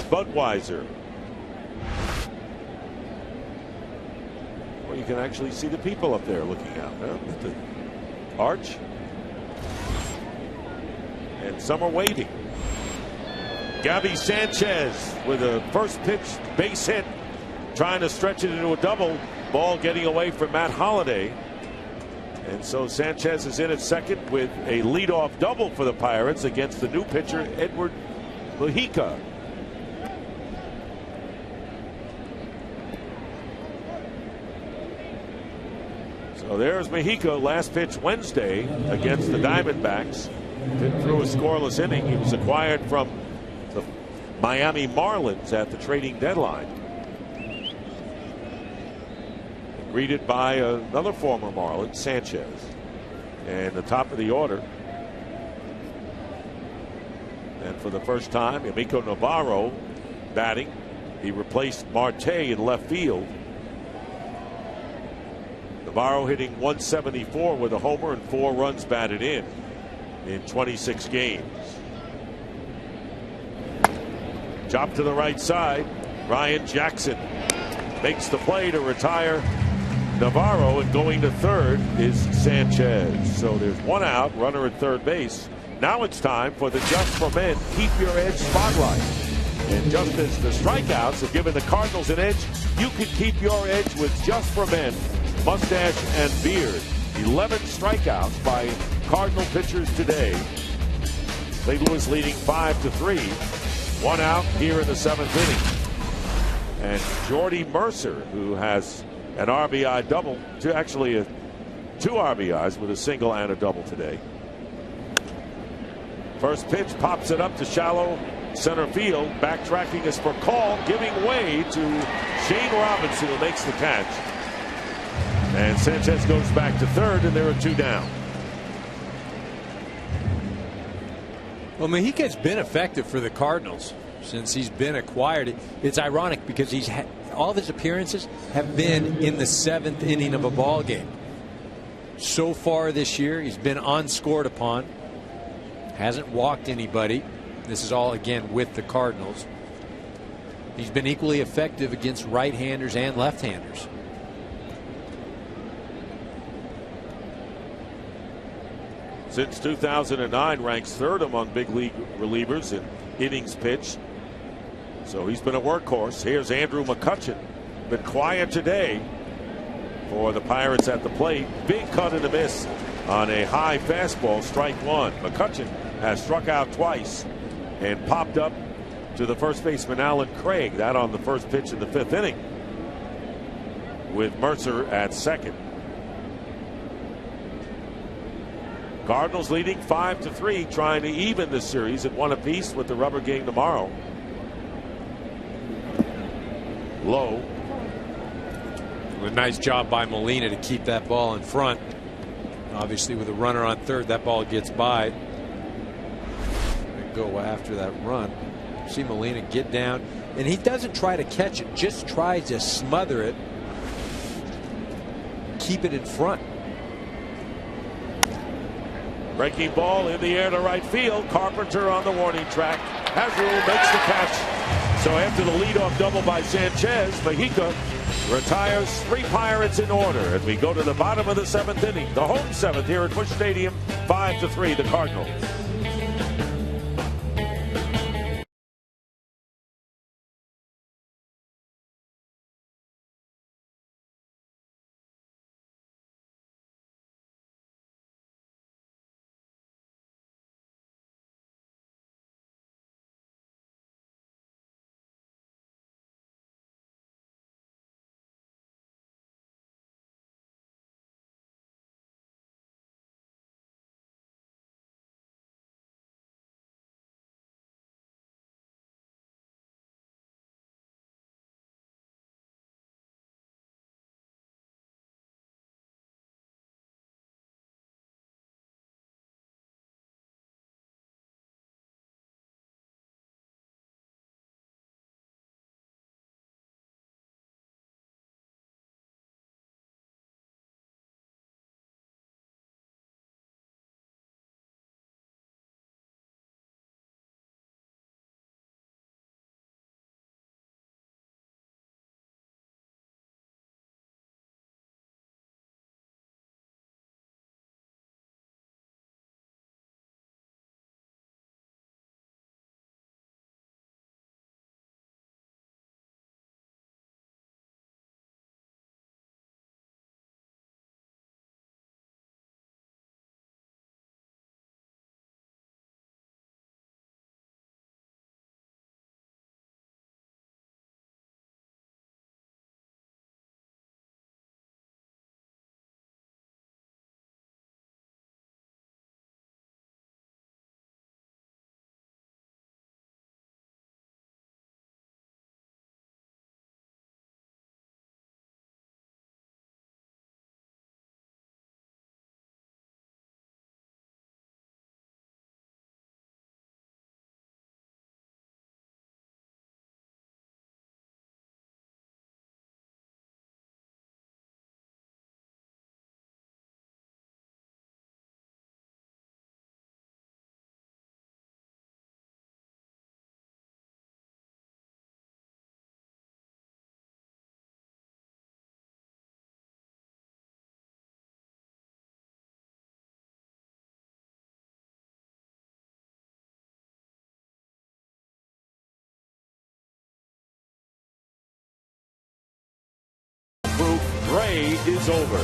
Budweiser. Well, you can actually see the people up there looking out at the arch. And some are waiting. Gabby Sanchez with a first pitch base hit, trying to stretch it into a double. Ball getting away from Matt Holliday. And so Sanchez is in at second with a leadoff double for the Pirates against the new pitcher, Edward Mujica. So there's Mujica, last pitch Wednesday against the Diamondbacks. threw a scoreless inning. He was acquired from the Miami Marlins at the trading deadline. Greeted by another former Marlin, Sanchez. And the top of the order. And for the first time, Amico Navarro batting. He replaced Marte in left field. Navarro hitting 174 with a homer and 4 runs batted in 26 games. Chop to the right side. Ryan Jackson makes the play to retire Navarro, and going to third is Sanchez. So there's 1 out, runner at third base. Now it's time for the Just for Men Keep Your Edge spotlight. And just as the strikeouts have given the Cardinals an edge, you can keep your edge with Just for Men mustache and beard. 11 strikeouts by Cardinal pitchers today. St. Louis leading 5-3. 1 out here in the 7th inning. And Jordy Mercer, who has an RBI double, actually 2 RBIs with a single and a double today. First pitch pops it up to shallow center field. Backtracking is for call, giving way to Shane Robinson, who makes the catch. And Sanchez goes back to third, and there are 2 down. Well, Mexica's been effective for the Cardinals since he's been acquired. It's ironic because all of his appearances have been in the 7th inning of a ball game. So far this year, he's been unscored upon. Hasn't walked anybody. This is all, again, with the Cardinals. He's been equally effective against right-handers and left-handers. Since 2009, ranks 3rd among big league relievers in innings pitched. So he's been a workhorse. Here's Andrew McCutchen. Been quiet today for the Pirates at the plate. Big cut and a miss on a high fastball, strike 1. McCutchen has struck out twice and popped up to the first baseman Alan Craig. That on the first pitch in the 5th inning, with Mercer at second. Cardinals leading 5-3, trying to even the series at 1 apiece with the rubber game tomorrow. Low. A nice job by Molina to keep that ball in front. Obviously, with a runner on third, that ball gets by. And go after that run. See Molina get down, and he doesn't try to catch it, just tries to smother it, keep it in front. Breaking ball in the air to right field. Carpenter on the warning track. Hazrul makes the catch. So after the leadoff double by Sanchez, Mexica retires 3 Pirates in order. And we go to the bottom of the 7th inning. The home 7th here at Busch Stadium. 5-3, the Cardinals. gray is over.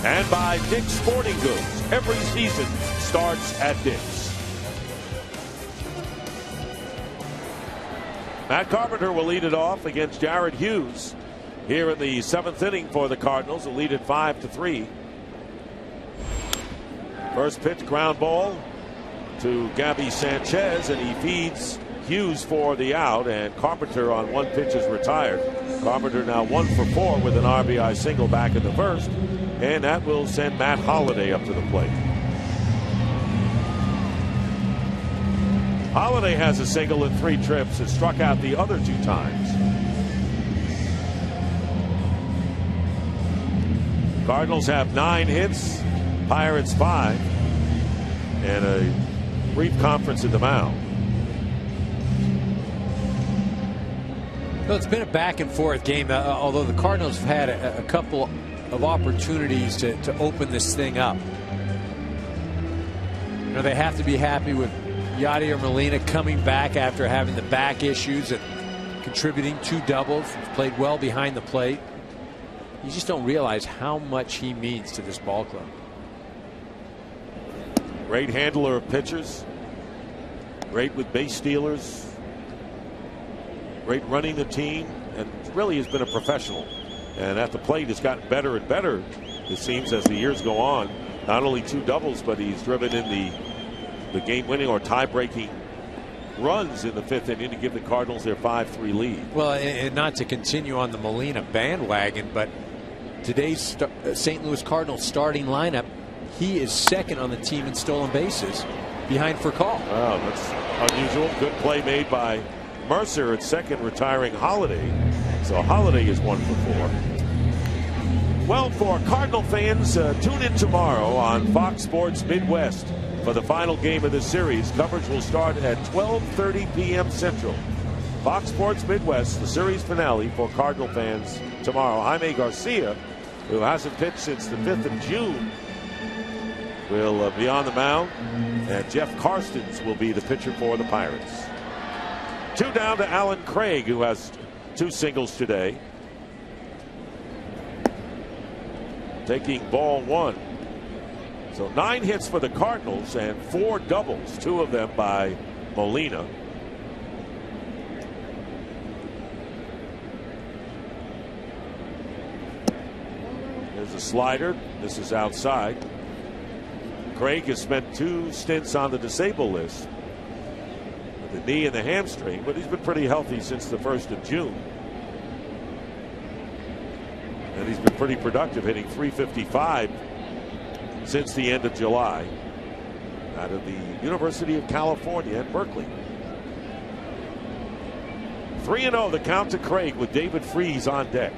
And by Dick's Sporting Goods, every season starts at Dick's. Matt Carpenter will lead it off against Jared Hughes here in the 7th inning for the Cardinals, who lead it 5-3. First pitch, ground ball to Gabby Sanchez, and he feeds Hughes for the out, and Carpenter on one pitch is retired. Carpenter now 1 for 4 with an RBI single back in the first, and that will send Matt Holliday up to the plate. Holliday has a single in 3 trips and struck out the other 2 times. Cardinals have 9 hits, Pirates 5, and a brief conference at the mound. Well, it's been a back and forth game, although the Cardinals have had a couple of opportunities to open this thing up. You know, they have to be happy with Yadier Molina coming back after having the back issues and contributing 2 doubles. He's played well behind the plate. You just don't realize how much he means to this ball club. Great handler of pitchers. Great with base stealers. Great running the team, and really has been a professional. And at the plate has gotten better and better, it seems, as the years go on. Not only 2 doubles, but he's driven in the game-winning or tie-breaking runs in the 5th inning to give the Cardinals their 5-3 lead. Well, and not to continue on the Molina bandwagon, but today's St. Louis Cardinals starting lineup, he is 2nd on the team in stolen bases, behind Furcal. Wow, that's unusual. Good play made by Mercer at 2nd, retiring Holliday. So Holliday is 1 for 4. Well, for Cardinal fans, tune in tomorrow on Fox Sports Midwest for the final game of the series. Coverage will start at 12:30 p.m. Central. Fox Sports Midwest, the series finale for Cardinal fans tomorrow. Jaime Garcia, who hasn't pitched since the 5th of June, will be on the mound, and Jeff Karstens will be the pitcher for the Pirates. 2 down to Alan Craig, who has 2 singles today. Taking ball 1. So 9 hits for the Cardinals and 4 doubles, 2 of them by Molina. There's a slider. This is outside. Craig has spent 2 stints on the disabled list with the knee and the hamstring, but he's been pretty healthy since the 1st of June. And he's been pretty productive, hitting .355 since the end of July out of the University of California at Berkeley. 3-0 the count to Craig with David Freese on deck.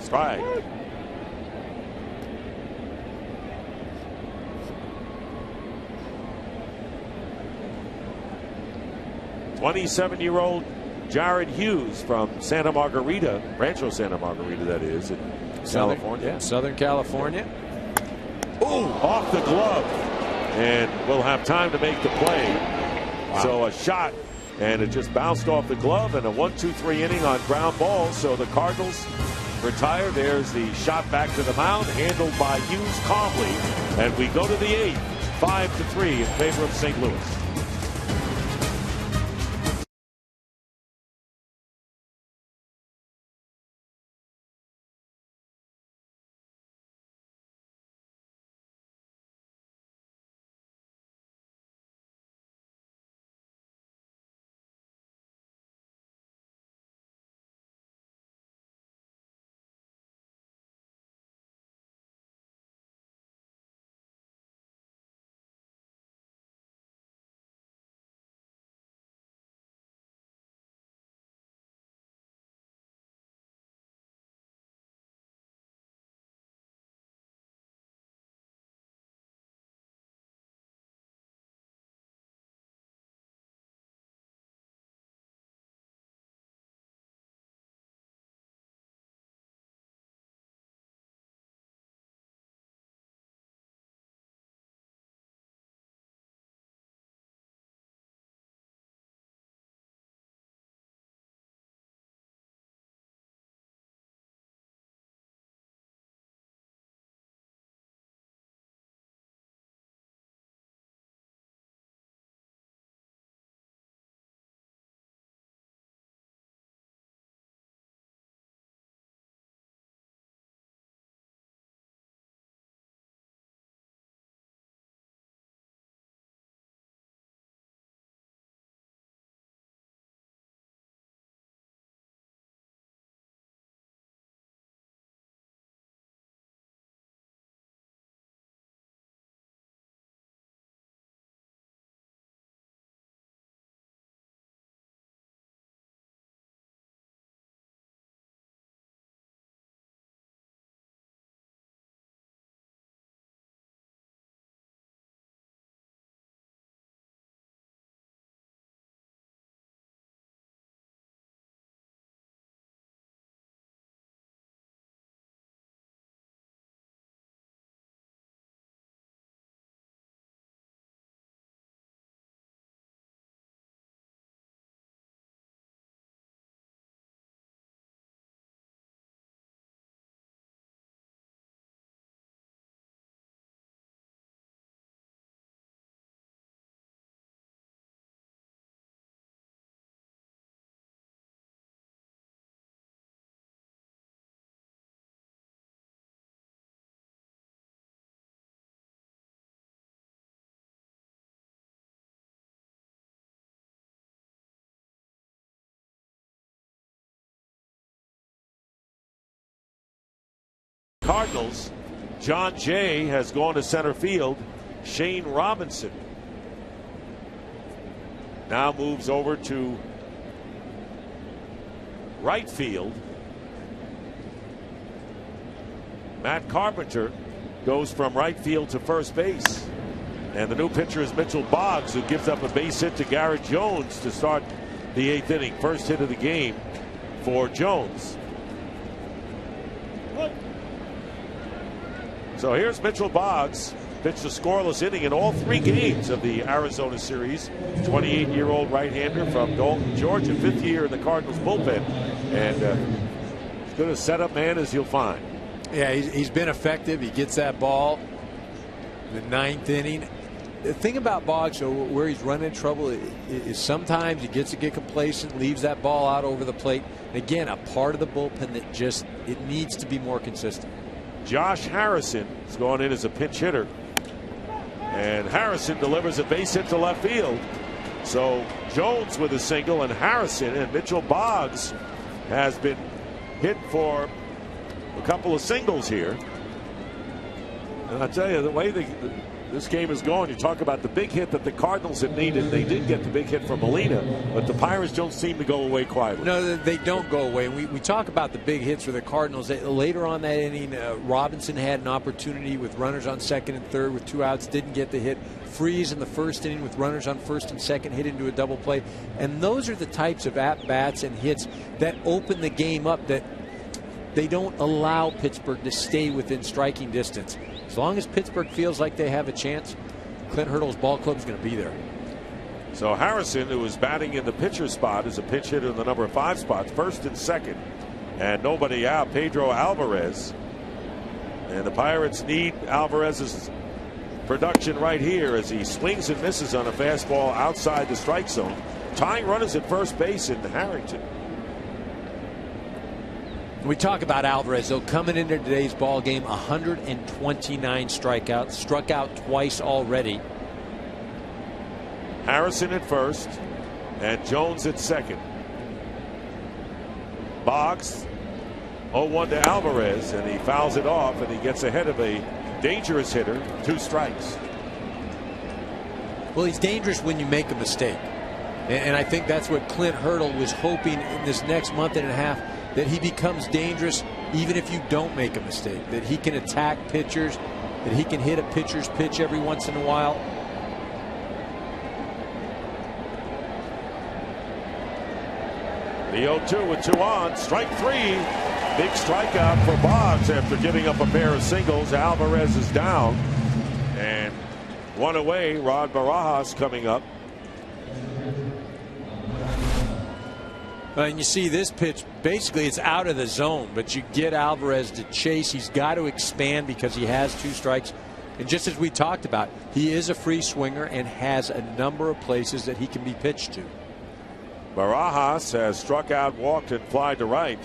Strike. '27-year-old Jared Hughes from Santa Margarita, Rancho Santa Margarita, that is, in California. Yeah, Southern California. Oh, off the glove, and we'll have time to make the play. Wow. So a shot, and it just bounced off the glove, and a 1-2-3 inning on ground balls. So the Cardinals retire. There's the shot back to the mound, handled by Hughes calmly, and we go to the 8th, 5-3 in favor of St. Louis. Cardinals. John Jay has gone to center field. Shane Robinson now moves over to right field. Matt Carpenter goes from right field to first base. And the new pitcher is Mitchell Boggs, who gives up a base hit to Garrett Jones to start the 8th inning. First hit of the game for Jones. So here's Mitchell Boggs. Pitched a scoreless inning in all 3 games of the Arizona series. 28-year-old right-hander from Dalton, Georgia. 5th year in the Cardinals bullpen. And as good a setup man as you'll find. Yeah, he's been effective. He gets that ball in the 9th inning. The thing about Boggs, where he's running into trouble, is sometimes he gets to get complacent, leaves that ball out over the plate. And again, a part of the bullpen that it needs to be more consistent. Josh Harrison is going in as a pinch hitter. And Harrison delivers a base hit to left field. So Jones with a single, and Harrison and Mitchell Boggs has been hit for a couple of singles here. And I tell you, the way this game is going, you talk about the big hit that the Cardinals had needed. They did get the big hit from Molina, but the Pirates don't seem to go away quietly. No, they don't go away. We talk about the big hits for the Cardinals. Later on that inning, Robinson had an opportunity with runners on second and third with 2 outs, didn't get the hit. Freeze in the first inning with runners on first and second, hit into a double play. And those are the types of at-bats and hits that open the game up, that they don't allow Pittsburgh to stay within striking distance. As long as Pittsburgh feels like they have a chance, Clint Hurdle's ball club is going to be there. So Harrison, who is batting in the pitcher spot, is a pinch hitter in the number 5 spot, first and second, and nobody out. Pedro Alvarez, and the Pirates need Alvarez's production right here as he swings and misses on a fastball outside the strike zone. Tying runners at first base in Harrington. We talk about Alvarez, though, coming into today's ball game, 129 strikeouts, struck out twice already. Harrison at first and Jones at second. Boggs 0-1 to Alvarez, and he fouls it off, and he gets ahead of a dangerous hitter. 2 strikes. Well, he's dangerous when you make a mistake, and I think that's what Clint Hurdle was hoping in this next month and a half, that he becomes dangerous even if you don't make a mistake, that he can attack pitchers, that he can hit a pitcher's pitch every once in a while. The 0-2 with 2 on, strike 3. Big strikeout for Boggs after giving up a pair of singles. Alvarez is down, and 1 away. Rod Barajas coming up. And you see this pitch, basically it's out of the zone, but you get Alvarez to chase. He's got to expand because he has 2 strikes. And just as we talked about, he is a free swinger and has a number of places that he can be pitched to. Barajas has struck out, walked, and flied to right.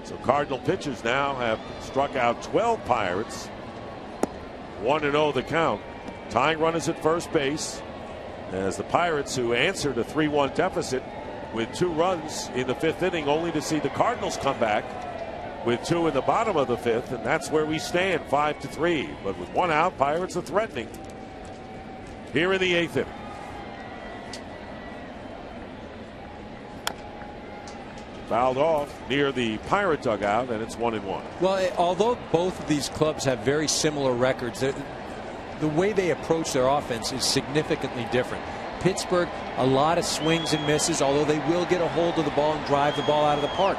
So Cardinal pitchers now have struck out 12 Pirates. 1-0 the count. Tying runners at first base as the Pirates, who answered a 3-1 deficit with 2 runs in the 5th inning, only to see the Cardinals come back with 2 in the bottom of the 5th, and that's where we stand, 5-3. But with 1 out, Pirates are threatening here in the 8th inning. Fouled off near the Pirate dugout, and it's 1-1. Well, although both of these clubs have very similar records, the way they approach their offense is significantly different. Pittsburgh, a lot of swings and misses, although they will get a hold of the ball and drive the ball out of the park.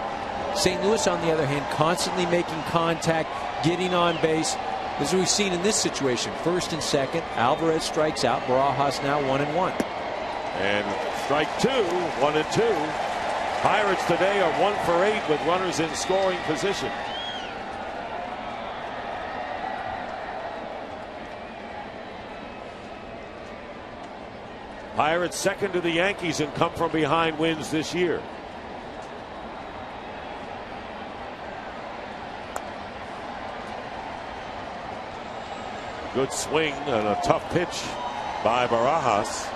St. Louis, on the other hand, constantly making contact, getting on base. As we've seen in this situation, first and second, Alvarez strikes out. Barajas now 1-1. And strike 2, 1-2. Pirates today are 1 for 8 with runners in scoring position. Pirates second to the Yankees in come from behind wins this year. Good swing and a tough pitch by Barajas.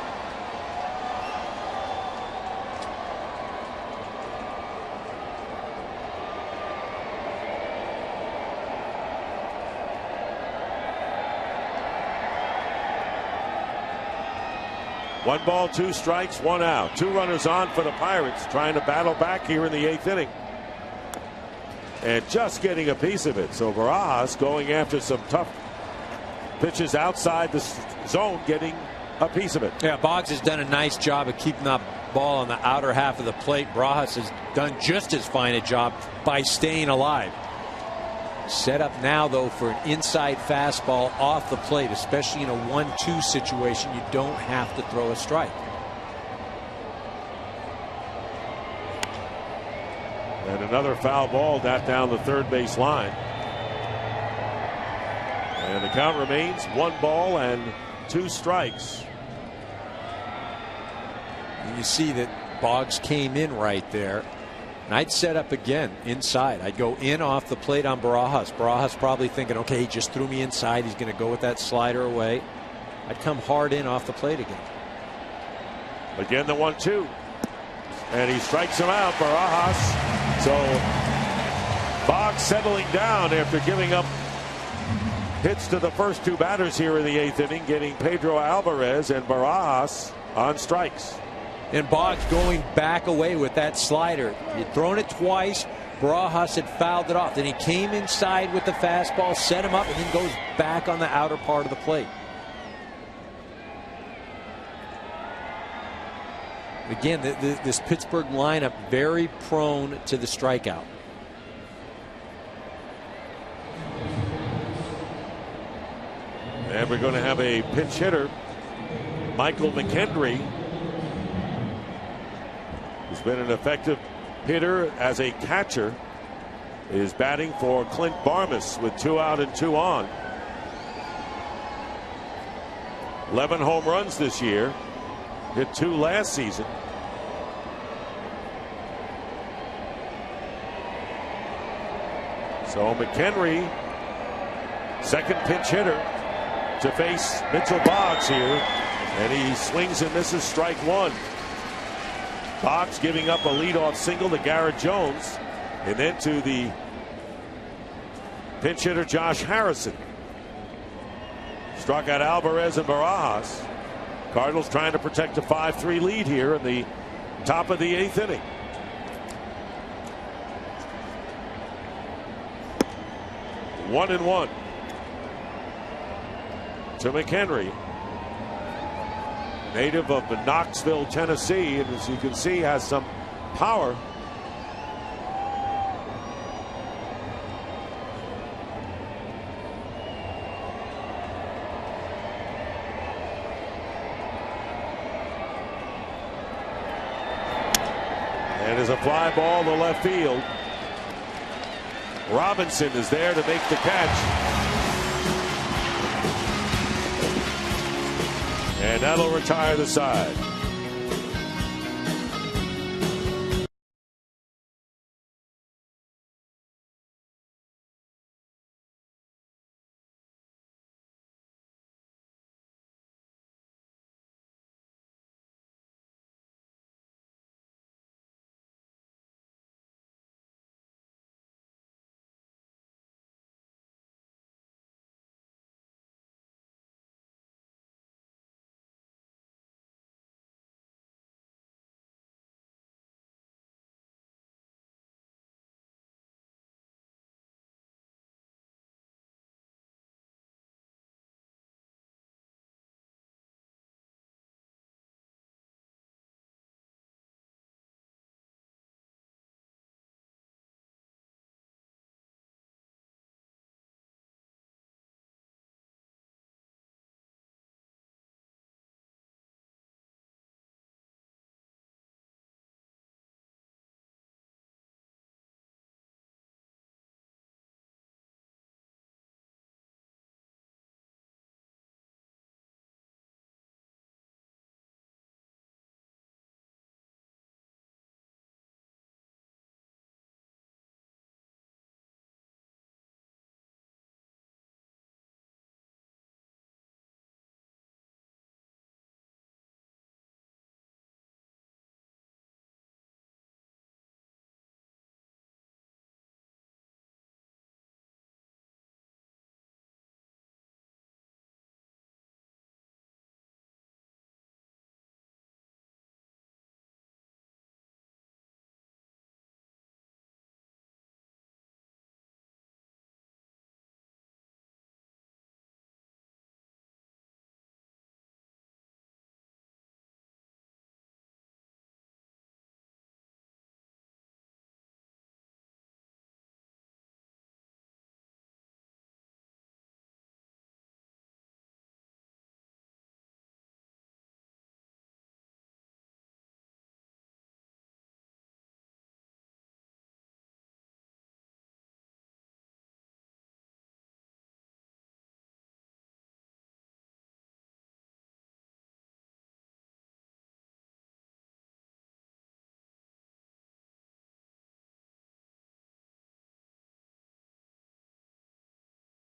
1 ball, 2 strikes, 1 out. 2 runners on for the Pirates, trying to battle back here in the 8th inning. And just getting a piece of it. So Barajas going after some tough pitches outside the zone, getting a piece of it. Yeah, Boggs has done a nice job of keeping that ball on the outer half of the plate. Barajas has done just as fine a job by staying alive. Set up now, though, for an inside fastball off the plate, especially in a 1-2 situation. You don't have to throw a strike. And another foul ball down the third base line. And the count remains 1 ball and 2 strikes. And you see that Boggs came in right there. And I'd set up again inside. I'd go in off the plate on Barajas. Barajas probably thinking, okay, he just threw me inside. He's going to go with that slider away. I'd come hard in off the plate again. Again, the 1-2. And he strikes him out, Barajas. So Boggs settling down after giving up hits to the first 2 batters here in the 8th inning, getting Pedro Alvarez and Barajas on strikes. And Boggs going back away with that slider. He'd thrown it twice. Barajas had fouled it off. Then he came inside with the fastball, set him up, and then goes back on the outer part of the plate. Again, this Pittsburgh lineup very prone to the strikeout. And we're going to have a pinch hitter, Michael McKendry, who's been an effective hitter as a catcher, is batting for Clint Barmas with 2 out and 2 on. 11 home runs this year, hit 2 last season. So McHenry, second pinch hitter to face Mitchell Boggs here, and he swings and misses strike 1. Boggs giving up a leadoff single to Garrett Jones, and then to the pinch hitter Josh Harrison. Struck out Alvarez and Barajas. Cardinals trying to protect a 5-3 lead here in the top of the 8th inning. One and 1 to McHenry, native of Knoxville, Tennessee, and as you can see has some power. And as a fly ball to left field, Robinson is there to make the catch. And that'll retire the side.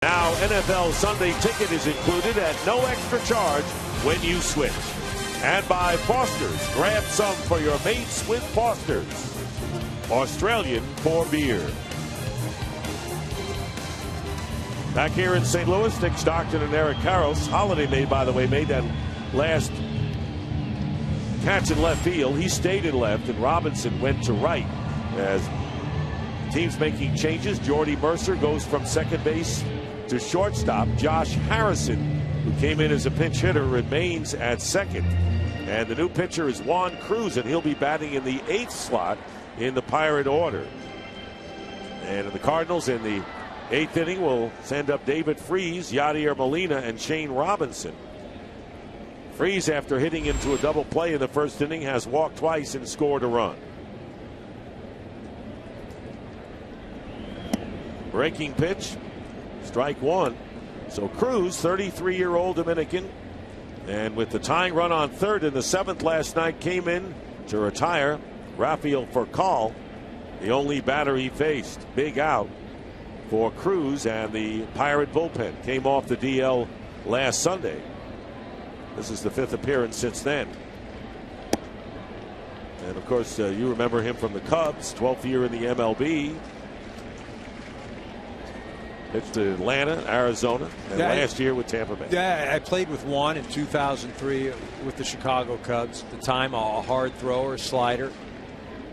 Now NFL Sunday Ticket is included at no extra charge when you switch. And by Foster's, grab some for your mates with Foster's. Australian for beer. Back here in St. Louis, Nick Stockton and Eric Karros. Holiday, by the way, made that last catch in left field. He stayed in left, and Robinson went to right. As teams making changes, Jordy Mercer goes from second base to shortstop. Josh Harrison, who came in as a pinch hitter, remains at second. And the new pitcher is Juan Cruz, and he'll be batting in the 8th slot in the Pirate order. And the Cardinals in the 8th inning will send up David Freese, Yadier Molina, and Shane Robinson. Freese, after hitting into a double play in the first inning, has walked twice and scored a run. Breaking pitch, strike one. So Cruz, 33-year-old Dominican, and with the tying run on third in the 7th last night, came in to retire Rafael Furcal, the only batter he faced. Big out for Cruz, and the Pirate bullpen came off the DL last Sunday. This is the 5th appearance since then. And of course, you remember him from the Cubs, 12th year in the MLB. Pitched to Atlanta, Arizona, and last year with Tampa Bay. Yeah, I played with Juan in 2003 with the Chicago Cubs. At the time, a hard thrower, slider.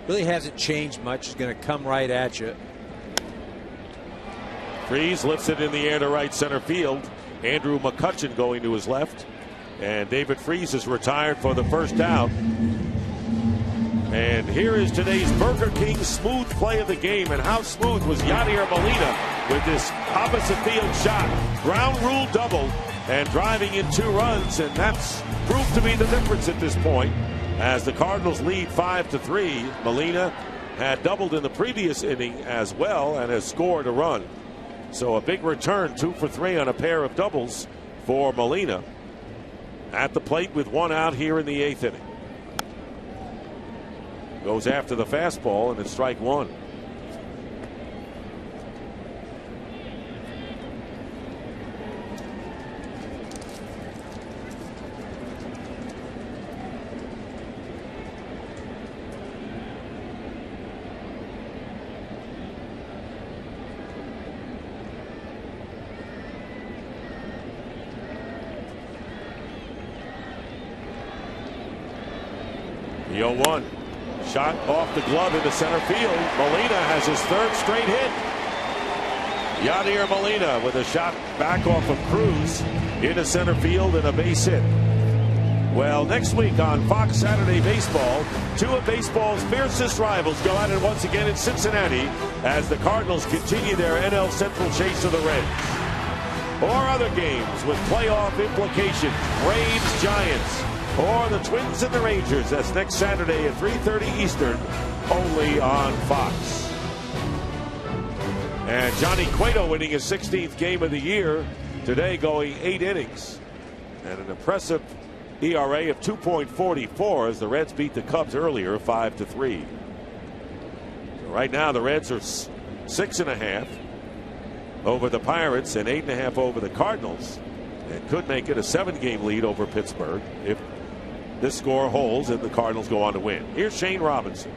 Really hasn't changed much. He's going to come right at you. Freese lifts it in the air to right center field. Andrew McCutchen going to his left. And David Freese is retired for the first out. And here is today's Burger King smooth play of the game. And how smooth was Yadier Molina with this opposite field shot. Ground rule double and driving in 2 runs. And that's proved to be the difference at this point as the Cardinals lead 5-3. Molina had doubled in the previous inning as well and has scored a run. So a big return, 2 for 3 on a pair of doubles for Molina. At the plate with 1 out here in the 8th inning. Goes after the fastball, and it's strike 1. The 0-1. Shot off the glove into center field. Molina has his 3rd straight hit. Yadier Molina with a shot back off of Cruz into center field and a base hit. Well, next week on Fox Saturday Baseball, 2 of baseball's fiercest rivals go at it once again in Cincinnati as the Cardinals continue their NL Central chase of the Reds. Or other games with playoff implications. Braves, Giants, or the Twins and the Rangers. That's next Saturday at 3:30 Eastern, only on Fox. And Johnny Cueto winning his 16th game of the year today, going 8 innings and an impressive ERA of 2.44 as the Reds beat the Cubs earlier 5-3. So right now the Reds are 6.5 over the Pirates and 8.5 over the Cardinals, and could make it a 7-game lead over Pittsburgh if this score holds and the Cardinals go on to win. Here's Shane Robinson.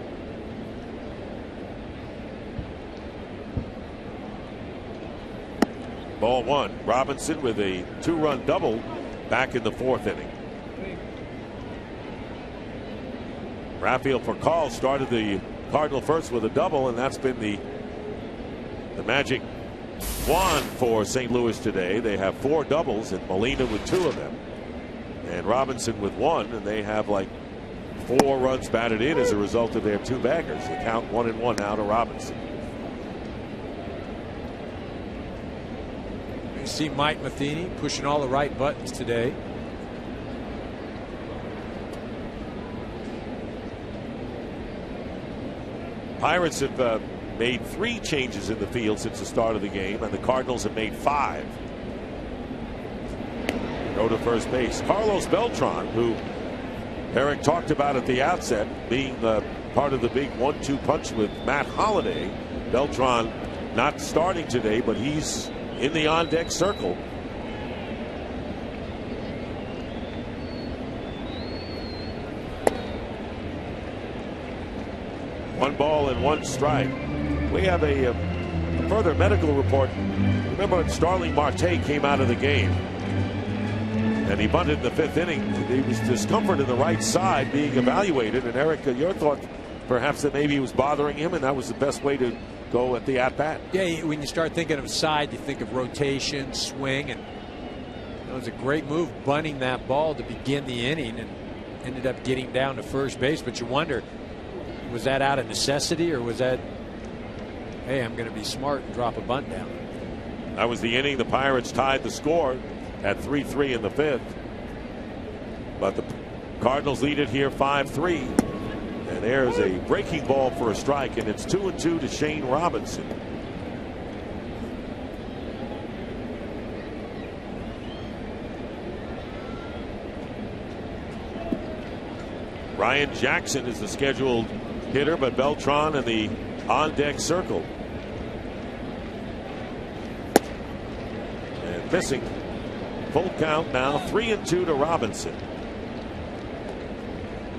Ball 1. Robinson with a 2-run double back in the 4th inning. Rafael Furcal started the Cardinal first with a double, and that's been the magic wand for St. Louis today. They have 4 doubles, and Molina with 2 of them, and Robinson with 1, and they have like 4 runs batted in as a result of their 2 baggers. They count 1-1 now to Robinson. You see Mike Matheny pushing all the right buttons today. Pirates have made 3 changes in the field since the start of the game, and the Cardinals have made 5. Go to first base. Carlos Beltran, who Eric talked about at the outset, being part of the big 1-2 punch with Matt Holliday. Beltran not starting today, but he's in the on-deck circle. One ball and one strike. We have a further medical report. Remember when Starling Marte came out of the game and he bunted in the 5th inning. He was discomfort in the right side being evaluated. And Eric, your thought perhaps that maybe he was bothering him and that was the best way to go at the at-bat. Yeah, when you start thinking of side, you think of rotation, swing, and it was a great move bunting that ball to begin the inning and ended up getting down to first base. But you wonder, was that out of necessity or was that, hey, I'm going to be smart and drop a bunt down? That was the inning. The Pirates tied the score at 3-3 in the 5th. But the Cardinals lead it here 5-3. And there's a breaking ball for a strike, and it's 2-2 to Shane Robinson. Ryan Jackson is the scheduled hitter, but Beltran in the on-deck circle. And missing. Full count now, 3-2 to Robinson.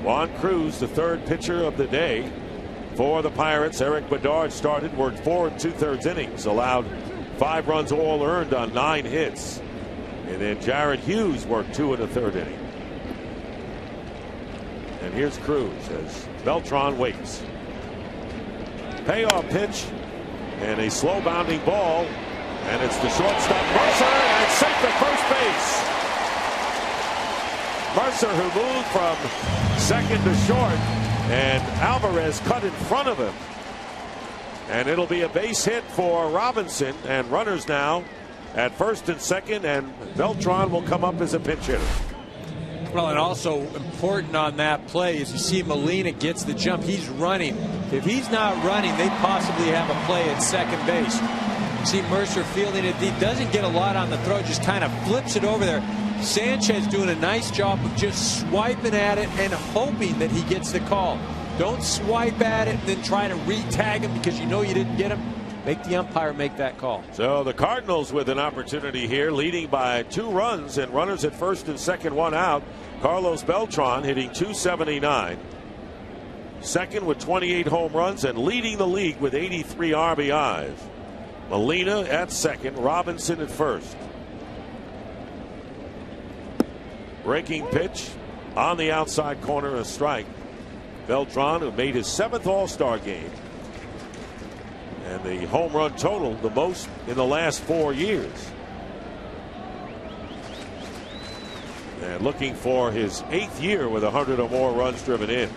Juan Cruz, the third pitcher of the day for the Pirates. Eric Bedard started, worked 4 2/3 innings, allowed 5 runs all earned on 9 hits. And then Jared Hughes worked 2 1/3 inning. And here's Cruz as Beltran waits. Payoff pitch and a slow bounding ball. And it's the shortstop Mercer, and it's safe at first base. Mercer, who moved from second to short, and Alvarez cut in front of him. And it'll be a base hit for Robinson, and runners now at first and second, and Beltran will come up as a pinch hitter. Well, and also important on that play is you see Molina gets the jump. He's running. If he's not running, they possibly have a play at second base. You see Mercer fielding it deep, doesn't get a lot on the throw, just kind of flips it over there. Sanchez doing a nice job of just swiping at it and hoping that he gets the call. Don't swipe at it and then try to re-tag him because you know you didn't get him. Make the umpire make that call. So the Cardinals with an opportunity here, leading by 2 runs and runners at first and second, 1 out. Carlos Beltran hitting .279. Second with 28 home runs and leading the league with 83 RBIs. Molina at second, Robinson at first. Breaking pitch on the outside corner, a strike. Beltran, who made his 7th All-Star game. And the home run total, the most in the last 4 years. And looking for his 8th year with 100 or more runs driven in.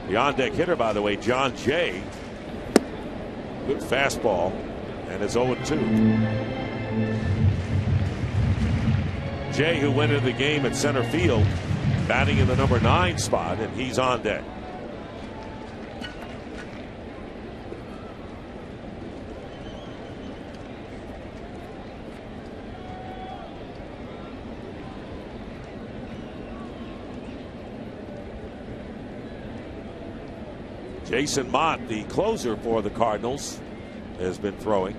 The on-deck hitter, by the way, John Jay. Good fastball, and it's 0-2. Jay, who went into the game at center field, batting in the number 9 spot, and he's on deck. Jason Mott, the closer for the Cardinals, has been throwing.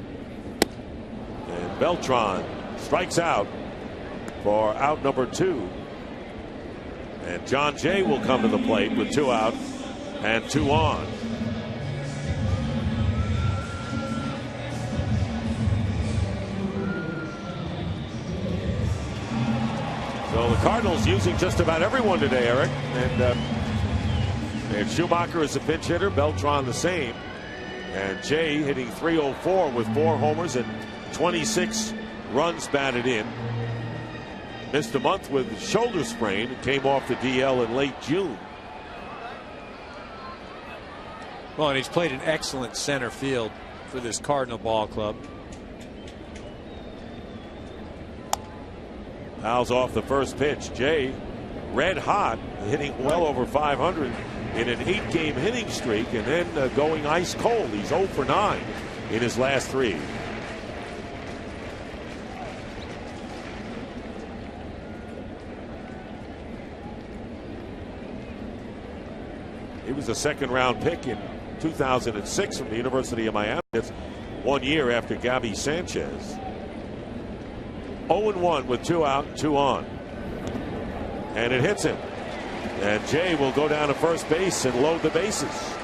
And Beltran strikes out for out number 2. And John Jay will come to the plate with 2 out and 2 on. So the Cardinals using just about everyone today, Eric. And Schumacher is a pinch hitter, Beltran the same. And Jay hitting .304 with 4 homers and 26 runs batted in. Missed a month with shoulder sprain and came off the DL in late June. Well, and he's played an excellent center field for this Cardinal ball club. Fouls off the first pitch. Jay, red hot, hitting well over 500 in an 8-game hitting streak, and then going ice cold. He's 0 for 9 in his last 3. He was a 2nd-round pick in 2006 from the University of Miami. It's 1 year after Gabby Sanchez. 0-1 with 2 out, 2 on. And it hits him. And Jay will go down to first base and load the bases.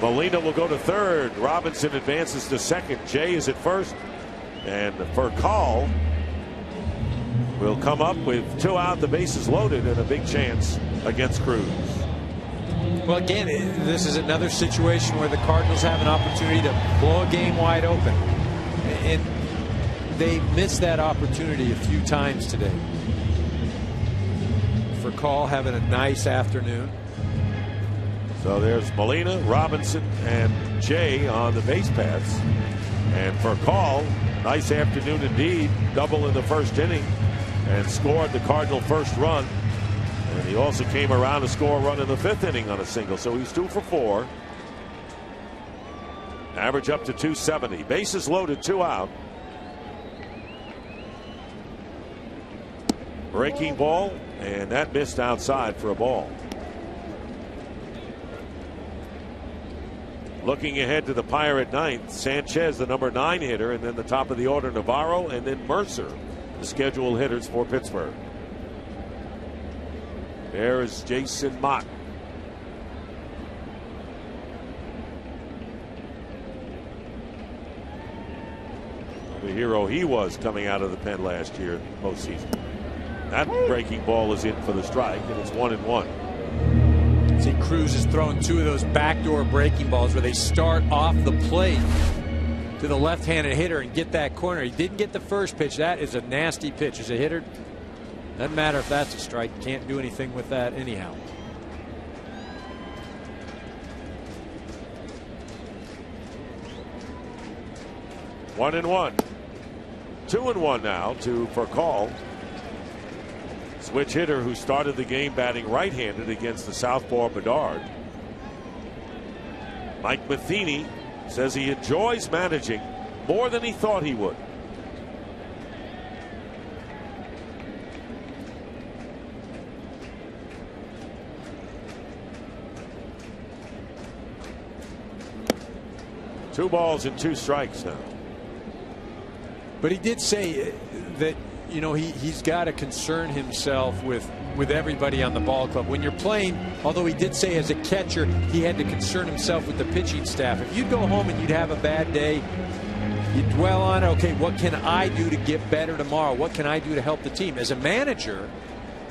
Molina will go to third. Robinson advances to second. Jay is at first. And Furcal will come up with 2 out, the bases loaded, and a big chance against Cruz. Well, again, this is another situation where the Cardinals have an opportunity to blow a game wide open. And they missed that opportunity a few times today. Furcal having a nice afternoon. So there's Molina, Robinson, and Jay on the base paths. And Furcal, nice afternoon indeed. Double in the first inning and scored the Cardinal first run. And he also came around to score a run in the 5th inning on a single. So he's 2 for 4. Average up to 270. Bases loaded, 2 out. Breaking ball, and that missed outside for a ball. Looking ahead to the Pirate ninth, Sanchez, the number 9 hitter, and then the top of the order, Navarro, and then Mercer, the scheduled hitters for Pittsburgh. There is Jason Mott. The hero he was coming out of the pen last year, postseason. That breaking ball is in for the strike, and it's 1-1. See, Cruz has thrown 2 of those backdoor breaking balls where they start off the plate to the left-handed hitter and get that corner. He didn't get the first pitch. That is a nasty pitch. As a hitter, doesn't matter if that's a strike. Can't do anything with that anyhow. One and 1. 2-1 now to Furcal. Switch hitter who started the game batting right-handed against the southpaw Bedard. Mike Matheny says he enjoys managing more than he thought he would. Two balls and 2 strikes now. But he did say that, you know, he's got to concern himself with everybody on the ball club. When you're playing, although he did say as a catcher, he had to concern himself with the pitching staff. If you'd go home and you'd have a bad day, you'd dwell on, okay, what can I do to get better tomorrow? What can I do to help the team? As a manager,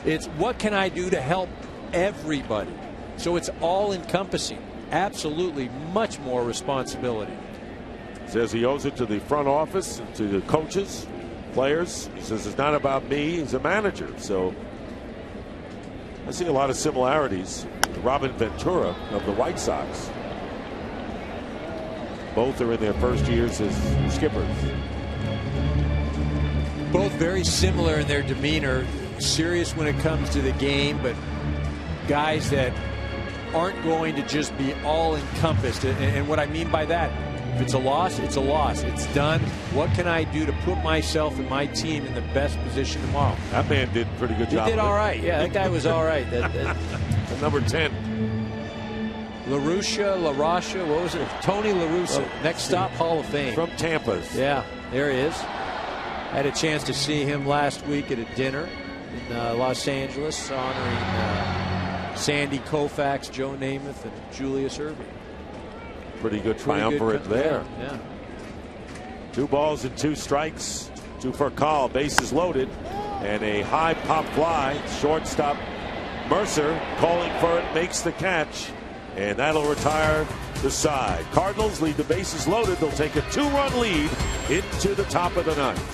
it's what can I do to help everybody? So it's all encompassing. Absolutely much more responsibility. Says he owes it to the front office and to the coaches, players. He says it's not about me. He's a manager. So I see a lot of similarities to Robin Ventura of the White Sox. Both are in their first years as skippers. Both very similar in their demeanor. Serious when it comes to the game, but guys that aren't going to just be all encompassed. And what I mean by that, if it's a loss, it's a loss. It's done. What can I do to put myself and my team in the best position tomorrow? That man did a pretty good job. He did all right. Yeah, that guy was all right. Number 10. LaRusha, what was it? Tony La Russa. Next stop, Hall of Fame. From Tampa. Yeah, there he is. I had a chance to see him last week at a dinner in Los Angeles honoring Sandy Koufax, Joe Namath, and Julius Erving. Pretty good triumvirate there. Yeah. 2 balls and 2 strikes to Furcal. Bases loaded. And a high pop fly. Shortstop Mercer calling for it. Makes the catch. And that'll retire the side. Cardinals lead the bases loaded. They'll take a 2-run lead into the top of the 9th.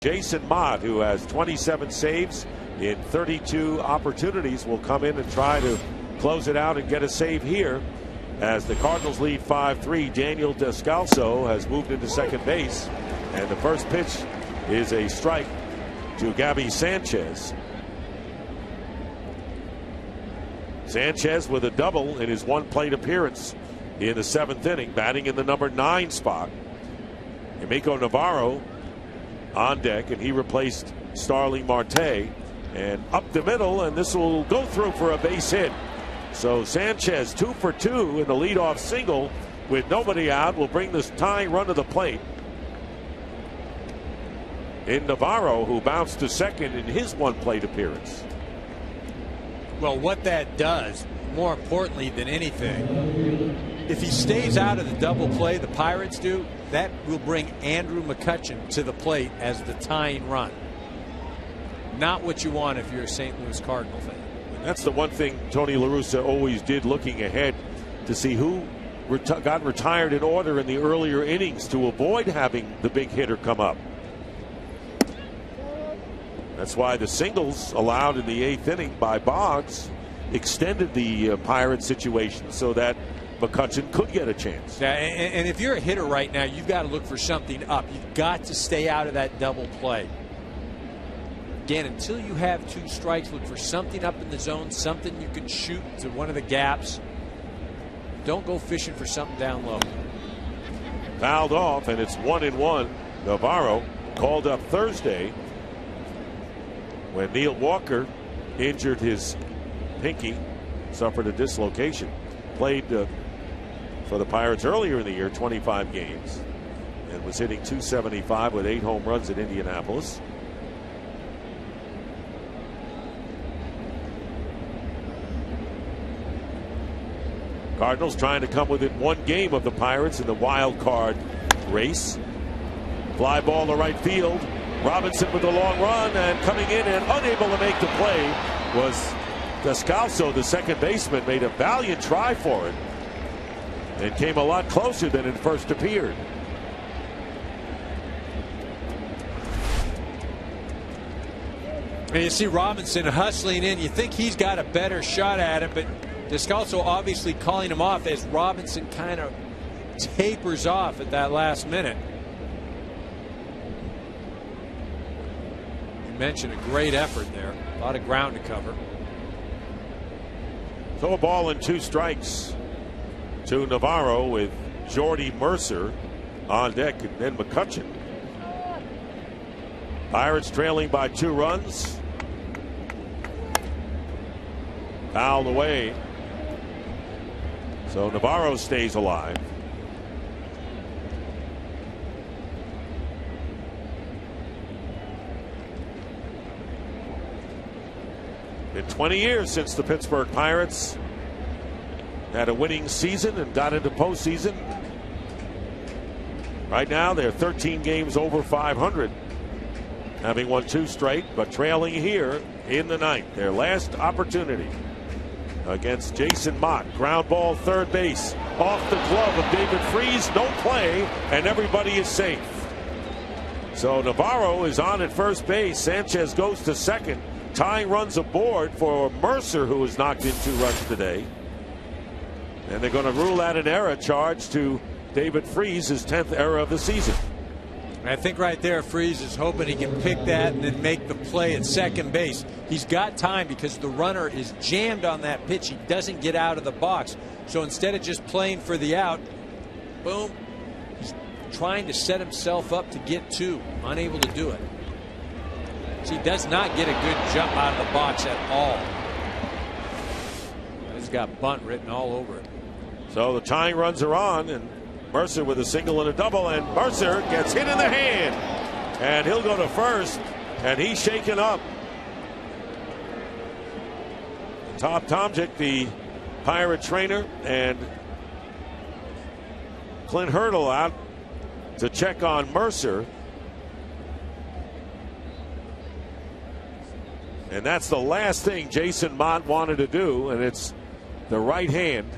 Jason Mott, who has 27 saves in 32 opportunities, will come in and try to close it out and get a save here. As the Cardinals lead 5-3, Daniel Descalso has moved into second base. And the first pitch is a strike to Gabby Sanchez. Sanchez with a double in his one-plate appearance in the 7th inning, batting in the number 9 spot. Emiko Navarro on deck, and he replaced Starling Marte. And up the middle, and this will go through for a base hit. So Sanchez 2 for 2 in the leadoff single with nobody out will bring this tying run to the plate. In Navarro, who bounced to second in his one-plate appearance. Well, what that does, more importantly than anything, if he stays out of the double play the Pirates do, that will bring Andrew McCutchen to the plate as the tying run. Not what you want if you're a St. Louis Cardinal fan. That's the one thing Tony La Russa always did, looking ahead to see who got retired in order in the earlier innings to avoid having the big hitter come up. That's why the singles allowed in the 8th inning by Boggs extended the Pirate situation so that McCutchen could get a chance. Yeah, and if you're a hitter right now, you've got to look for something up. You've got to stay out of that double play. Again, until you have 2 strikes, look for something up in the zone, something you can shoot to one of the gaps. Don't go fishing for something down low. Fouled off, and it's 1-1. Navarro called up Thursday when Neil Walker injured his pinky, suffered a dislocation. Played for the Pirates earlier in the year, 25 games, and was hitting .275 with 8 home runs at Indianapolis. Cardinals trying to come within 1 game of the Pirates in the wild card race. Fly ball to right field. Robinson with a long run, and coming in and unable to make the play was Descalso, the second baseman. Made a valiant try for it and came a lot closer than it first appeared. And you see Robinson hustling in. You think he's got a better shot at it, but Descalso obviously calling him off as Robinson kind of tapers off at that last minute. You mentioned a great effort there. A lot of ground to cover. So a ball and 2 strikes to Navarro with Jordy Mercer on deck, and then McCutchen. Pirates trailing by 2 runs. Fouled away. So Navarro stays alive. Been 20 years since the Pittsburgh Pirates had a winning season and got into postseason. Right now they're 13 games over 500, having won 2 straight, but trailing here in the 9th. Their last opportunity against Jason Mott. Ground ball, third base, off the glove of David Freese. No play, and everybody is safe. So Navarro is on at first base. Sanchez goes to second. Tying runs aboard for Mercer, who was knocked in 2 runs today. And they're going to rule that an error, charge to David Freese, his 10th error of the season. I think right there Freese is hoping he can pick that and then make the play at second base. He's got time because the runner is jammed on that pitch. He doesn't get out of the box. So instead of just playing for the out, boom, he's trying to set himself up to get 2. Unable to do it. So he does not get a good jump out of the box at all. He's got bunt written all over it. So the tying runs are on, and Mercer with a single and a double, and Mercer gets hit in the hand, and he'll go to first, and he's shaken up. Tom Tomczyk, the Pirate trainer, and Clint Hurdle out to check on Mercer. And that's the last thing Jason Mott wanted to do, and it's the right hand.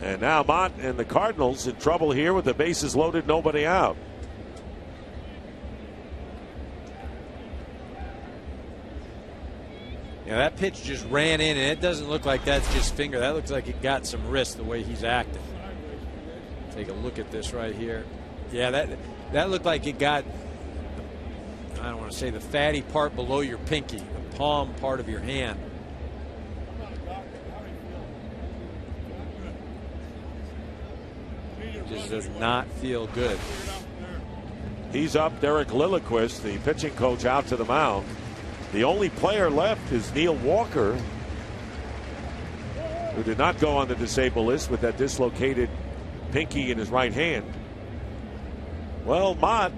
And now Mott and the Cardinals in trouble here with the bases loaded, nobody out. Yeah, that pitch just ran in, and it doesn't look like that's just finger. That looks like it got some wrist the way he's acting. Take a look at this right here. Yeah, that looked like it got, I don't want to say the fatty part below your pinky, the palm part of your hand. Just does not feel good. He's up. Derek Lilliquist, the pitching coach, out to the mound. The only player left is Neil Walker, who did not go on the disabled list with that dislocated pinky in his right hand. Well, Mott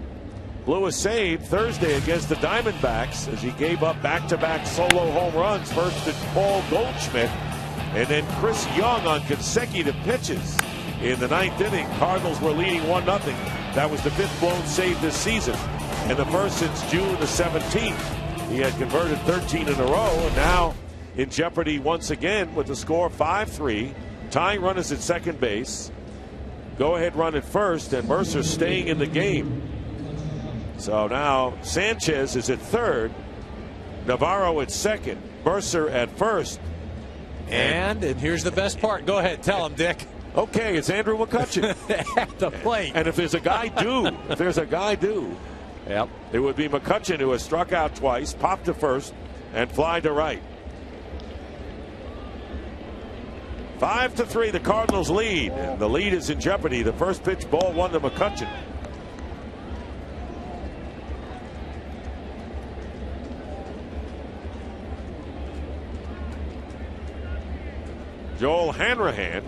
blew a save Thursday against the Diamondbacks as he gave up back-to-back solo home runs. First to Paul Goldschmidt and then Chris Young on consecutive pitches. In the ninth inning, Cardinals were leading 1-0. That was the 5th blown save this season and the first since June the 17th. He had converted 13 in a row and now in jeopardy once again with the score 5-3. Tying runners at second base. Go-ahead run at first, and Mercer staying in the game. So now Sanchez is at third, Navarro at second, Mercer at first. And here's the best part. Go ahead, tell him, Dick. Okay, it's Andrew McCutchen at the plate. And if there's a guy due, yep, it would be McCutchen, who has struck out twice, popped to first, and fly to right. 5-3, the Cardinals lead. And the lead is in jeopardy. The first pitch, ball 1 to McCutchen. Joel Hanrahan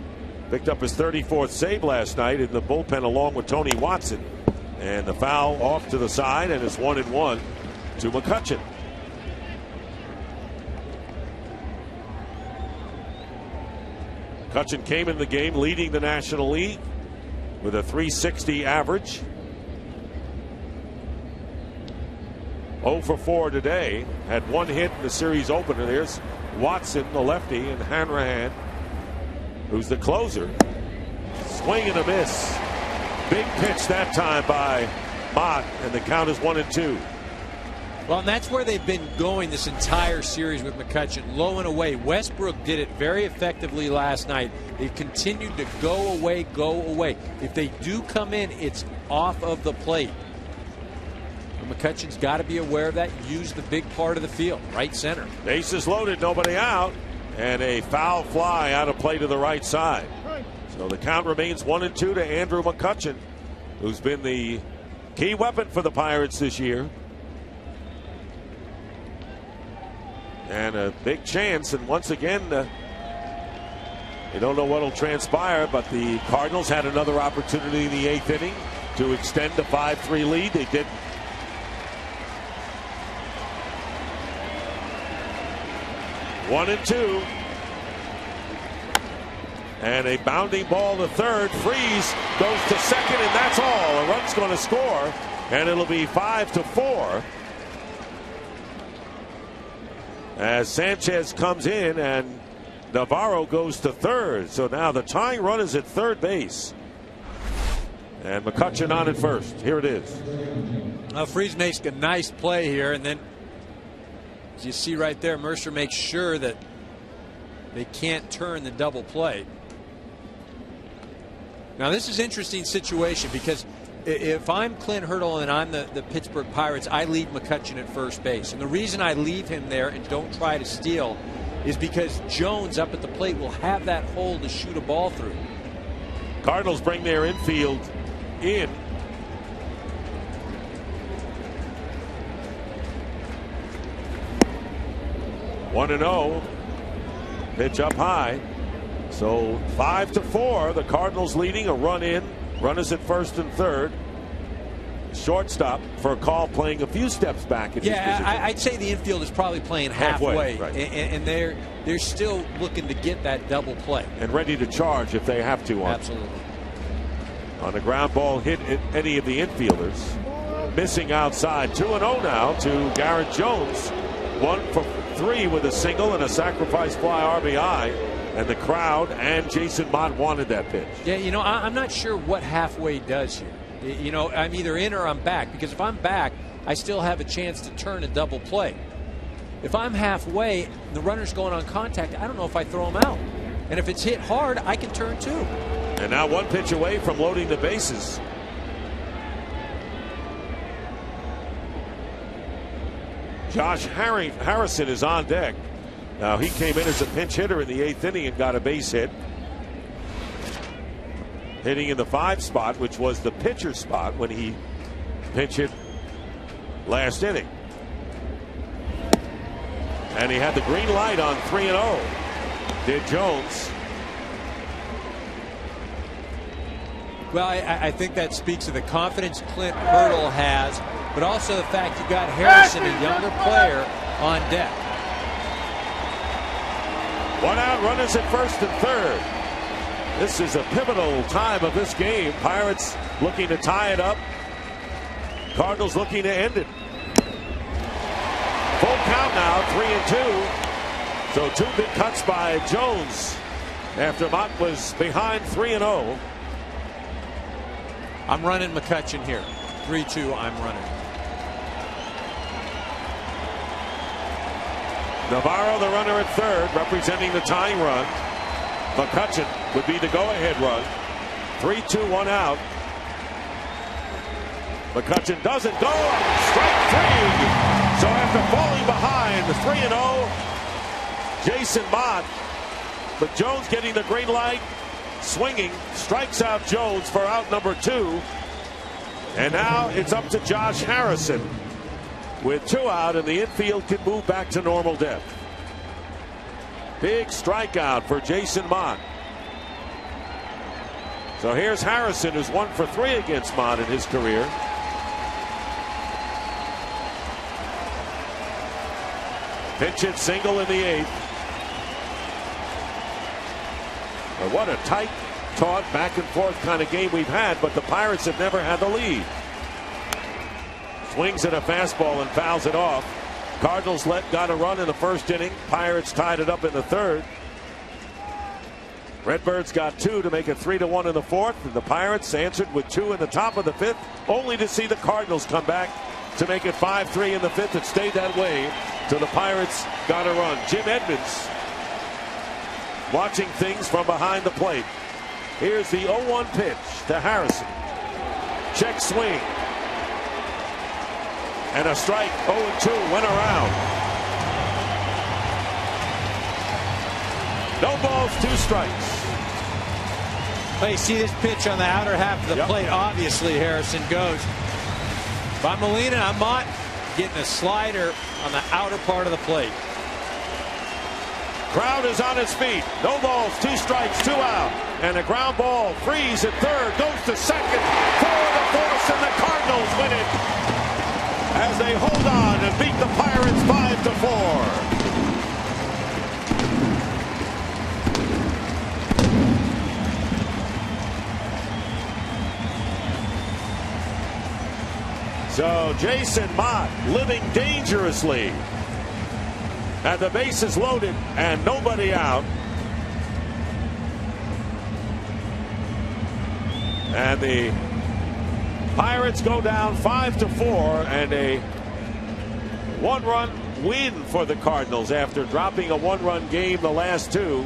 picked up his 34th save last night in the bullpen along with Tony Watson. And the foul off to the side, and it's 1-1 to McCutchen. McCutchen came in the game leading the National League with a .360 average. 0 for 4 today. Had 1 hit in the series opener. There's Watson, the lefty, and Hanrahan, who's the closer. Swing and a miss. Big pitch that time by Mott, and the count is 1-2. Well, and that's where they've been going this entire series with McCutchen, low and away. Westbrook did it very effectively last night. They've continued to go away, go away. If they do come in, it's off of the plate. And McCutchen's got to be aware of that. Use the big part of the field, right center. Bases loaded, nobody out, and a foul fly out of play to the right side. So the count remains 1-2 to Andrew McCutchen, who's been the key weapon for the Pirates this year. And a big chance, and once again, you don't know what will transpire, but the Cardinals had another opportunity in the 8th inning to extend the 5-3 lead. They didn't. One and two. And a bounding ball to third. Freeze goes to second, and that's all. A run's going to score, and it'll be 5-4. As Sanchez comes in and Navarro goes to third. So now the tying run is at third base. And McCutchen on at first. Here it is. Freeze makes a nice play here, and then as you see right there, Mercer makes sure that they can't turn the double play. Now this is an interesting situation because if I'm Clint Hurdle and I'm the Pittsburgh Pirates, I leave McCutchen at first base. And the reason I leave him there and don't try to steal is because Jones up at the plate will have that hole to shoot a ball through. Cardinals bring their infield in. One and 0. Pitch up high. So 5-4. The Cardinals leading, a run in. Runners at first and third. Shortstop for a call playing a few steps back. I'd say the infield is probably playing halfway. Right. And they're still looking to get that double play. And ready to charge if they have to. Absolutely. On a ground ball hit at any of the infielders. Missing outside. 2-0 now to Garrett Jones. 1 for 3 with a single and a sacrifice fly RBI. And the crowd and Jason Mott wanted that pitch. Yeah, you know, I'm not sure what halfway does here. You know, I'm either in or I'm back. Because if I'm back, I still have a chance to turn a double play. If I'm halfway, the runner's going on contact, I don't know if I throw him out. And if it's hit hard, I can turn too. And now one pitch away from loading the bases. Josh Harrison is on deck. Now he came in as a pinch hitter in the 8th inning and got a base hit. Hitting in the 5 spot, which was the pitcher spot when he pinch hit last inning. And he had the green light on 3-0. Did Jones. Well, I think that speaks to the confidence Clint Hurdle has, but also the fact you got Harrison, a younger player, on deck. 1 out, runners at first and third. This is a pivotal time of this game. Pirates looking to tie it up. Cardinals looking to end it. Full count now, 3-2. So 2 big cuts by Jones after Mott was behind 3-0. I'm running McCutchen here. 3-2, I'm running. Navarro, the runner at third, representing the tying run. McCutchen would be the go-ahead run. 3-2, 1 out. McCutchen doesn't go. Strike 3. So after falling behind, 3-0, Jason Mott. But Jones getting the green light, swinging, strikes out Jones for out number 2. And now it's up to Josh Harrison. With 2 out, and the infield can move back to normal depth. Big strikeout for Jason Mott. So here's Harrison, who's 1 for 3 against Mott in his career. Pinch hit single in the 8th. But what a tight, taut, back and forth kind of game we've had, but the Pirates have never had the lead. Swings at a fastball and fouls it off. Cardinals got a run in the 1st inning. Pirates tied it up in the 3rd. Redbirds got 2 to make it 3-1 in the 4th. And the Pirates answered with 2 in the top of the 5th, only to see the Cardinals come back to make it 5-3 in the 5th. It stayed that way till the Pirates got a run. Jim Edmonds watching things from behind the plate. Here's the 0-1 pitch to Harrison. Check swing. And a strike. 0-2 went around. No balls, 2 strikes. Well, you see this pitch on the outer half of the plate. Obviously, Harrison goes. If I'm Molina, I'm Mott, getting a slider on the outer part of the plate. Crowd is on its feet. No balls, 2 strikes, 2 out. And a ground ball. Freeze at third. Goes to second. For the force, and the Cardinals win it as they hold on and beat the Pirates 5-4. So Jason Mott living dangerously. And the bases loaded and nobody out. And the Pirates go down 5-4, and a 1-run win for the Cardinals after dropping a 1-run game the last 2.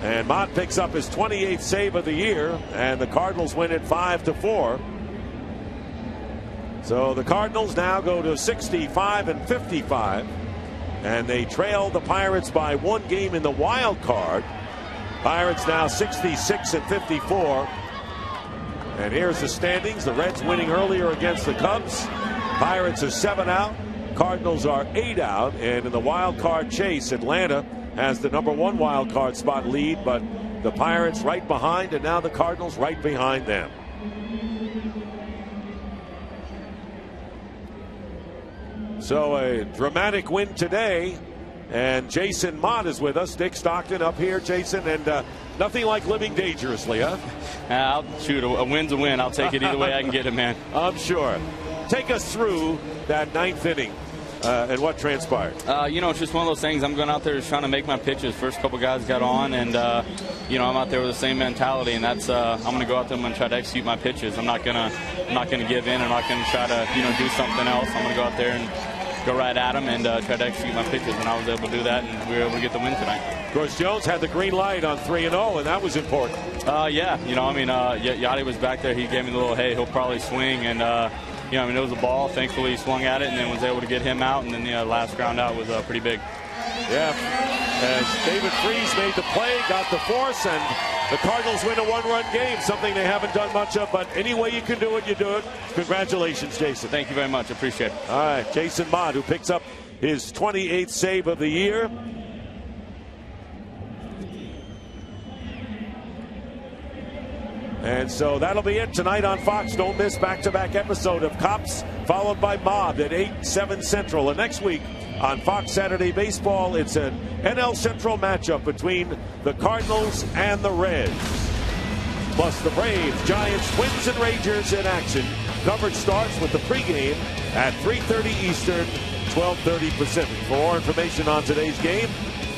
And Mott picks up his 28th save of the year, and the Cardinals win it 5-4. So the Cardinals now go to 65-55, and they trail the Pirates by 1 game in the wild card. Pirates now 66-54. And here's the standings. The Reds winning earlier against the Cubs. Pirates are 7 out. Cardinals are 8 out. And in the wild card chase, Atlanta has the number 1 wild card spot lead, but the Pirates right behind, and now the Cardinals right behind them. So a dramatic win today, and Jason Mott is with us. Dick Stockton up here, Jason, and nothing like living dangerously, huh? I'll shoot. A win's a win. I'll take it either way I can get it, man. I'm sure. Take us through that 9th inning and what transpired. It's just one of those things. I'm going out there just trying to make my pitches. First couple guys got on, and I'm out there with the same mentality, and that's I'm going to go out there and try to execute my pitches. I'm not going to give in. I'm not going to try to do something else. I'm going to go out there and go right at him and try to execute my pitches, and I was able to do that, and we were able to get the win tonight. Of course, Jones had the green light on 3-0, and that was important. Yeah, Yachty was back there. He gave me the little, hey, he'll probably swing, and it was a ball. Thankfully, he swung at it and then was able to get him out, and then the last ground out was pretty big. Yeah, as David Freese made the play, got the force, and the Cardinals win a one-run game, something they haven't done much of, but any way you can do it, you do it. Congratulations, Jason. Thank you very much. Appreciate it. All right, Jason Mott, who picks up his 28th save of the year. And so that'll be it tonight on Fox. Don't miss back-to-back episode of Cops, followed by Mob at 8, 7 Central. And next week on Fox Saturday Baseball, it's an NL Central matchup between the Cardinals and the Reds. Plus the Braves, Giants, Twins, and Rangers in action. Coverage starts with the pregame at 3:30 Eastern, 12:30 Pacific. For more information on today's game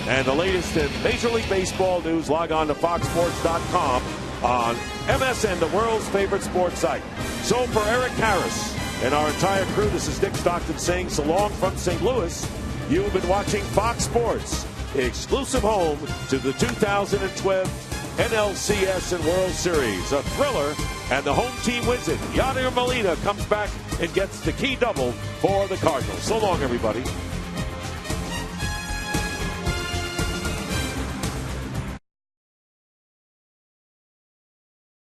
and the latest in Major League Baseball news, log on to foxsports.com. on MSN, the world's favorite sports site. So for Eric Harris and our entire crew, this is Dick Stockton saying so long from St. Louis. You've been watching Fox Sports, exclusive home to the 2012 NLCS and World Series. A thriller, and the home team wins it. Yadier Molina comes back and gets the key double for the Cardinals. So long, everybody.